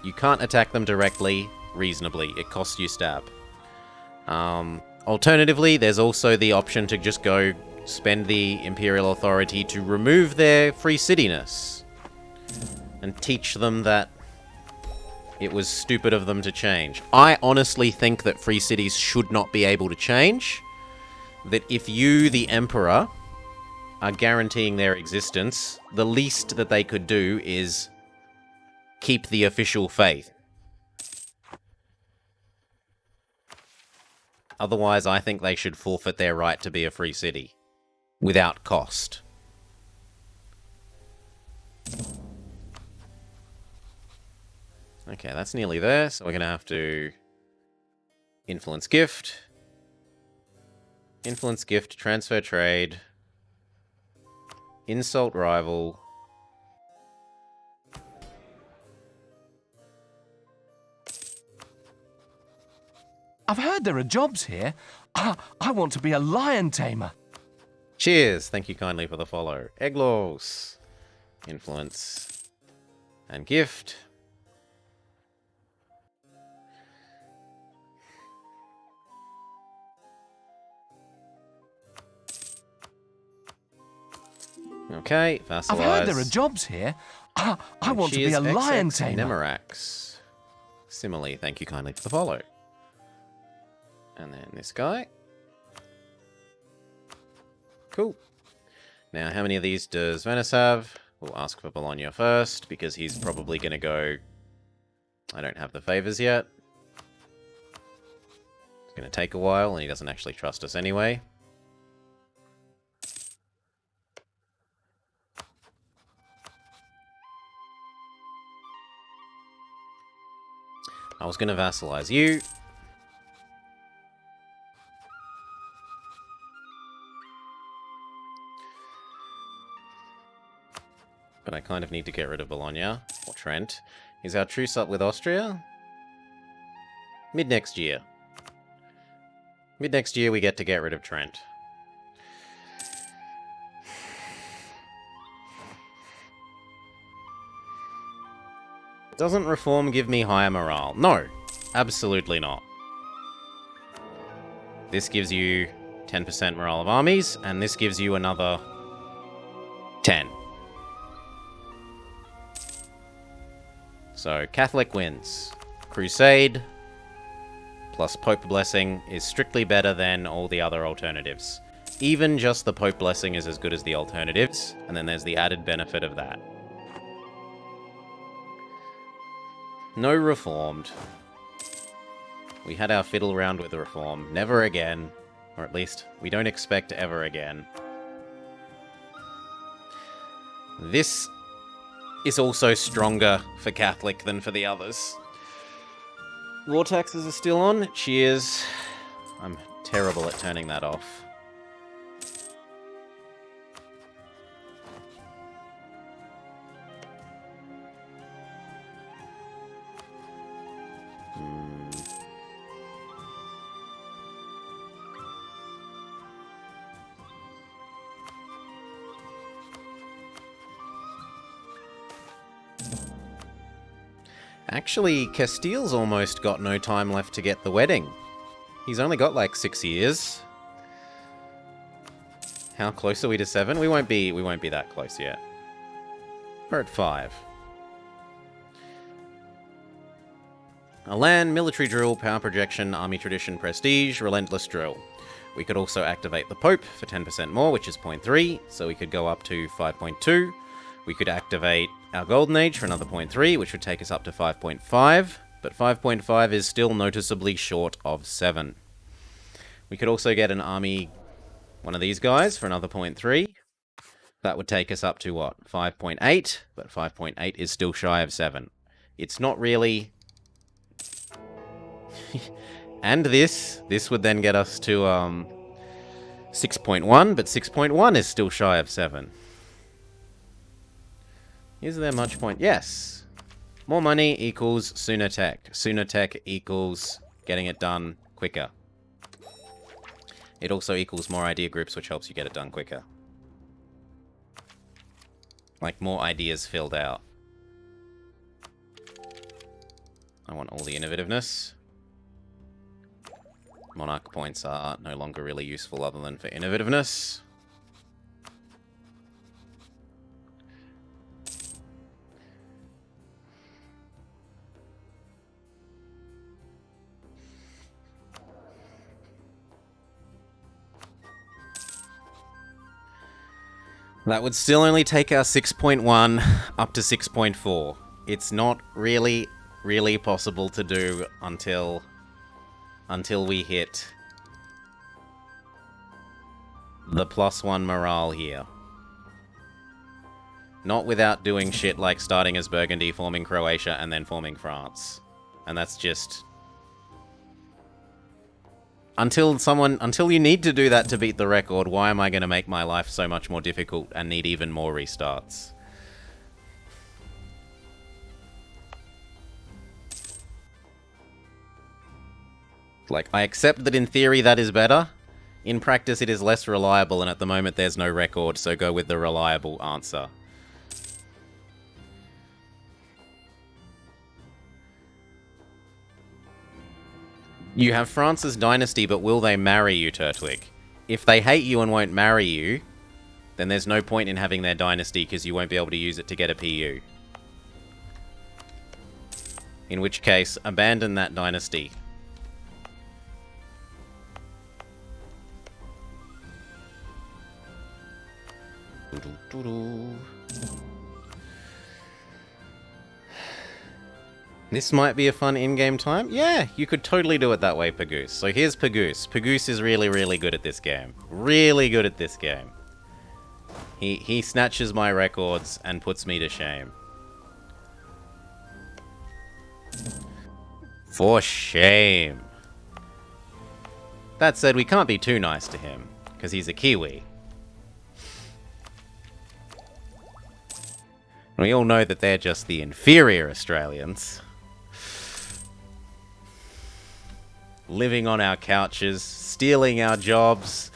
You can't attack them directly, reasonably. It costs you stab. Alternatively, there's also the option to just go spend the Imperial authority to remove their free cityness and teach them that it was stupid of them to change. I honestly think that free cities should not be able to change. That if you, the Emperor, are guaranteeing their existence, the least that they could do is keep the official faith. Otherwise, I think they should forfeit their right to be a free city. Without cost. Okay, that's nearly there, so we're going to have to influence gift. Influence gift, transfer trade. Insult rival. I've heard there are jobs here. I want to be a lion tamer. Cheers! Thank you kindly for the follow. Eglos. Influence. And gift. Okay, vassalize. I've heard there are jobs here. I want to be a lion tamer. Nemerax. Simile, thank you kindly for the follow. And then this guy. Cool. Now, how many of these does Venice have? We'll ask for Bologna first, because he's probably going to go... I don't have the favors yet. It's going to take a while, and he doesn't actually trust us anyway. I was going to vassalize you. But I kind of need to get rid of Bologna, or Trent. Is our truce up with Austria? Mid-next year. Mid-next year we get to get rid of Trent. Doesn't reform give me higher morale? No, absolutely not. This gives you 10% morale of armies, and this gives you another 10. So, Catholic wins. Crusade plus Pope Blessing is strictly better than all the other alternatives. Even just the Pope Blessing is as good as the alternatives, and then there's the added benefit of that. No Reformed. We had our fiddle round with the Reform. Never again. Or at least, we don't expect ever again. This is also stronger for Catholic than for the others. War taxes are still on. Cheers. I'm terrible at turning that off. Actually, Castile's almost got no time left to get the wedding. He's only got like 6 years. How close are we to 7? We won't be that close yet. We're at 5. A land, military drill, power projection, army tradition, prestige, relentless drill. We could also activate the Pope for 10% more, which is 0.3, so we could go up to 5.2. We could activate our Golden Age for another 0.3, which would take us up to 5.5, but 5.5 is still noticeably short of 7. We could also get an army, one of these guys, for another 0.3. That would take us up to, what, 5.8, but 5.8 is still shy of 7. It's not really... And this would then get us to 6.1, but 6.1 is still shy of 7. Is there much point? Yes. More money equals sooner tech. Sooner tech equals getting it done quicker. It also equals more idea groups, which helps you get it done quicker. Like more ideas filled out. I want all the innovativeness. Monarch points are no longer really useful other than for innovativeness. That would still only take our 6.1 up to 6.4. It's not really possible to do until we hit the +1 morale here. Not without doing shit like starting as Burgundy, forming Croatia, and then forming France. And that's just... Until you need to do that to beat the record, why am I going to make my life so much more difficult and need even more restarts? Like, I accept that in theory that is better. In practice it is less reliable, and at the moment there's no record, so go with the reliable answer. You have France's dynasty, but will they marry you, Turtwig? If they hate you and won't marry you, then there's no point in having their dynasty, because you won't be able to use it to get a PU. In which case, abandon that dynasty. This might be a fun in-game time. Yeah, you could totally do it that way, Pagoose. So here's Pagoose. Pagoose is really good at this game. Really good at this game. He snatches my records and puts me to shame. For shame. That said, we can't be too nice to him, because he's a Kiwi. We all know that they're just the inferior Australians. Living on our couches, stealing our jobs.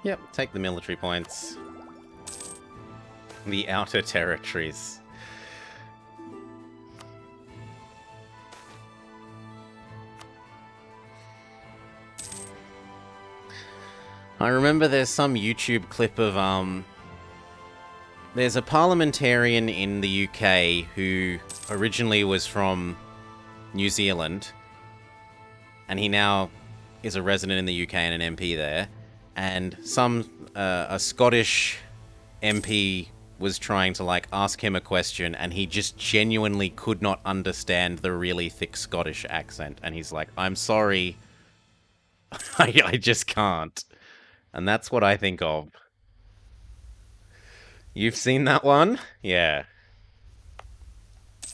Yep, take the military points. The outer territories. I remember there's some YouTube clip of, there's a parliamentarian in the UK who originally was from New Zealand, and he now is a resident in the UK and an MP there, and a Scottish MP was trying to, like, ask him a question, and he just genuinely could not understand the really thick Scottish accent. And he's like, I'm sorry, I just can't. And that's what I think of. You've seen that one? Yeah.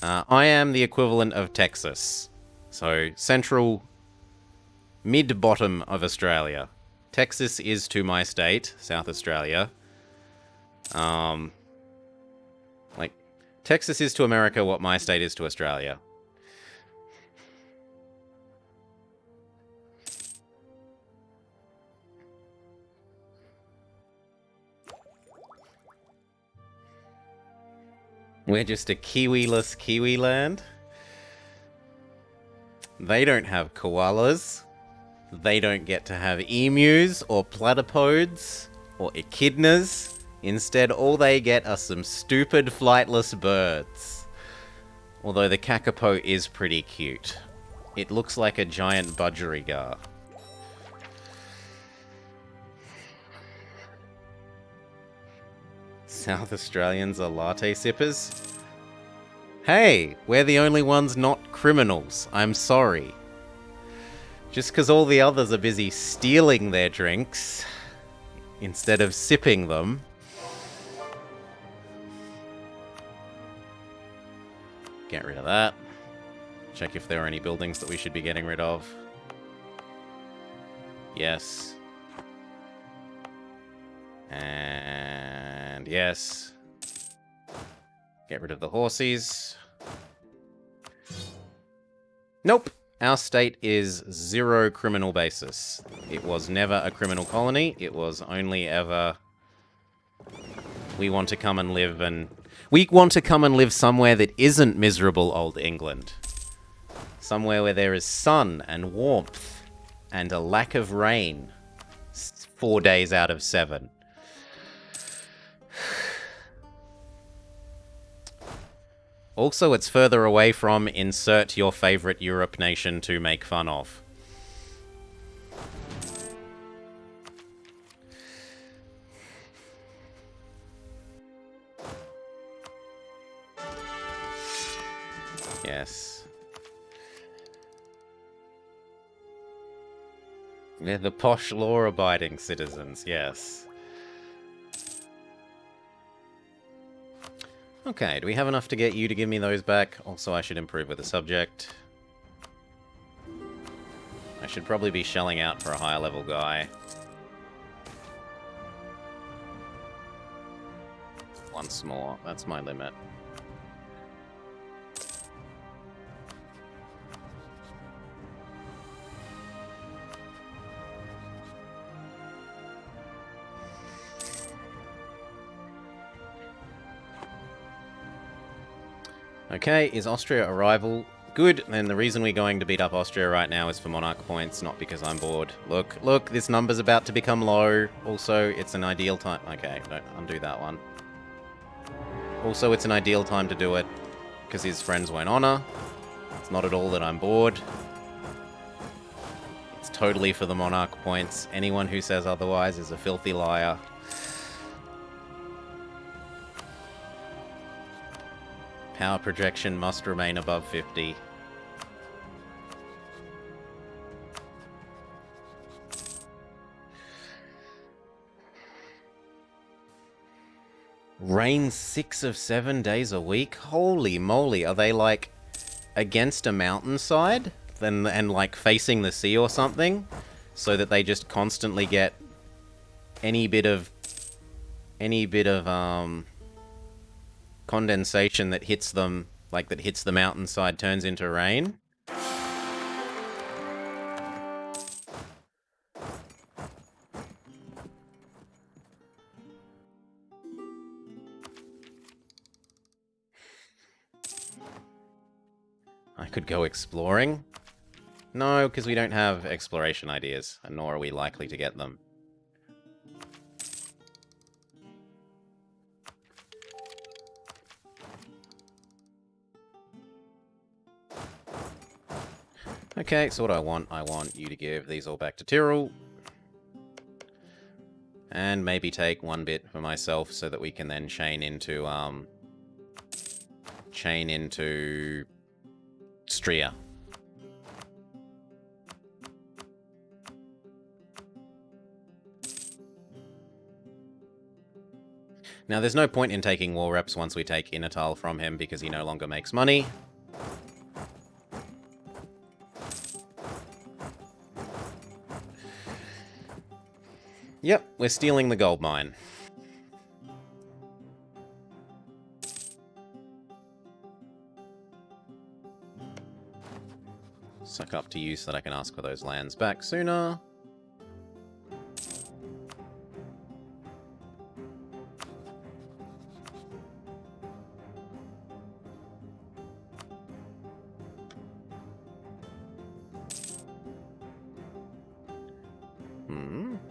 I am the equivalent of Texas. So, central, mid-bottom of Australia. Texas is to my state, South Australia. Like, Texas is to America what my state is to Australia. We're just a Kiwi-less Kiwi land. They don't have koalas. They don't get to have emus or platypodes or echidnas. Instead, all they get are some stupid flightless birds. Although the kakapo is pretty cute. It looks like a giant budgerigar. South Australians are latte sippers? Hey, we're the only ones not criminals. I'm sorry. Just because all the others are busy stealing their drinks instead of sipping them. Get rid of that. Check if there are any buildings that we should be getting rid of. Yes. And yes. Get rid of the horsies. Nope. Our state is 0 criminal basis. It was never a criminal colony. It was only ever... We want to come and live somewhere that isn't miserable old England. Somewhere where there is sun and warmth and a lack of rain 4 days out of 7. Also, it's further away from insert your favorite Europe nation to make fun of. Yes. We're the posh law-abiding citizens, yes. Okay, do we have enough to get you to give me those back? Also, I should improve with the subject. I should probably be shelling out for a higher level guy. Once more, that's my limit. Okay, is Austria a rival? Good, and the reason we're going to beat up Austria right now is for monarch points, not because I'm bored. Look, this number's about to become low. Also, it's an ideal time... Okay, don't undo that one. Also, it's an ideal time to do it, because his friends won't honor. It's not at all that I'm bored. It's totally for the monarch points. Anyone who says otherwise is a filthy liar. Power projection must remain above 50. Rain 6 of 7 days a week? Holy moly, are they like against a mountainside and like facing the sea or something? So that they just constantly get any bit of condensation that hits them, like that hits the mountainside, turns into rain. I could go exploring. No, because we don't have exploration ideas, and nor are we likely to get them. Okay, so what do I want? I want you to give these all back to Tyrrell. And maybe take one bit for myself so that we can then chain into Stria. Now, there's no point in taking war reps once we take Inatal from him because he no longer makes money. Yep, we're stealing the gold mine. Suck up to you so that I can ask for those lands back sooner.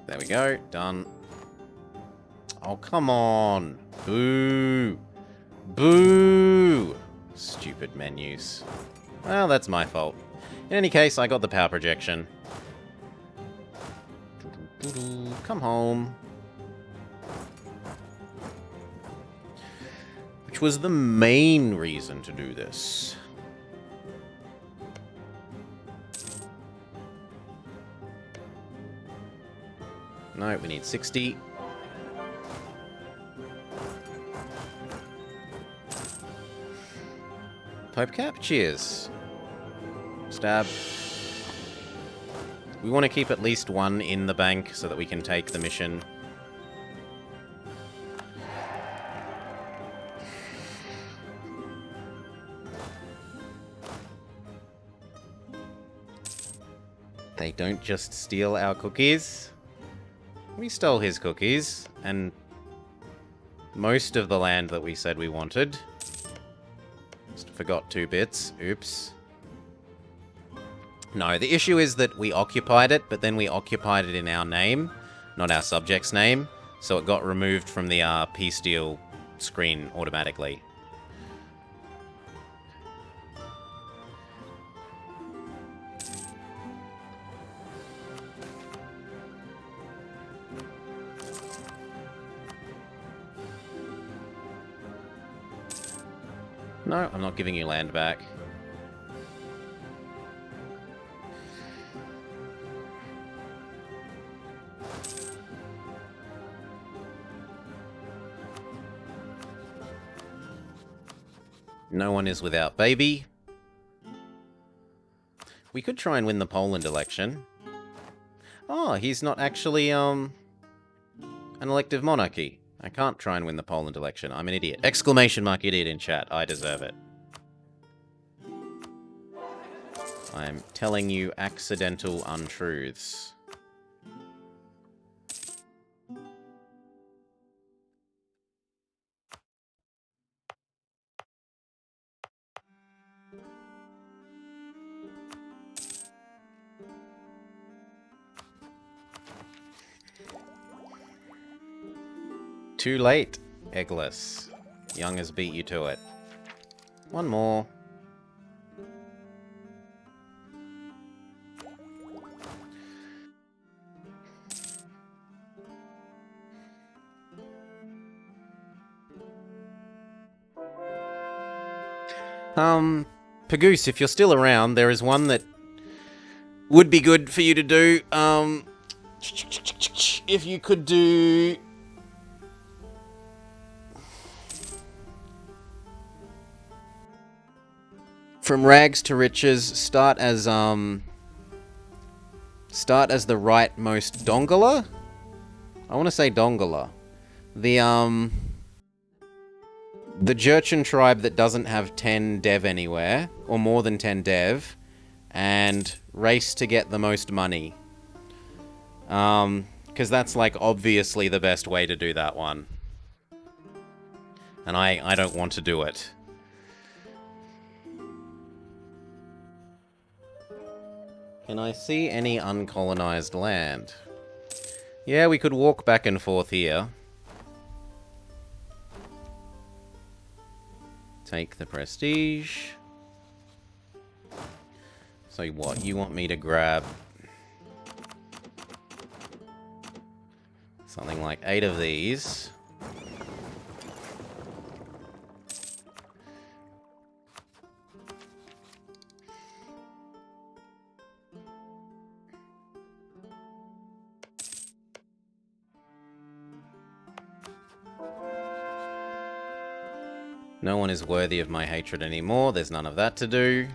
There we go. Done. Oh, come on. Boo. Boo. Stupid menus. Well, that's my fault. In any case, I got the power projection. Come home. Which was the main reason to do this. No, we need 60. Pope Cap, cheers. Stab. We want to keep at least one in the bank so that we can take the mission. They don't just steal our cookies. We stole his cookies, and most of the land that we said we wanted. Just forgot 2 bits. Oops. No, the issue is that we occupied it, but then we occupied it in our name, not our subject's name, so it got removed from the peace deal screen automatically. No, I'm not giving you land back. No one is without baby. We could try and win the Poland election. Oh, he's not actually, an elective monarchy. I can't try and win the Poland election. I'm an idiot. Exclamation mark idiot in chat. I deserve it. I'm telling you accidental untruths. Too late, Eggless. Young has beat you to it. One more. Pagoose, if you're still around, there is one that would be good for you to do. If you could do... From rags to riches, start as the rightmost Dongola? I want to say Dongola. The Jurchen tribe that doesn't have 10 dev anywhere, or more than 10 dev, and race to get the most money. Because that's, like, obviously the best way to do that one. And I don't want to do it. Can I see any uncolonized land? Yeah, we could walk back and forth here. Take the prestige. So what, you want me to grab Something like 8 of these. No one is worthy of my hatred anymore. There's none of that to do.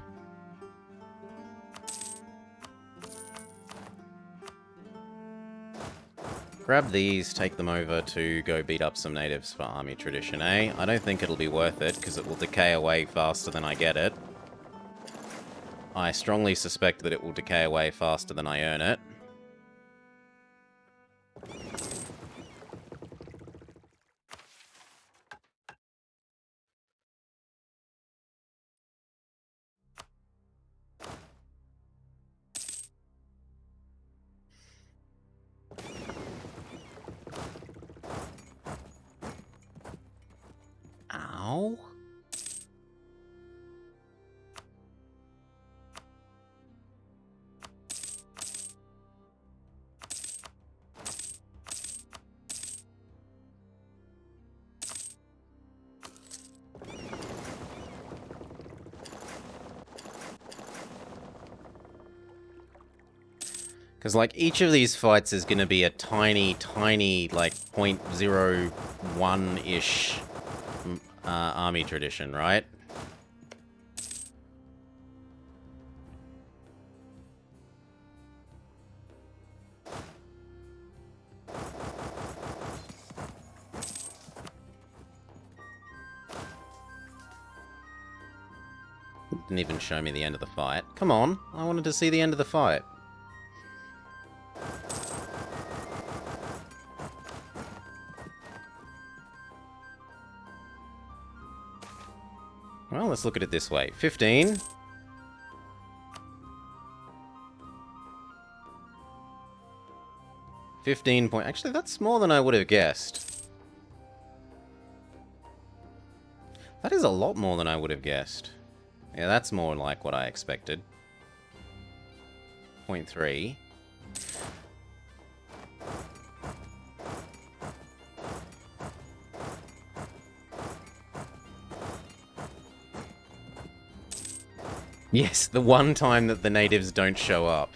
Grab these, take them over to go beat up some natives for army tradition, eh? I don't think it'll be worth it, because it will decay away faster than I get it. I strongly suspect that it will decay away faster than I earn it. Ow. Because, like, each of these fights is going to be a tiny, tiny, like, 0.01-ish army tradition, right? Didn't even show me the end of the fight. Come on, I wanted to see the end of the fight. Well, let's look at it this way. 15. Actually, that's more than I would have guessed. That is a lot more than I would have guessed. Yeah, that's more like what I expected. 0.3. Yes, the one time that the natives don't show up.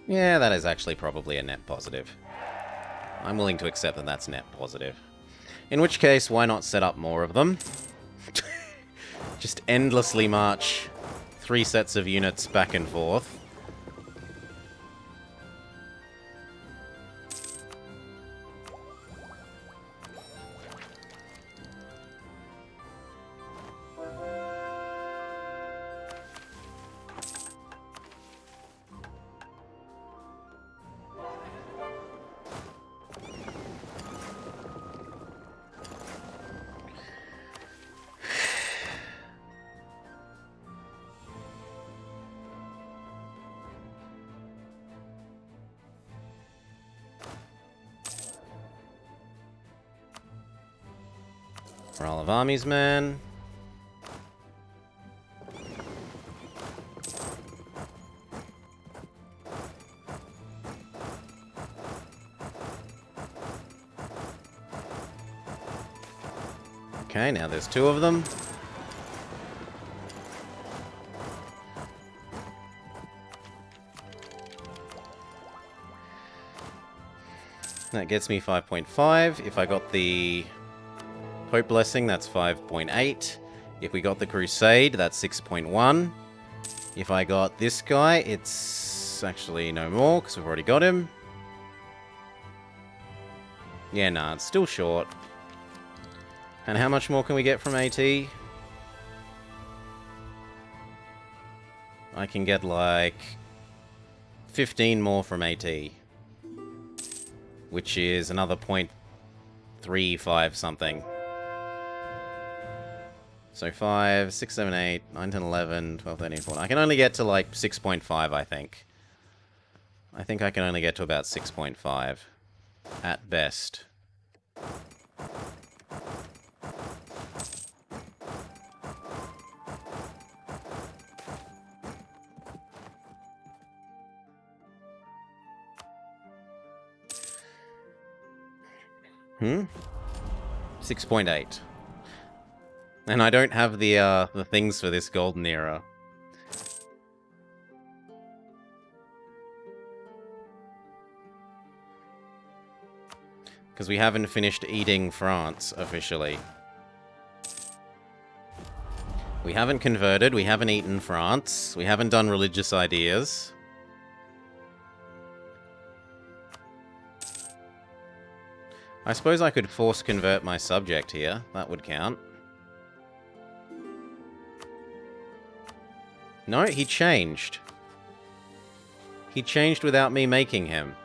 Yeah, that is actually probably a net positive. I'm willing to accept that that's net positive. In which case, why not set up more of them? Just endlessly march 3 sets of units back and forth. Morale of armies, man. Okay, now there's 2 of them. That gets me 5.5. If I got the Pope Blessing, that's 5.8. If we got the Crusade, that's 6.1. If I got this guy, it's actually no more, because we've already got him. Yeah, nah, it's still short. And how much more can we get from AT? I can get, like, 15 more from AT. Which is another 0.35 something. So 5, 6, 7, 8, 9, 10, 11, 12, 13, 14. I can only get to like 6.5, I think. I think I can only get to about 6.5. At best. 6.8. And I don't have the things for this golden era. Because we haven't finished eating France officially. We haven't converted, we haven't eaten France, we haven't done religious ideas. I suppose I could force convert my subject here. That would count. No, he changed. He changed without me making him.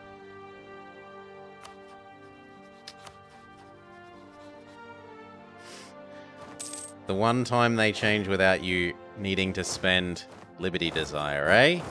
The one time they change without you needing to spend Liberty Desire, eh?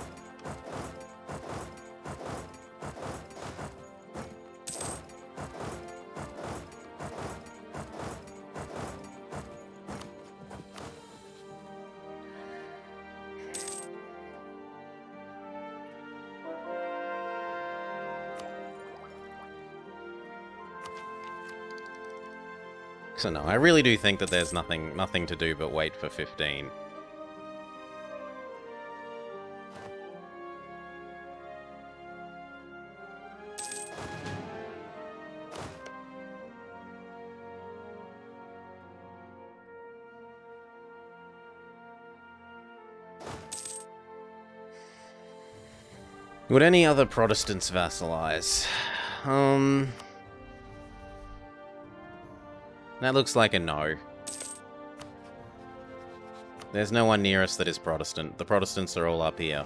So no, I really do think that there's nothing to do but wait for 15. Would any other Protestants vassalize? That looks like a no. There's no one near us that is Protestant. The Protestants are all up here.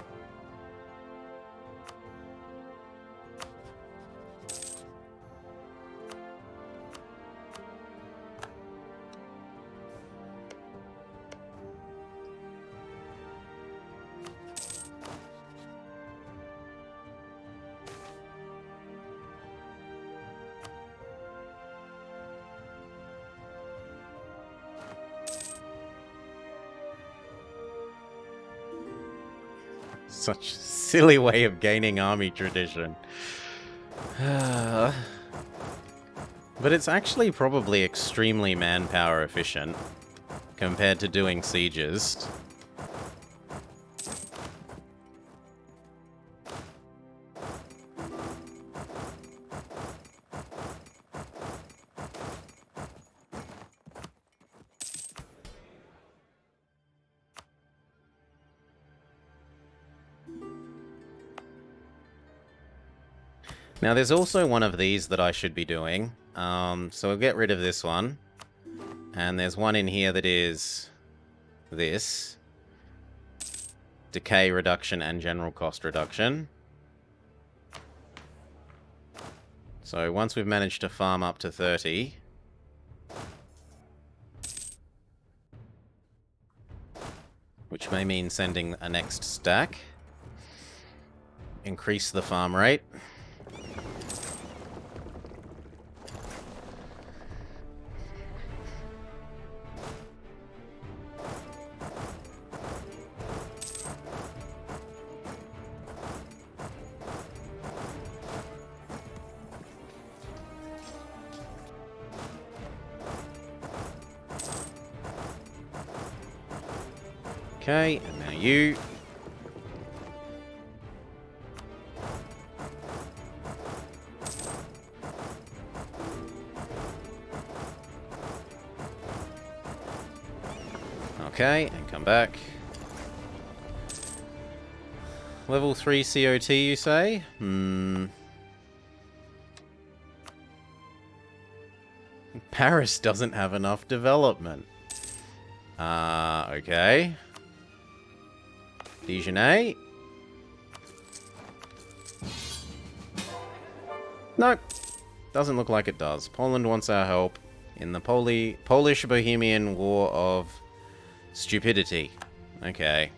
Such a silly way of gaining army tradition. But it's actually probably extremely manpower efficient compared to doing sieges. Now, there's also one of these that I should be doing. So we'll get rid of this one. And there's one in here that is this. Decay reduction and general cost reduction. So once we've managed to farm up to 30... which may mean sending a next stack. Increase the farm rate. Okay, and now you. Okay, and come back. Level 3 COT, you say? Paris doesn't have enough development. Okay. Dijonais? Nope. Doesn't look like it does. Poland wants our help in the Polish-Bohemian War of Stupidity. Okay.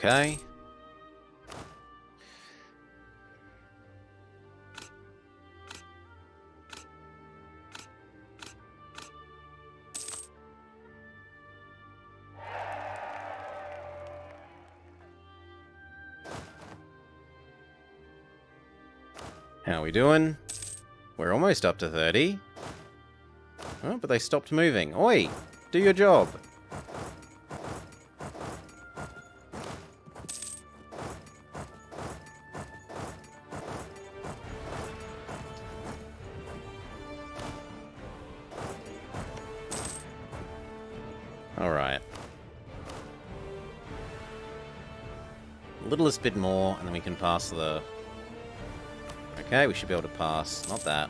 Okay. How are we doing? We're almost up to 30. Oh, but they stopped moving. Oi! Do your job! Alright. Littlest bit more, and then we can pass the... Okay, we should be able to pass. Not that.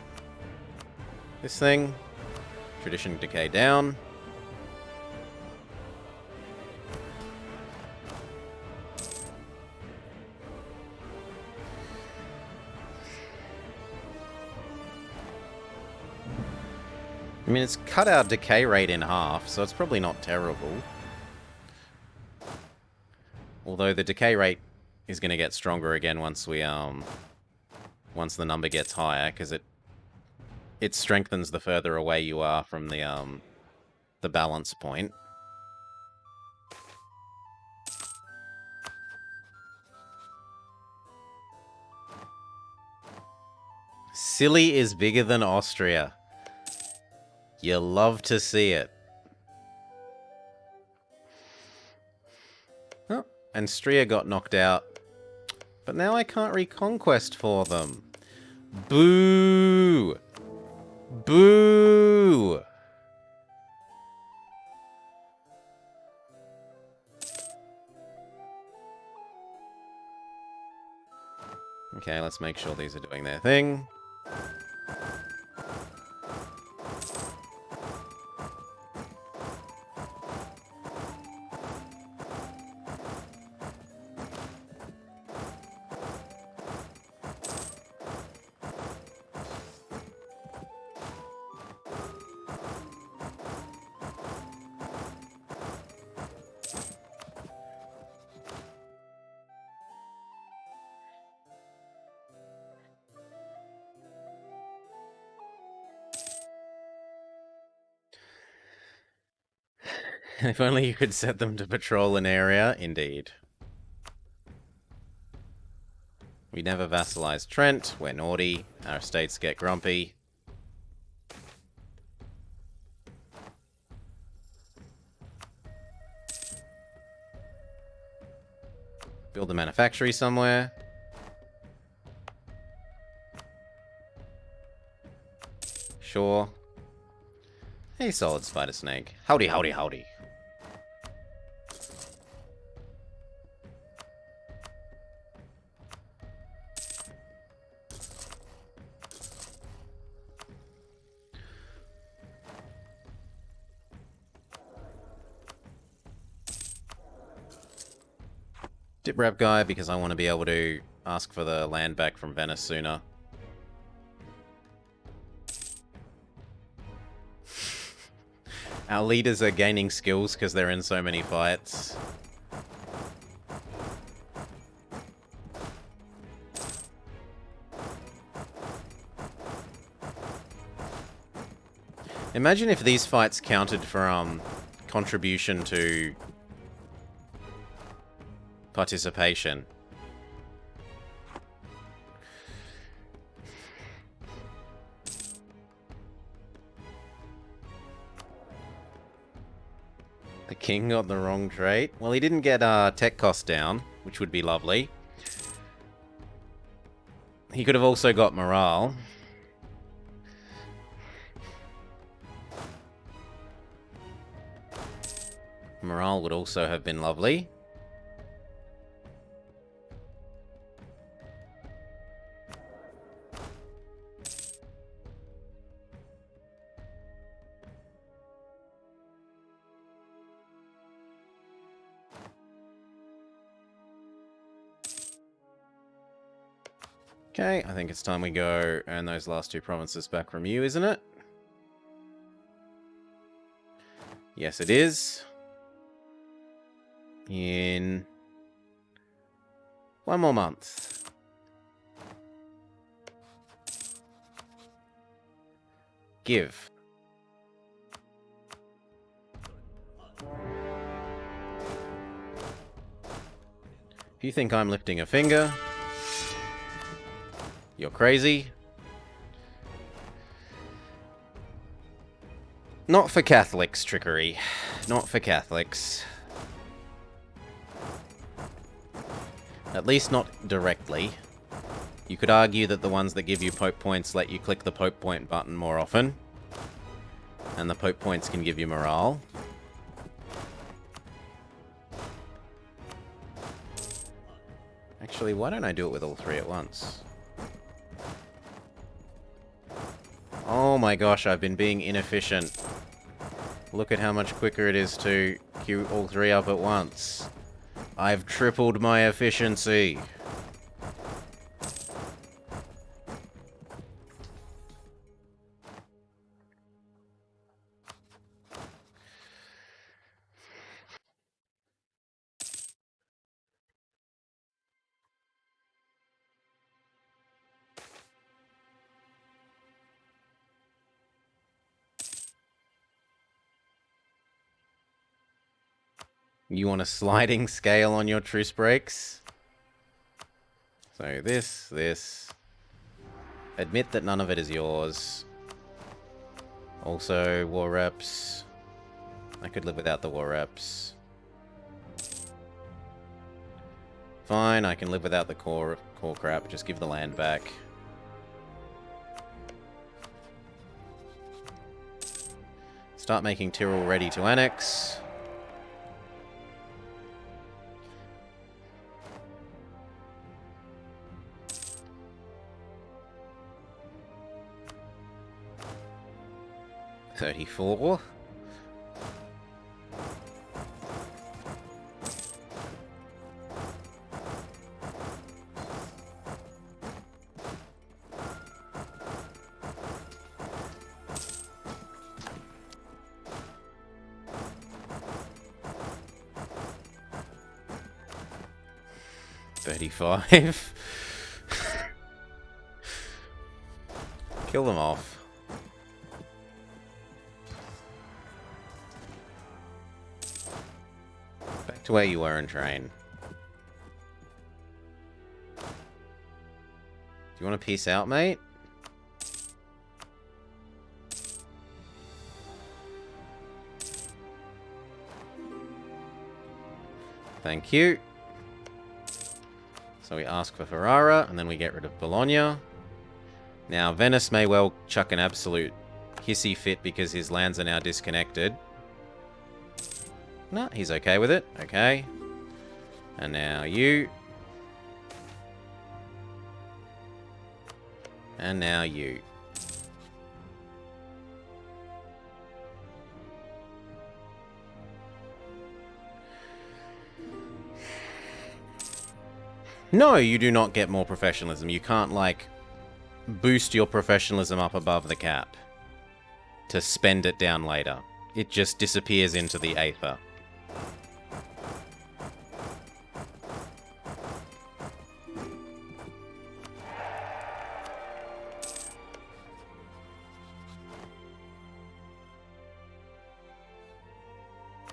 This thing. Tradition decay down. I mean, it's cut our decay rate in half, so it's probably not terrible. Although the decay rate is going to get stronger again once we, once the number gets higher, because it strengthens the further away you are from the balance point. Silly is bigger than Austria. You love to see it. Oh, and Stria got knocked out. But now I can't reconquest for them. Boo! Boo! Okay, let's make sure these are doing their thing. If only you could set them to patrol an area, indeed. We never vassalize Trent, we're naughty, our estates get grumpy. Build a manufactory somewhere. Sure. Hey, solid spider snake. Howdy, howdy, howdy. Dip wrap guy because I want to be able to ask for the land back from Venice sooner. Our leaders are gaining skills because they're in so many fights. Imagine if these fights counted for contribution to participation. The king got the wrong trait. Well, he didn't get tech cost down, which would be lovely. He could have also got morale. Morale would also have been lovely. Okay, I think it's time we go earn those last two provinces back from you, isn't it? Yes, it is. In 1 more month. Give. If you think I'm lifting a finger, you're crazy. Not for Catholics, trickery. Not for Catholics. At least not directly. You could argue that the ones that give you Pope points let you click the Pope point button more often. And the Pope points can give you morale. Actually, why don't I do it with all 3 at once? Oh my gosh, I've been being inefficient. Look at how much quicker it is to queue all 3 up at once. I've tripled my efficiency. You want a sliding scale on your truce breaks? So this. Admit that none of it is yours. Also, war reps. I could live without the war reps. Fine, I can live without the core crap. Just give the land back. Start making Tyrrell ready to annex. $34. $35. Kill them off. Back to where you were in train. Do you want to peace out, mate? Thank you. So we ask for Ferrara, and then we get rid of Bologna. Now, Venice may well chuck an absolute hissy fit because his lands are now disconnected. No, he's okay with it. Okay. And now you. And now you. No, you do not get more professionalism. You can't, like, boost your professionalism up above the cap to spend it down later. It just disappears into the aether.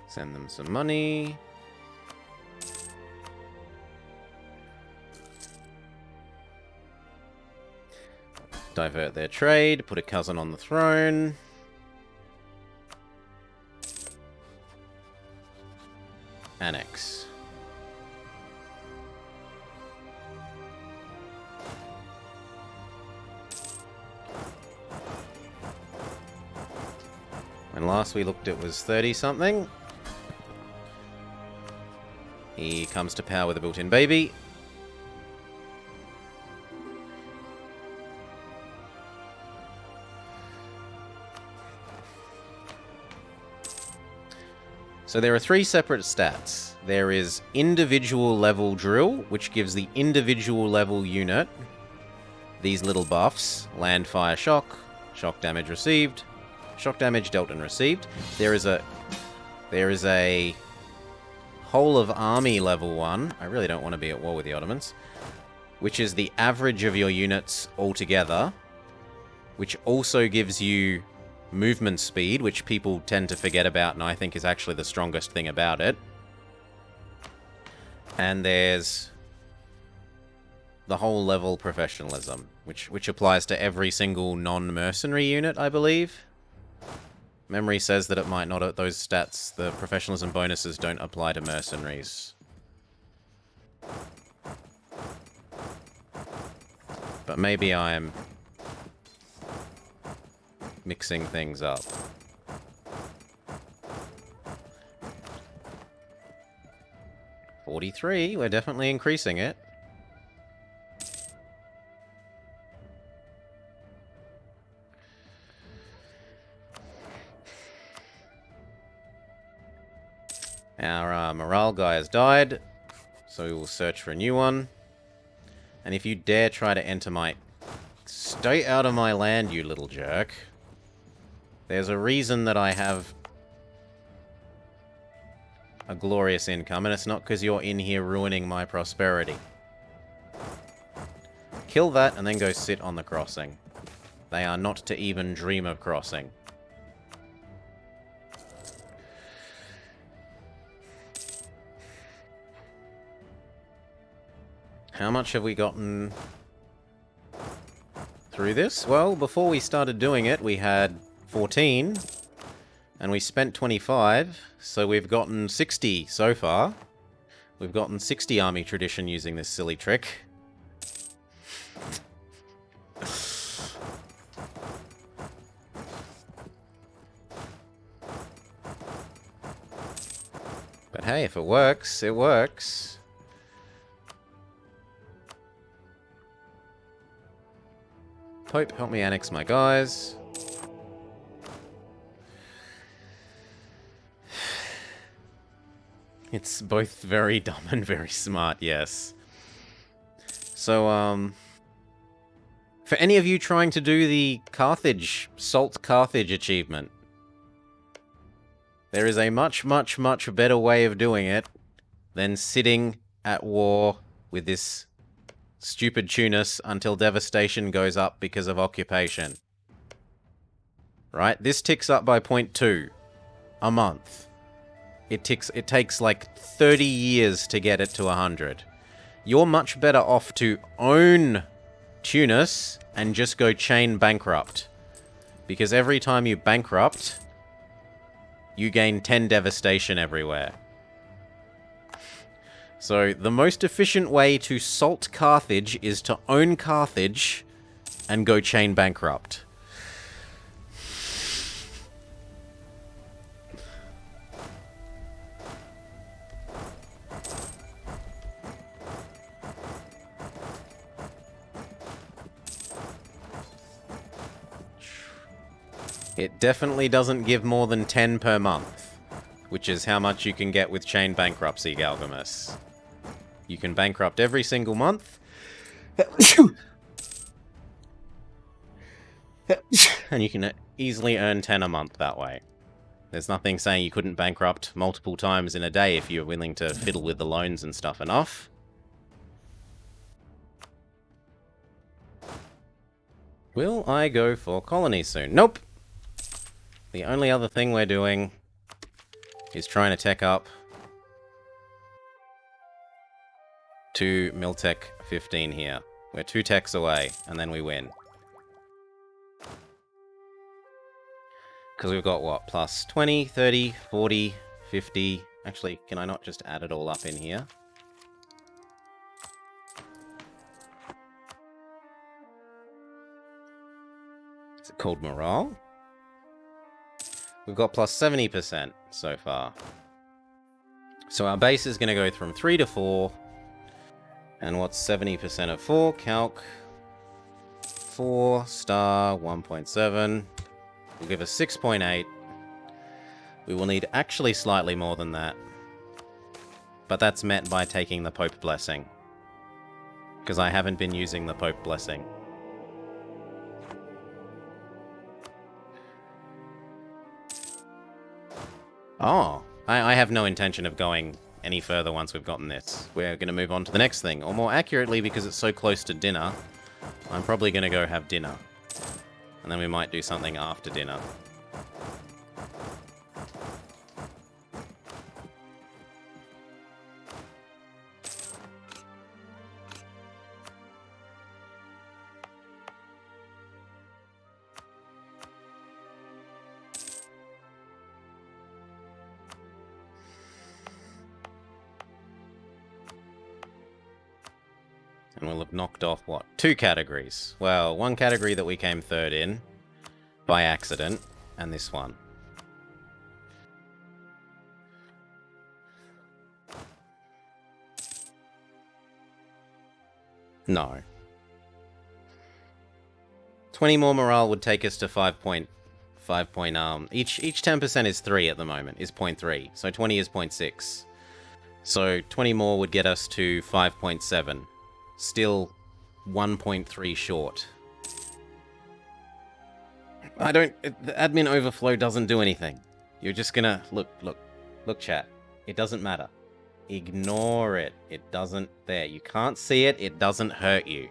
Send them some money. Divert their trade, put a cousin on the throne. Annex. When last we looked it was 30 something. He comes to power with a built-in baby. So there are 3 separate stats. There is individual level drill, which gives the individual level unit these little buffs. Land, fire, shock, shock damage received, shock damage dealt and received. There is a whole of army level 1. I really don't want to be at war with the Ottomans. Which is the average of your units altogether. Which also gives you movement speed, which people tend to forget about, and I think is actually the strongest thing about it. And there's the whole level professionalism, which applies to every single non-mercenary unit, I believe. Memory says that it might not, those stats, the professionalism bonuses don't apply to mercenaries. But maybe I'm mixing things up. $43, we're definitely increasing it. Our morale guy has died, so we will search for a new one. And if you dare try to enter my... Stay out of my land, you little jerk. There's a reason that I have a glorious income, and it's not because you're in here ruining my prosperity. Kill that, and then go sit on the crossing. They are not to even dream of crossing. How much have we gotten through this? Well, before we started doing it, we had 14, and we spent 25, so we've gotten 60 so far. We've gotten 60 army tradition using this silly trick. But hey, if it works, it works. Pope, help me annex my guys. It's both very dumb and very smart, yes. So, for any of you trying to do the Carthage, Salt Carthage achievement, there is a much, much, much better way of doing it than sitting at war with this stupid Tunis until devastation goes up because of occupation. Right? This ticks up by 0.2 a month. It takes like 30 years to get it to 100. You're much better off to own Tunis and just go chain bankrupt. Because every time you bankrupt, you gain 10 devastation everywhere. So, the most efficient way to salt Carthage is to own Carthage and go chain bankrupt. It definitely doesn't give more than 10 per month, which is how much you can get with chain bankruptcy, Galgamus. You can bankrupt every single month. And you can easily earn 10 a month that way. There's nothing saying you couldn't bankrupt multiple times in a day if you're willing to fiddle with the loans and stuff enough. Will I go for colony soon? Nope! The only other thing we're doing is trying to tech up to Miltech 15 here. We're 2 techs away, and then we win. Because we've got, what, plus 20, 30, 40, 50... Actually, can I not just add it all up in here? Is it called morale? We've got plus 70% so far. So our base is going to go from 3 to 4. And what's 70% of 4? Calc. 4 star 1.7. Will give us 6.8. We will need actually slightly more than that. But that's met by taking the Pope Blessing. Because I haven't been using the Pope Blessing. Oh, I have no intention of going any further once we've gotten this. We're going to move on to the next thing. Or more accurately, because it's so close to dinner, I'm probably going to go have dinner. And then we might do something after dinner. And we'll have knocked off, what, 2 categories? Well, one category that we came 3rd in, by accident, and this one. No. 20 more morale would take us to 5 point... Each 10% is 3 at the moment, is 0.3. So 20 is 0.6. So 20 more would get us to 5.7. Still 1.3 short. The admin overflow doesn't do anything. You're just gonna... Look, chat. It doesn't matter. Ignore it. It doesn't... There. You can't see it. It doesn't hurt you.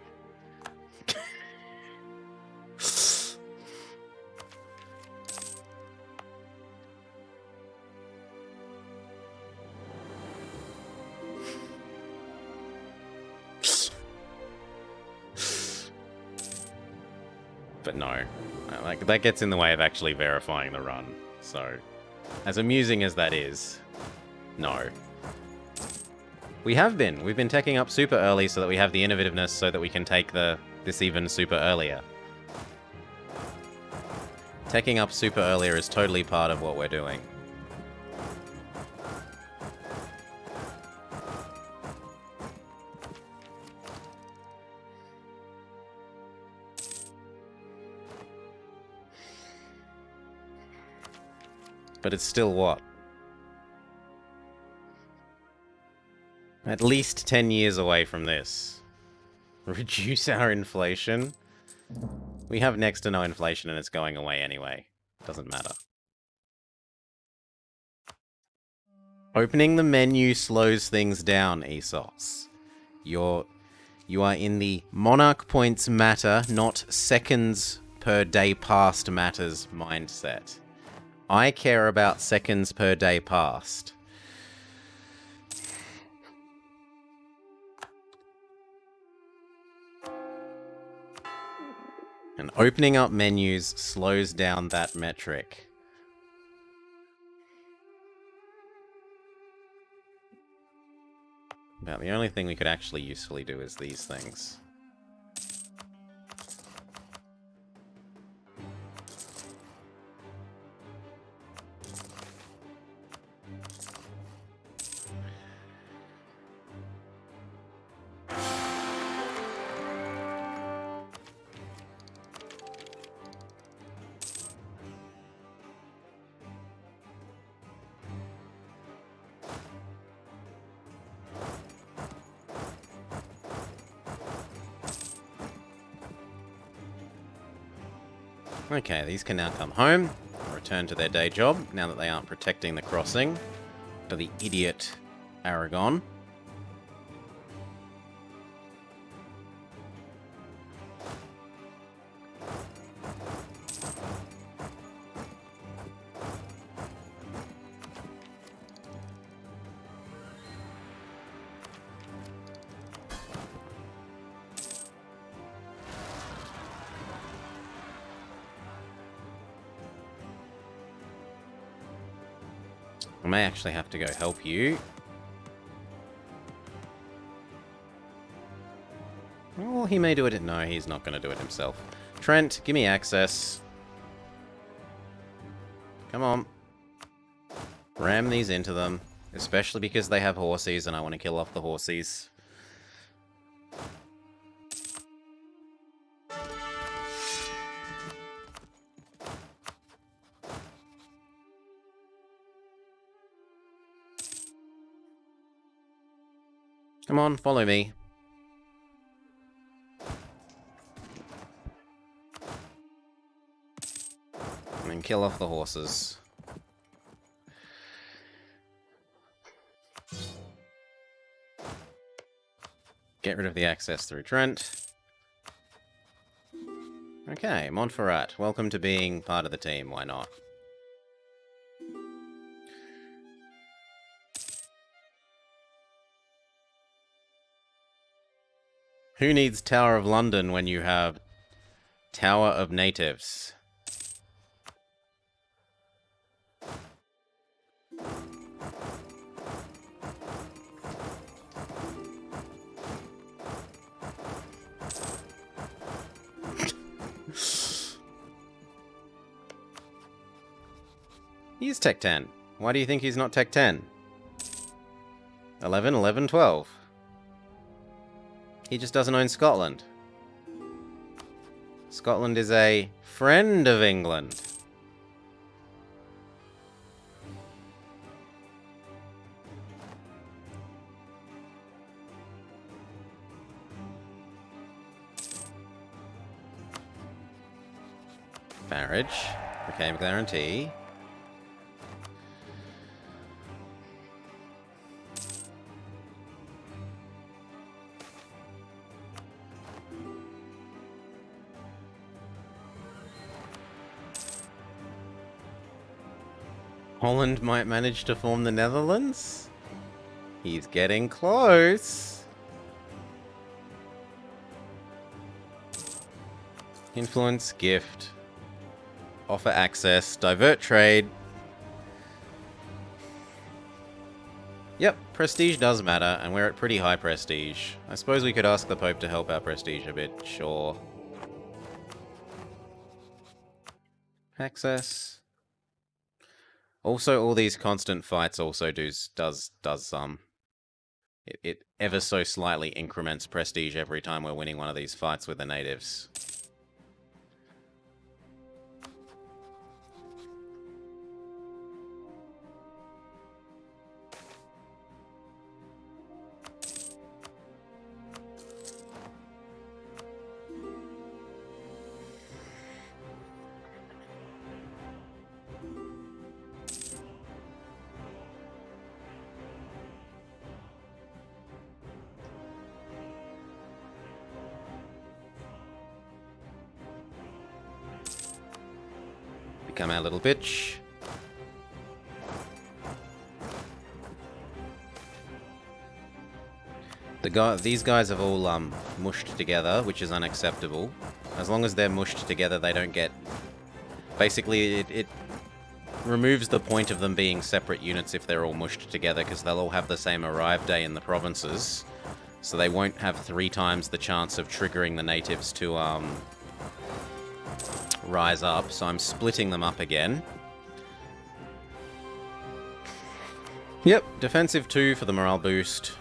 But no, like, that gets in the way of actually verifying the run. So, as amusing as that is, no. We've been teching up super early so that we have the innovativeness so that we can take this even super earlier. Teching up super earlier is totally part of what we're doing. But it's still what? At least 10 years away from this. Reduce our inflation? We have next to no inflation and it's going away anyway. Doesn't matter. Opening the menu slows things down, Esos. You are in the monarch points matter, not seconds per day passed matters mindset. I care about seconds per day passed. And opening up menus slows down that metric. About the only thing we could actually usefully do is these things. Okay, these can now come home, return to their day job, now that they aren't protecting the crossing for the idiot Aragon. I may actually have to go help you. Well, he may do it. No, he's not going to do it himself. Trent, give me access. Come on. Ram these into them. Especially because they have horsies and I want to kill off the horsies. Come on, follow me. And then kill off the horses. Get rid of the access through Trent. Okay, Montferrat, welcome to being part of the team, why not? Who needs Tower of London when you have Tower of Natives? He's Tech 10. Why do you think he's not Tech 10? 11, 11, 12. He just doesn't own Scotland. Scotland is a friend of England. Marriage became a guarantee. Holland might manage to form the Netherlands? He's getting close. Influence, gift, offer access, divert trade. Yep, prestige does matter, and we're at pretty high prestige. I suppose we could ask the Pope to help our prestige a bit, sure. Access. Also, all these constant fights also does it ever so slightly increments prestige every time we're winning one of these fights with the natives. Become our little bitch. These guys have all mushed together, which is unacceptable. As long as they're mushed together, they don't get... Basically, it removes the point of them being separate units if they're all mushed together, because they'll all have the same arrive day in the provinces. So they won't have 3 times the chance of triggering the natives to rise up. So I'm splitting them up again. Yep, defensive 2 for the morale boost.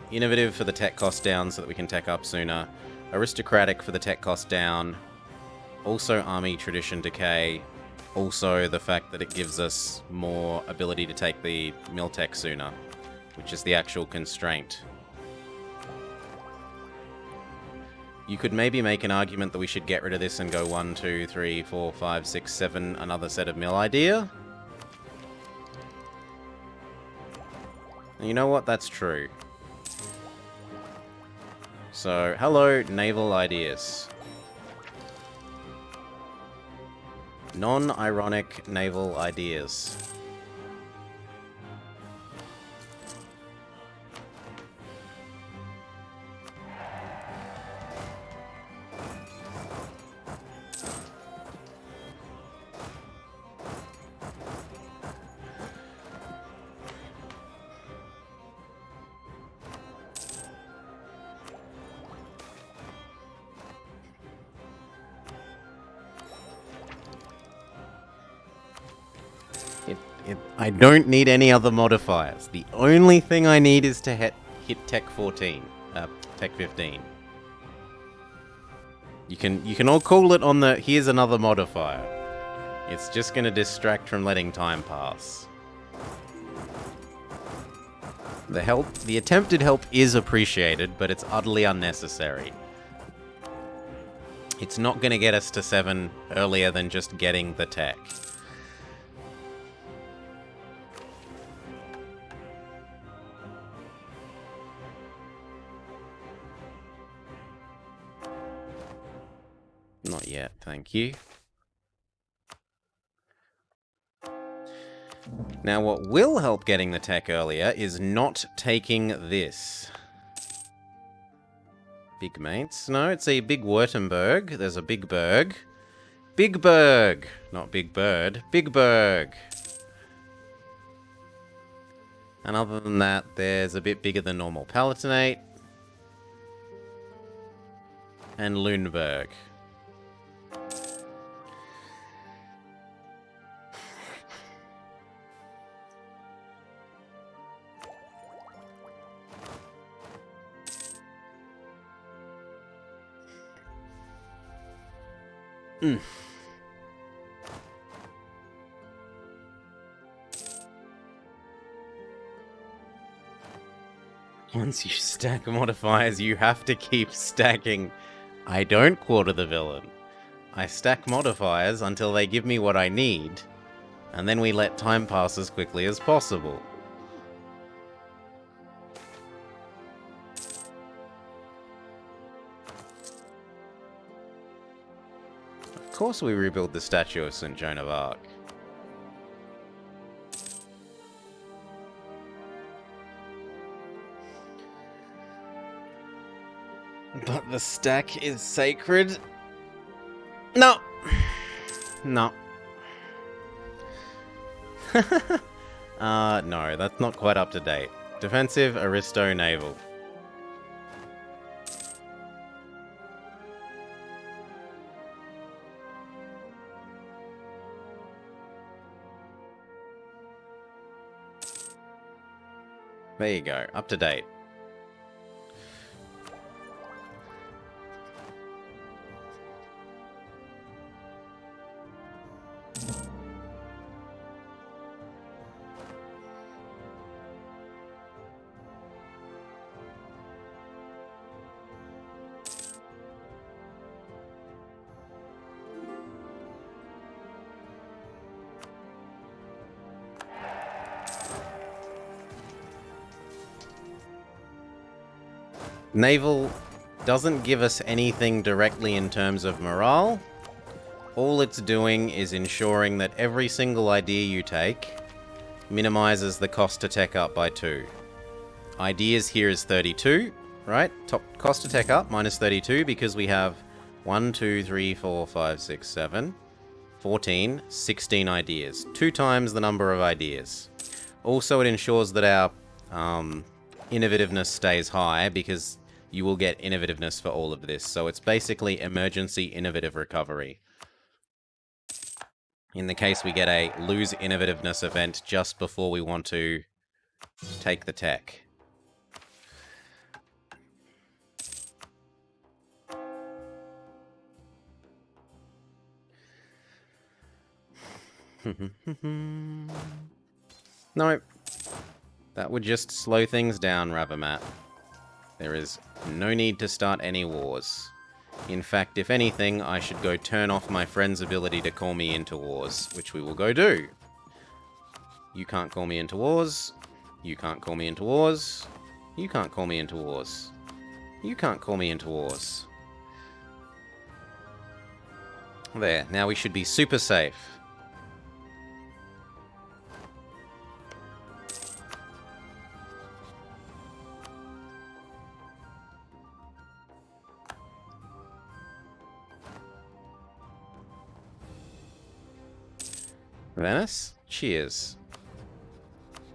Innovative for the tech cost down so that we can tech up sooner. Aristocratic for the tech cost down. Also army tradition decay. Also the fact that it gives us more ability to take the mill tech sooner, which is the actual constraint. You could maybe make an argument that we should get rid of this and go 1, 2, 3, 4, 5, 6, 7, another set of mill idea. And you know what? That's true. So, hello, naval ideas. Non-ironic naval ideas. I don't need any other modifiers. The only thing I need is to hit Tech 14. Tech 15. You can all call it on the here's another modifier. It's just going to distract from letting time pass. The attempted help is appreciated, but it's utterly unnecessary. It's not going to get us to 7 earlier than just getting the tech. Not yet, thank you. Now, what will help getting the tech earlier is not taking this. Big mates? No, it's a big Württemberg. There's a big berg. Big berg! Not big bird. Big berg! And other than that, there's a bit bigger than normal Palatinate. And Lüneburg. Once you stack modifiers, you have to keep stacking. I don't quarter the villain. I stack modifiers until they give me what I need, and then we let time pass as quickly as possible. Of course we rebuild the statue of St. Joan of Arc. But the stack is sacred. No! No. No, that's not quite up to date. Defensive, Aristo, Naval. There you go, up to date. Naval doesn't give us anything directly in terms of morale. All it's doing is ensuring that every single idea you take minimizes the cost to tech up by 2. Ideas here is 32, right? Top cost to tech up minus 32 because we have 1, 2, 3, 4, 5, 6, 7, 14, 16 ideas. 2 times the number of ideas. Also, it ensures that our innovativeness stays high because you will get innovativeness for all of this. So it's basically emergency innovative recovery. In the case we get a lose innovativeness event just before we want to take the tech. No. That would just slow things down, Ravamat. There is no need to start any wars. In fact, if anything, I should go turn off my friend's ability to call me into wars, which we will go do. You can't call me into wars. You can't call me into wars. You can't call me into wars. You can't call me into wars. There, now we should be super safe. Venice? Cheers.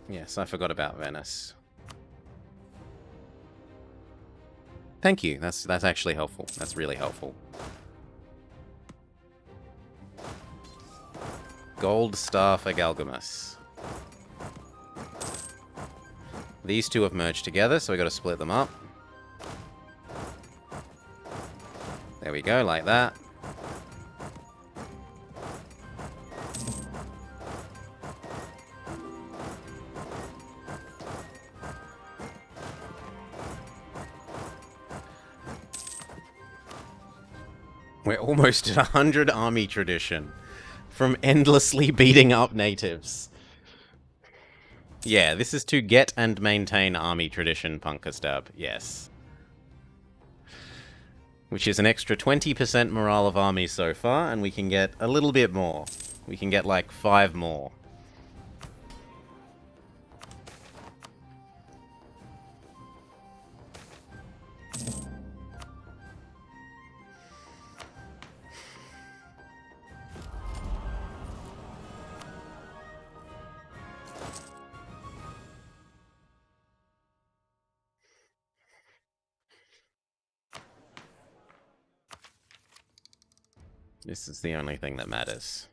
Yes, I forgot about Venice. Thank you. That's actually helpful. That's really helpful. Gold star for Galgamus. These two have merged together, so we got to split them up. There we go, like that. We're almost at 100 army tradition from endlessly beating up natives. Yeah, this is to get and maintain army tradition, Punkastab. Yes. which is an extra 20% morale of armies so far, and we can get a little bit more. We can get like 5 more. This is the only thing that matters.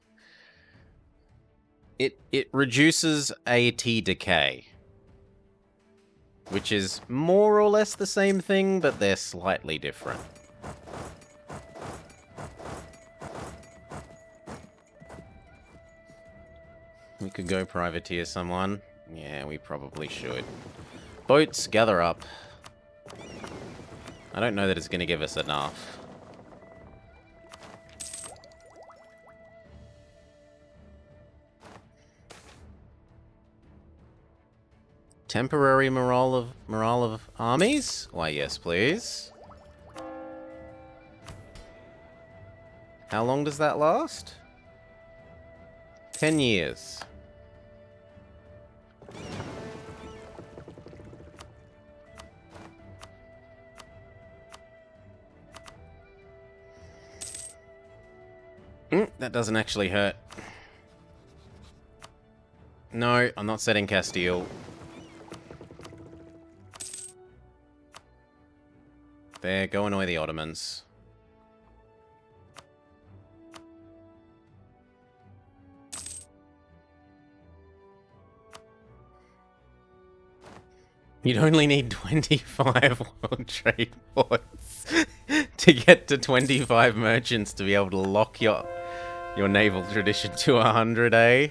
It reduces AT decay, which is more or less the same thing, but they're slightly different. We could go privateer someone. Yeah, we probably should. Boats, gather up. I don't know that it's going to give us enough. Temporary morale of armies? Why, yes, please. How long does that last? 10 years. That doesn't actually hurt. No, I'm not setting Castile. There, go annoy the Ottomans. You'd only need 25 world trade ports to get to 25 merchants to be able to lock your naval tradition to 100, eh?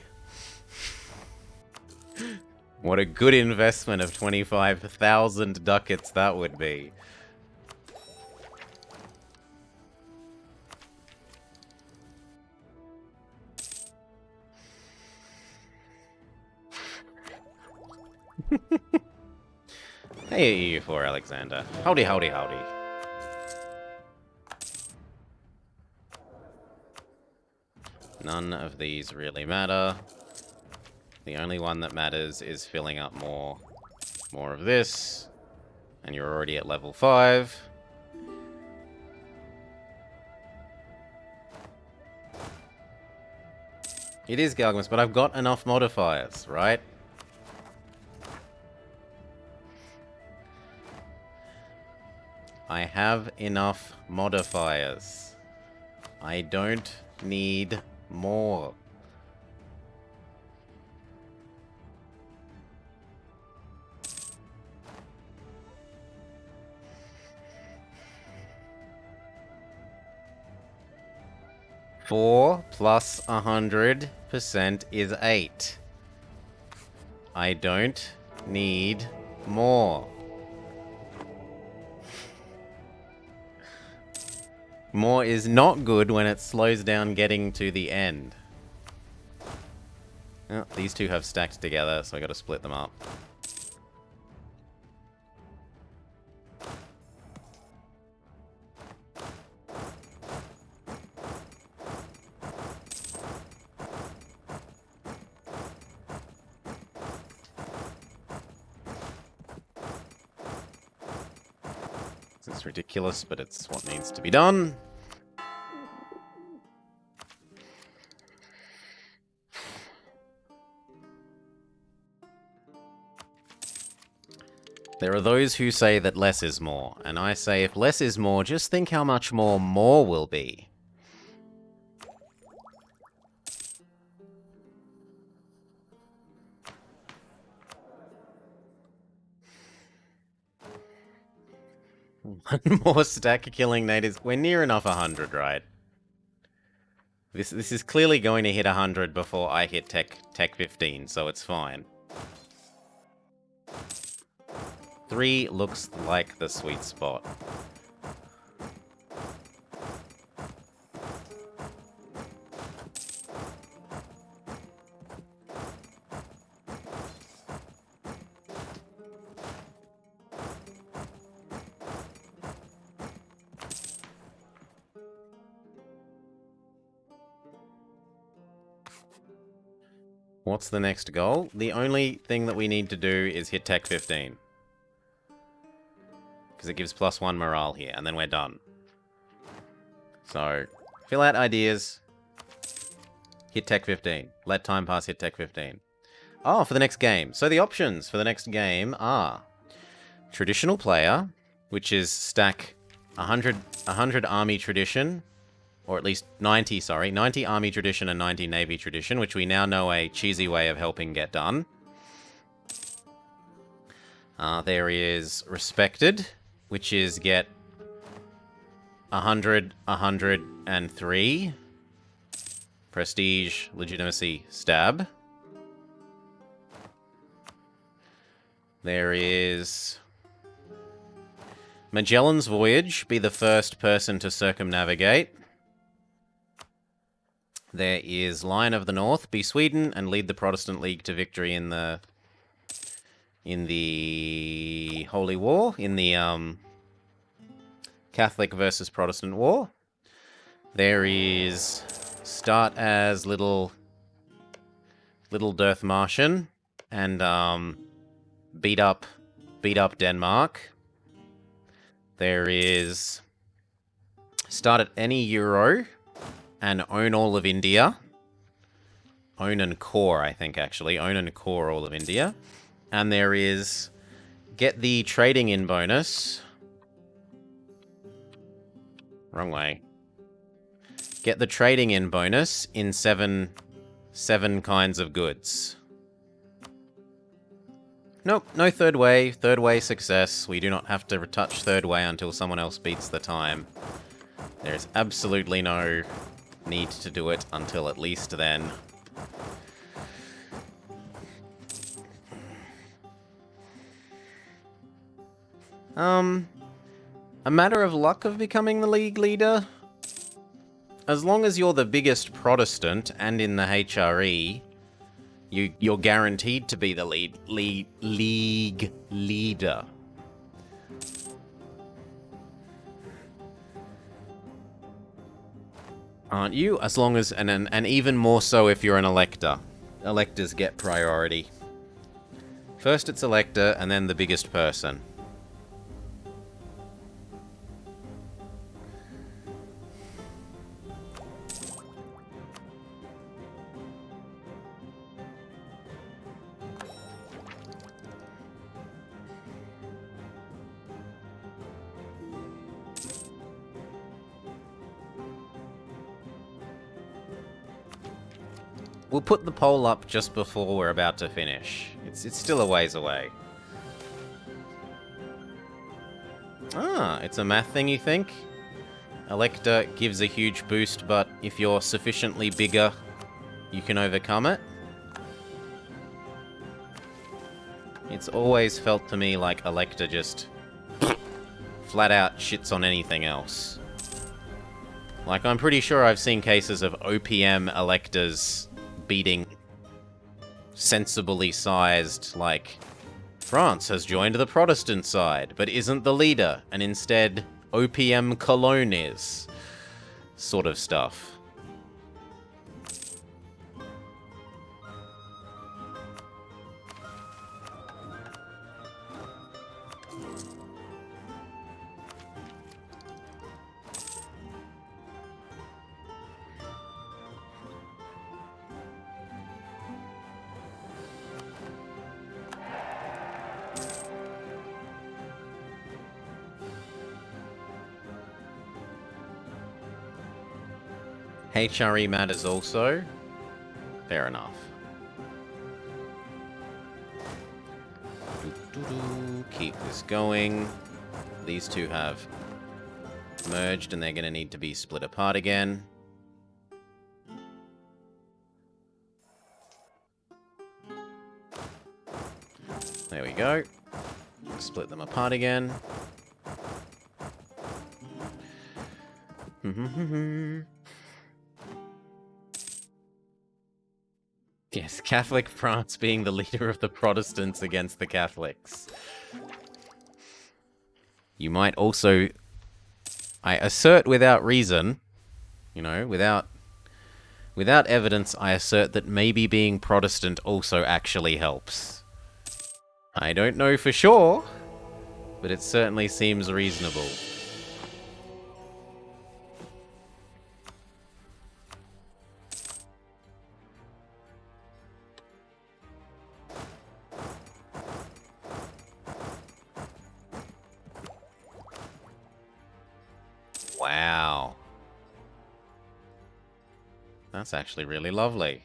What a good investment of 25,000 ducats that would be. Hey, EU4 Alexander. Howdy, howdy, howdy. None of these really matter. The only one that matters is filling up more of this. And you're already at level 5. It is Galgamus, but I've got enough modifiers, right? I have enough modifiers. I don't need more. Four plus 100% is 8. I don't need more. More is not good when it slows down getting to the end. Oh, these two have stacked together, so I gotta split them up. It's ridiculous, but it's what needs to be done. There are those who say that less is more, and I say if less is more, just think how much more will be. One more stack killing natives. We're near enough 100, right? This is clearly going to hit 100 before I hit Tech 15, so it's fine. 3 looks like the sweet spot. What's the next goal? The only thing that we need to do is hit Tech 15. Because it gives +1 morale here, and then we're done. So, fill out ideas. Hit Tech 15. Let time pass, hit Tech 15. Oh, for the next game. So the options for the next game are traditional player, which is stack 100 army tradition, or at least 90, sorry, 90 army tradition and 90 navy tradition, which we now know a cheesy way of helping get done. There is respected, which is get 100, 100, and 3. Prestige, legitimacy, stab. There is Magellan's Voyage, be the first person to circumnavigate. There is Lion of the North, be Sweden and lead the Protestant League to victory in the Holy War, in the Catholic versus Protestant War. There is start as little Death Martian and beat up Denmark. There is start at any Euro and own all of India. Own and core, I think, actually. Own and core all of India. And there is get the trading in bonus. Wrong way. Get the trading in bonus in seven kinds of goods. Nope, no third way. Third way success. We do not have to touch third way until someone else beats the time. There's absolutely no need to do it until at least then. A matter of luck of becoming the league leader. As long as you're the biggest Protestant and in the HRE, you're guaranteed to be the league leader. Aren't you? As long as, and even more so if you're an elector. Electors get priority. First it's elector, and then the biggest person. We'll put the poll up just before we're about to finish. It's still a ways away. Ah, it's a math thing, you think? Elector gives a huge boost, but if you're sufficiently bigger, you can overcome it. It's always felt to me like Elector just flat out shits on anything else. Like, I'm pretty sure I've seen cases of OPM Electors beating sensibly sized, like, France has joined the Protestant side, but isn't the leader, and instead OPM Cologne is. Sort of stuff. HRE matters also. Fair enough. Keep this going. These two have merged and they're going to need to be split apart again. There we go. Split them apart again. Yes, Catholic France being the leader of the Protestants against the Catholics. You might also, I assert without reason, you know, without Without evidence, I assert that maybe being Protestant also actually helps. I don't know for sure, but it certainly seems reasonable. Wow. That's actually really lovely.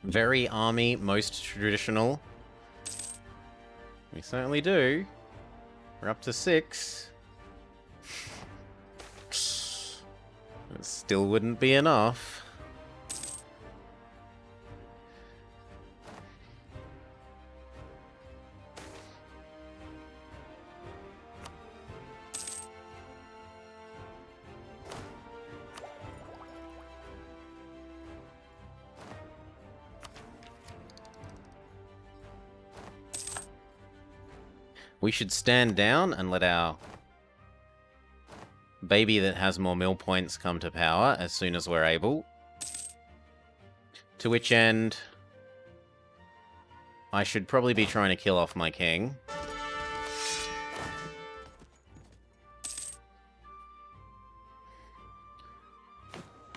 Very army, most traditional. We certainly do. We're up to 6. It still wouldn't be enough. We should stand down and let our baby that has more mill points come to power as soon as we're able. To which end, I should probably be trying to kill off my king.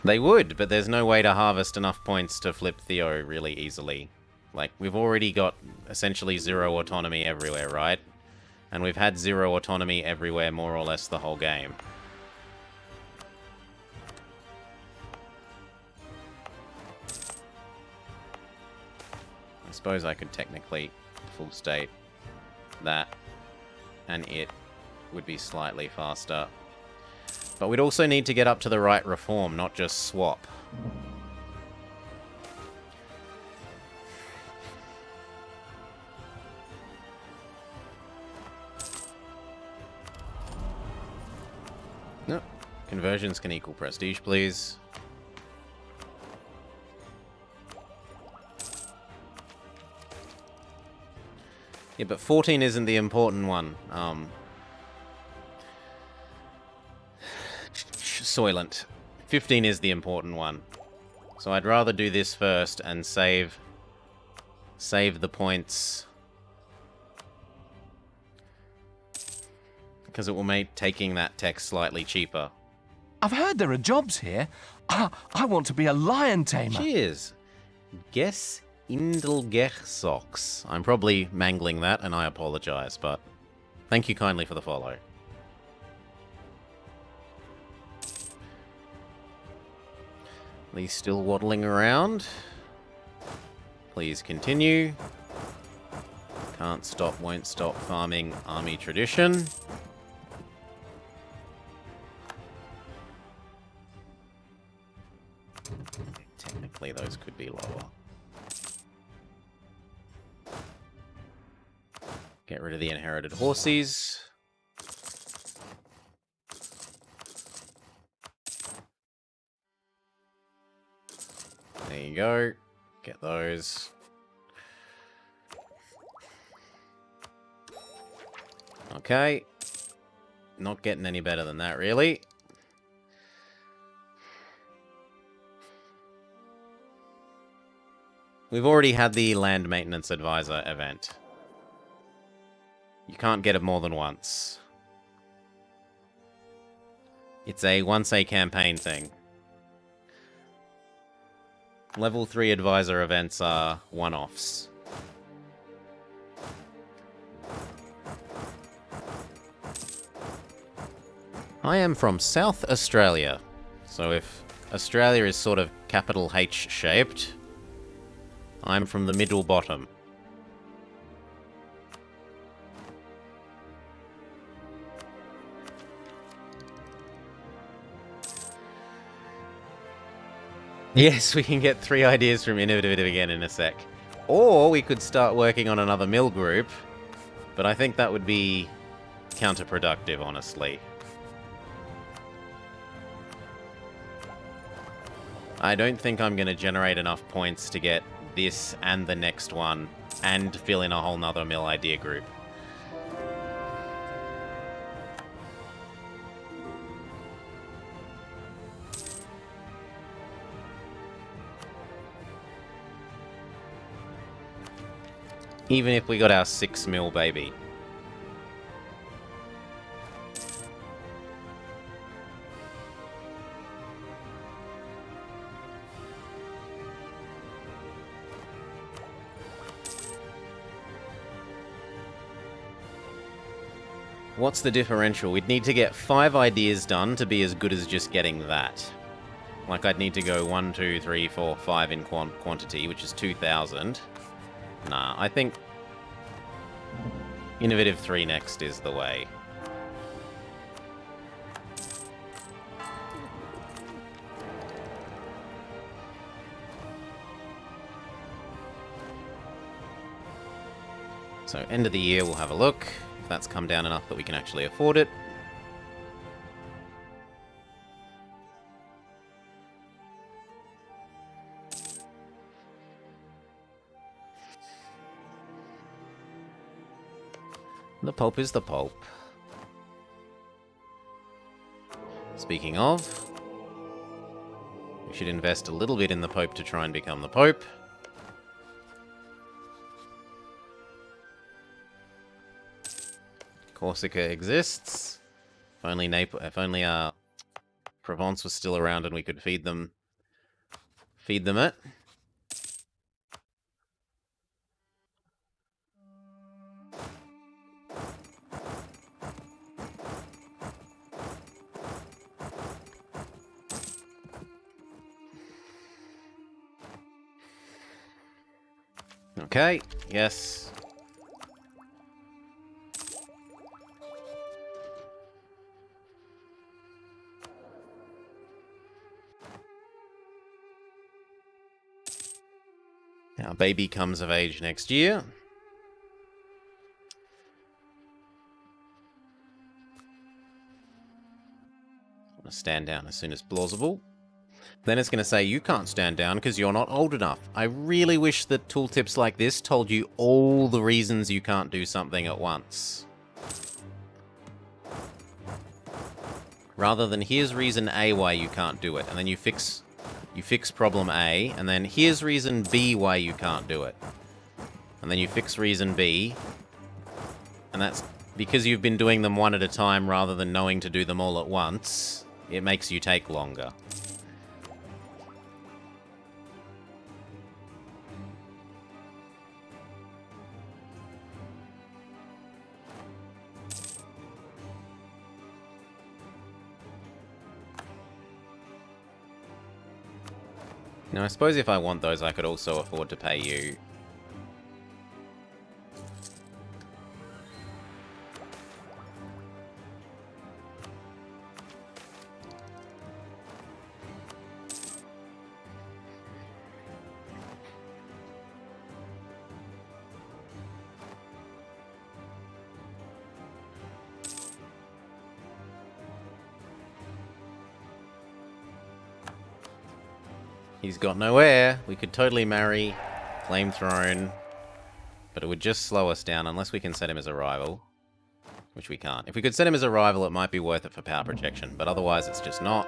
They would, but there's no way to harvest enough points to flip Theo really easily. Like, we've already got essentially 0 autonomy everywhere, right? And we've had 0 autonomy everywhere more or less the whole game. I suppose I could technically full state that, and it would be slightly faster. But we'd also need to get up to the right reform, not just swap. No. Conversions can equal prestige, please. Yeah, but 14 isn't the important one. Soylent. 15 is the important one. So I'd rather do this first and save the points. Because it will make taking that tech slightly cheaper. I've heard there are jobs here. I want to be a lion tamer. Cheers. Guess Indelgech-Sox. I'm probably mangling that, and I apologize, but thank you kindly for the follow. These still waddling around. Please continue. Can't stop, won't stop farming army tradition. Technically, those could be lower. Get rid of the inherited horses. There you go. Get those. Okay. Not getting any better than that, really. We've already had the Land Maintenance Advisor event. You can't get it more than once. It's a once-a-campaign thing. Level 3 Advisor events are one-offs. I am from South Australia, so if Australia is sort of capital H-shaped, I'm from the middle bottom. Yes, we can get 3 ideas from Innovative again in a sec. Or we could start working on another mill group, but I think that would be counterproductive, honestly. I don't think I'm going to generate enough points to get this and the next one and fill in a whole nother mill idea group. Even if we got our 6 mil, baby. What's the differential? We'd need to get 5 ideas done to be as good as just getting that. Like, I'd need to go 1, 2, 3, 4, 5 in quantity, which is 2,000. Nah, I think Innovative 3 next is the way. So, end of the year, we'll have a look. If that's come down enough that we can actually afford it. The pulp is the pulp. Speaking of, we should invest a little bit in the Pope to try and become the Pope. Corsica exists. If only Provence was still around and we could feed them it. Okay, yes. Our baby comes of age next year. Want to stand down as soon as plausible. Then it's going to say, you can't stand down because you're not old enough. I really wish that tooltips like this told you all the reasons you can't do something at once. Rather than, here's reason A why you can't do it, and then you fix problem A, and then here's reason B why you can't do it. And then you fix reason B, and that's because you've been doing them one at a time rather than knowing to do them all at once. It makes you take longer. Now, I suppose if I want those, I could also afford to pay you. He's got no heir. We could totally marry, claim throne, but it would just slow us down unless we can set him as a rival, which we can't. If we could set him as a rival, it might be worth it for power projection, but otherwise it's just not.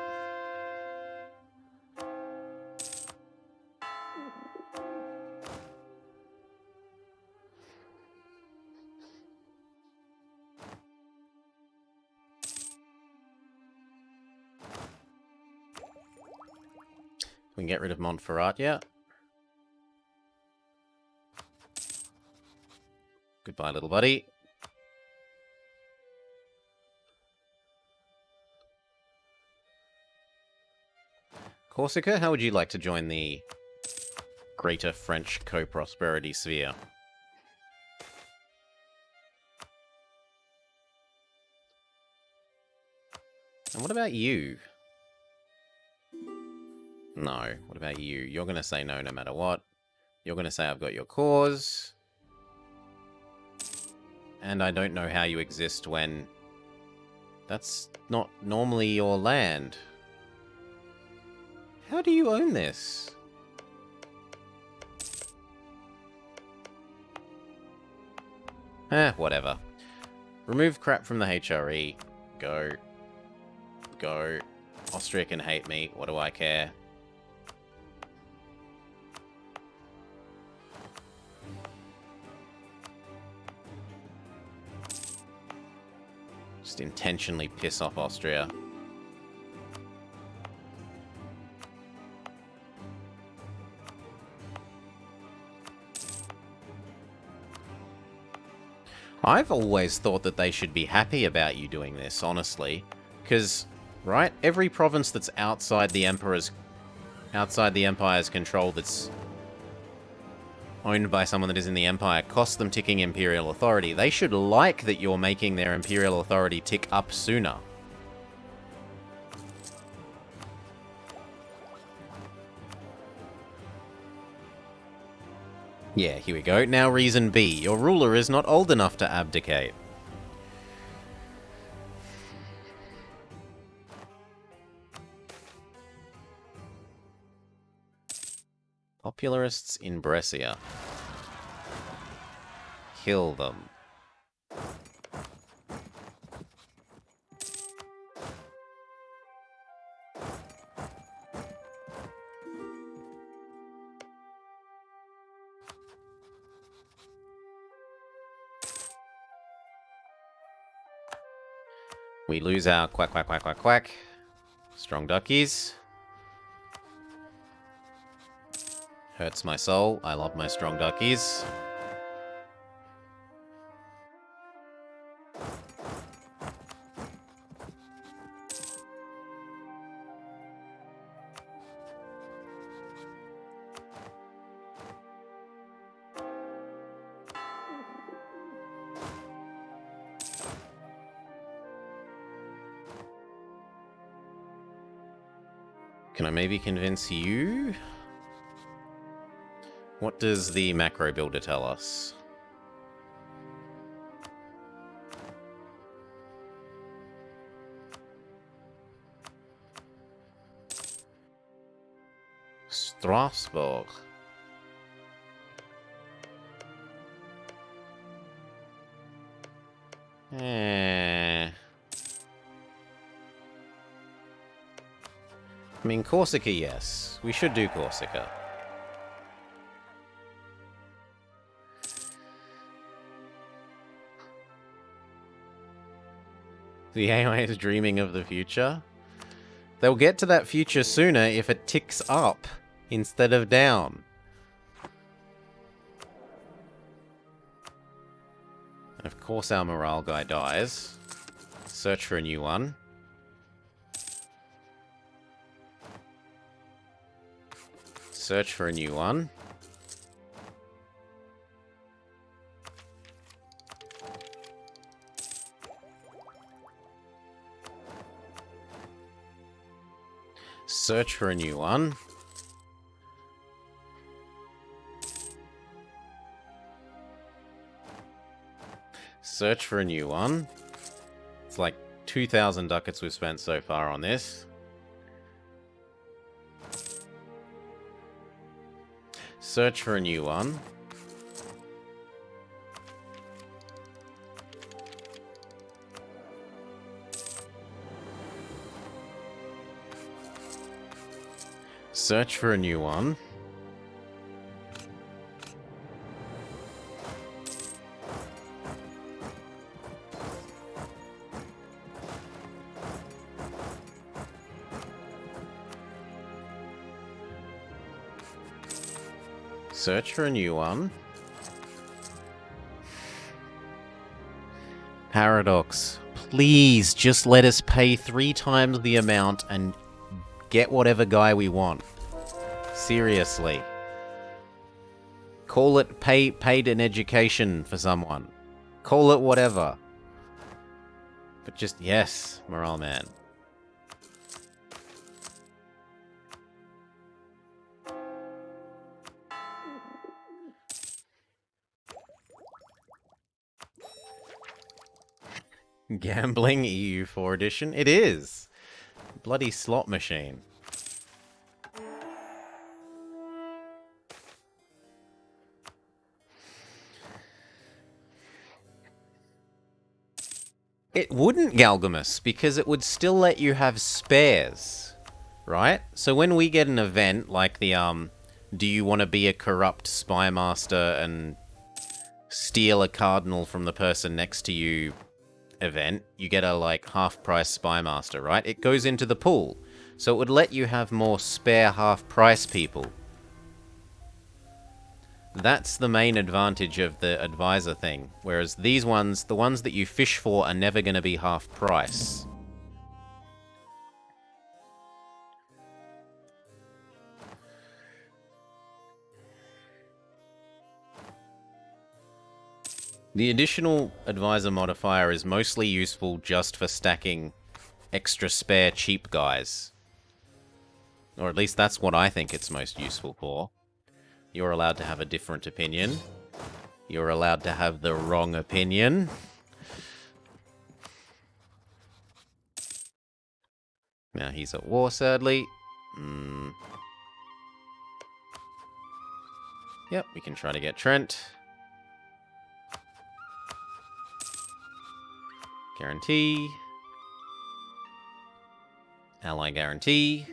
We can get rid of Montferrat yet. Goodbye, little buddy. Corsica, how would you like to join the Greater French Co-Prosperity Sphere? And what about you? No. What about you? You're going to say no no matter what. You're going to say I've got your cause. And I don't know how you exist when That's not normally your land. How do you own this? Whatever. Remove crap from the HRE. Go. Go. Austria can hate me. What do I care? Just intentionally piss off Austria. I've always thought that they should be happy about you doing this, honestly. Because, right, every province that's outside the Empire's control that's owned by someone that is in the Empire costs them ticking Imperial authority. They should like that you're making their Imperial authority tick up sooner. Yeah, here we go. Now reason B. Your ruler is not old enough to abdicate. Popularists in Brescia. Kill them. We lose our quack, quack, quack, quack, quack. Strong duckies. Hurts my soul. I love my strong duckies. Can I maybe convince you? What does the macro builder tell us? Strasbourg. I mean, Corsica, yes. We should do Corsica. The AI is dreaming of the future. They'll get to that future sooner if it ticks up instead of down. And of course our morale guy dies. Search for a new one. Search for a new one. Search for a new one. Search for a new one. It's like 2,000 ducats we've spent so far on this. Search for a new one. Search for a new one. Search for a new one. Paradox. Please just let us pay 3 times the amount and get whatever guy we want. Seriously. Call it paid an education for someone. Call it whatever. But just, yes, morale man. Gambling EU4 edition? It is! Bloody slot machine. It wouldn't, Galgamus, because it would still let you have spares, right? So when we get an event like the, do you want to be a corrupt spy master and steal a cardinal from the person next to you event, you get a, like, half-price spy master, right? It goes into the pool. So it would let you have more spare half-price people. That's the main advantage of the advisor thing. Whereas these ones, the ones that you fish for, are never going to be half price. The additional advisor modifier is mostly useful just for stacking extra spare cheap guys. Or at least that's what I think it's most useful for. You're allowed to have a different opinion. You're allowed to have the wrong opinion. Now he's at war, sadly. Yep, we can try to get Trent. Guarantee. Ally guarantee.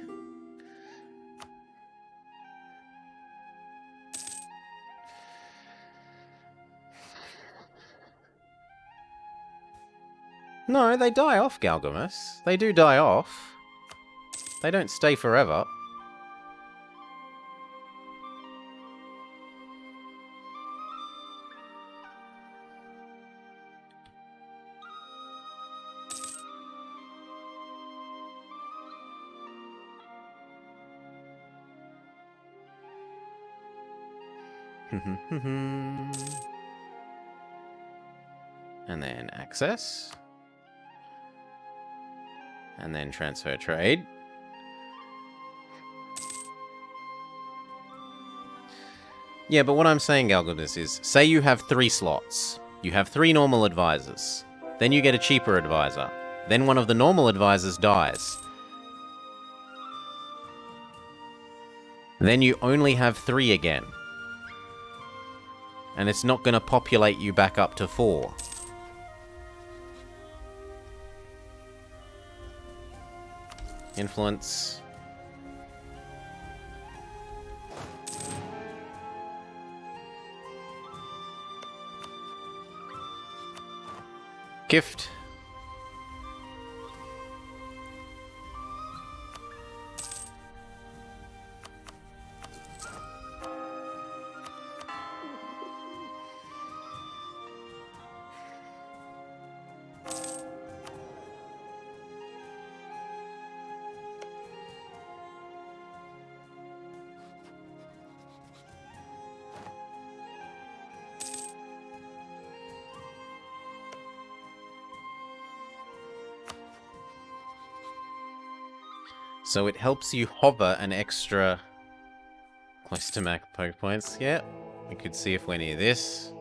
No, they die off, Galgamus. They do die off. They don't stay forever. And then access. And then transfer trade. Yeah, but what I'm saying, Galgamus, is say you have 3 slots. You have 3 normal advisors. Then you get a cheaper advisor. Then one of the normal advisors dies. Then you only have 3 again. And it's not going to populate you back up to 4. Influence. Gift. So it helps you hover an extra close to max poke points. Yeah, we could see if we're near this.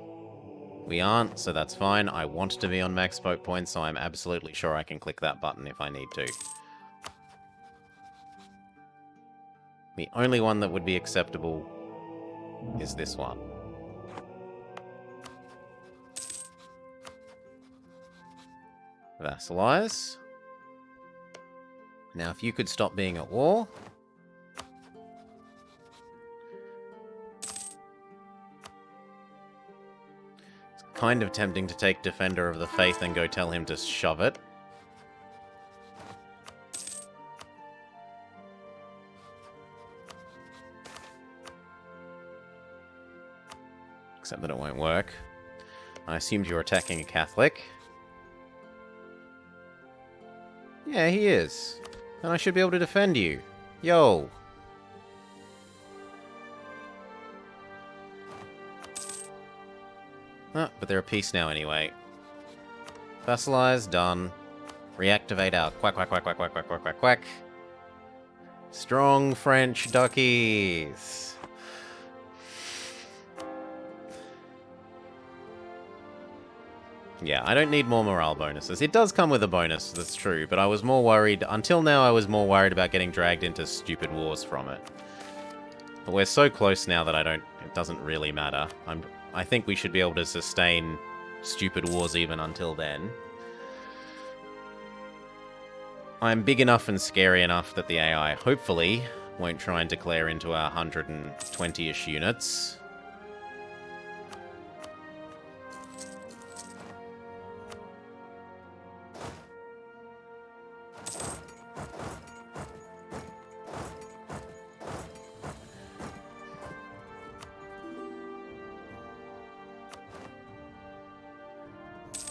We aren't, so that's fine. I want to be on max poke points, so I'm absolutely sure I can click that button if I need to. The only one that would be acceptable is this one. Vassalize. Now, if you could stop being at war. It's kind of tempting to take Defender of the Faith and go tell him to shove it. Except that it won't work. I assumed you were attacking a Catholic. Yeah, he is. And I should be able to defend you. Yo. Ah, but they're a piece now anyway. Vassalize, done. Reactivate our quack, quack, quack, quack, quack, quack, quack, quack, quack. Strong French duckies. Yeah, I don't need more morale bonuses. It does come with a bonus, that's true, but I was more worried... Until now, I was more worried about getting dragged into stupid wars from it. But we're so close now that it doesn't really matter. I think we should be able to sustain stupid wars even until then. I'm big enough and scary enough that the AI, hopefully, won't try and declare into our 120-ish units.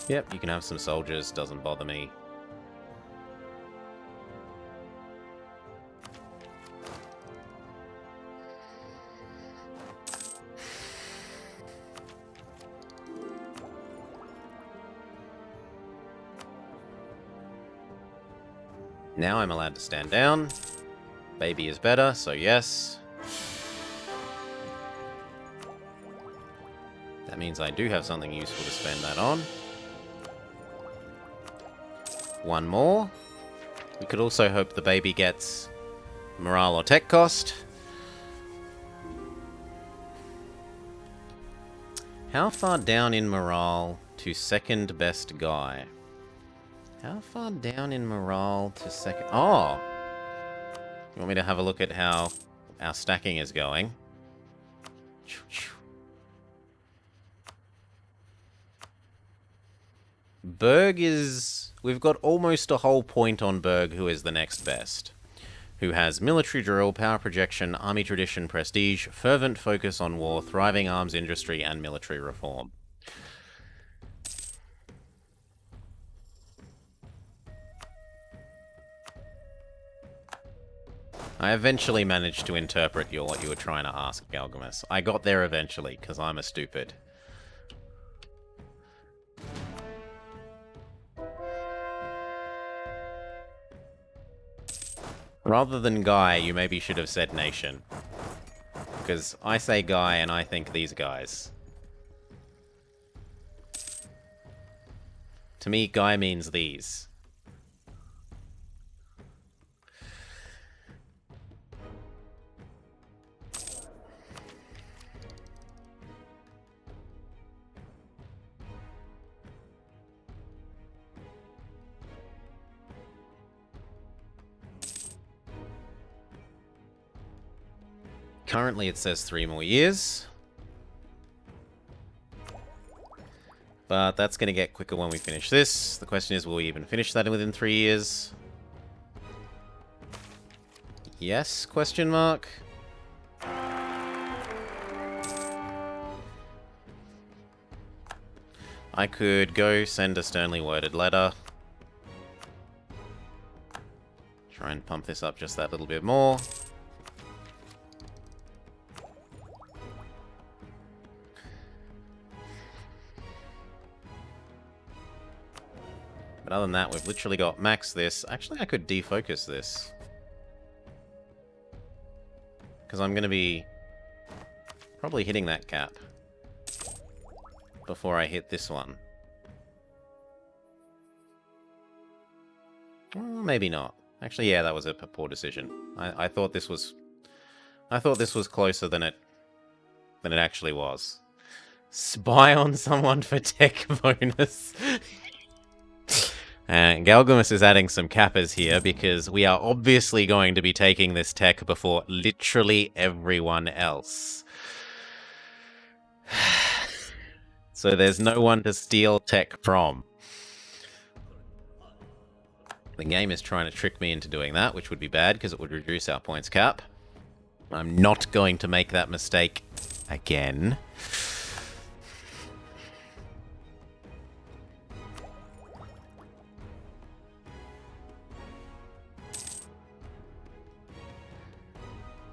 Yep, you can have some soldiers, doesn't bother me. Now I'm allowed to stand down. Baby is better, so yes. That means I do have something useful to spend that on. One more. We could also hope the baby gets morale or tech cost. How far down in morale to second best guy? How far down in morale to second... Oh! You want me to have a look at how our stacking is going? Berg is... We've got almost a whole point on Berg, who is the next best. Who has military drill, power projection, army tradition, prestige, fervent focus on war, thriving arms industry, and military reform. I eventually managed to interpret what you were trying to ask, Galgamus. I got there eventually, because I'm a stupid. Rather than guy, you maybe should have said nation. Because I say guy and I think these guys. To me, guy means these. Currently it says 3 more years. But that's going to get quicker when we finish this. The question is, will we even finish that within 3 years? Yes, question mark. I could go send a sternly worded letter. Try and pump this up just that little bit more. But other than that, we've literally got max this. Actually, I could defocus this. Because I'm going to be probably hitting that cap before I hit this one. Well, maybe not. Actually, yeah, that was a poor decision. I thought this was closer than it actually was. Spy on someone for tech bonus. And Galgamus is adding some cappers here because we are obviously going to be taking this tech before literally everyone else. So there's no one to steal tech from. The game is trying to trick me into doing that, which would be bad because it would reduce our points cap. I'm not going to make that mistake again.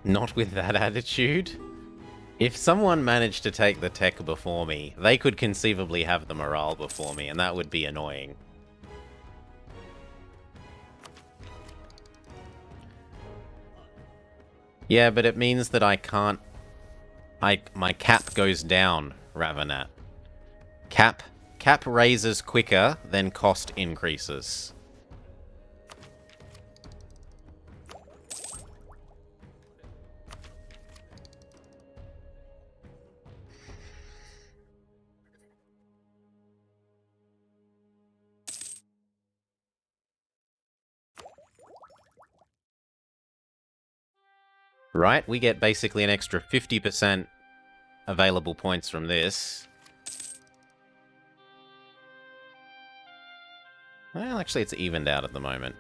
Not with that attitude. If someone managed to take the tech before me, they could conceivably have the morale before me, and that would be annoying. Yeah, but it means that I can't... my cap goes down, Ravenat. Cap Cap raises quicker than cost increases. Right, we get basically an extra 50% available points from this. Well, actually, it's evened out at the moment.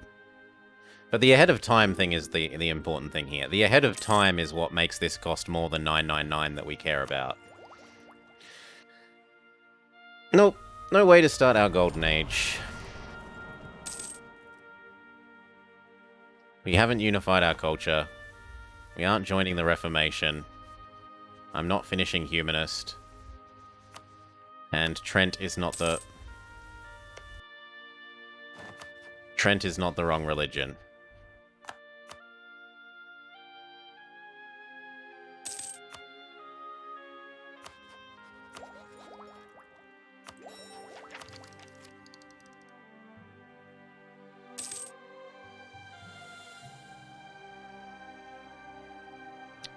But the ahead of time thing is the important thing here. The ahead of time is what makes this cost more than 999 that we care about. Nope, no way to start our golden age. We haven't unified our culture. We aren't joining the Reformation. I'm not finishing Humanist. And Trent is not the wrong religion.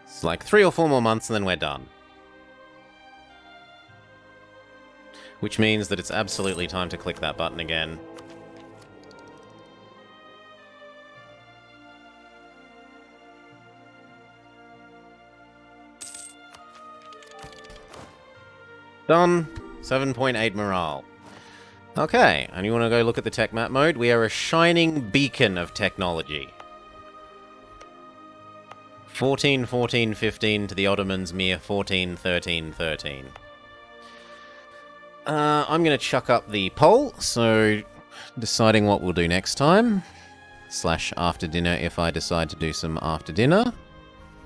It's like 3 or 4 more months and then we're done. Which means that it's absolutely time to click that button again. Done. 7.8 morale. Okay, and you want to go look at the tech map mode? We are a shining beacon of technology. 14, 14, 15 to the Ottomans, mere 14, 13, 13. I'm going to chuck up the poll, so deciding what we'll do next time. / after dinner if I decide to do some after dinner.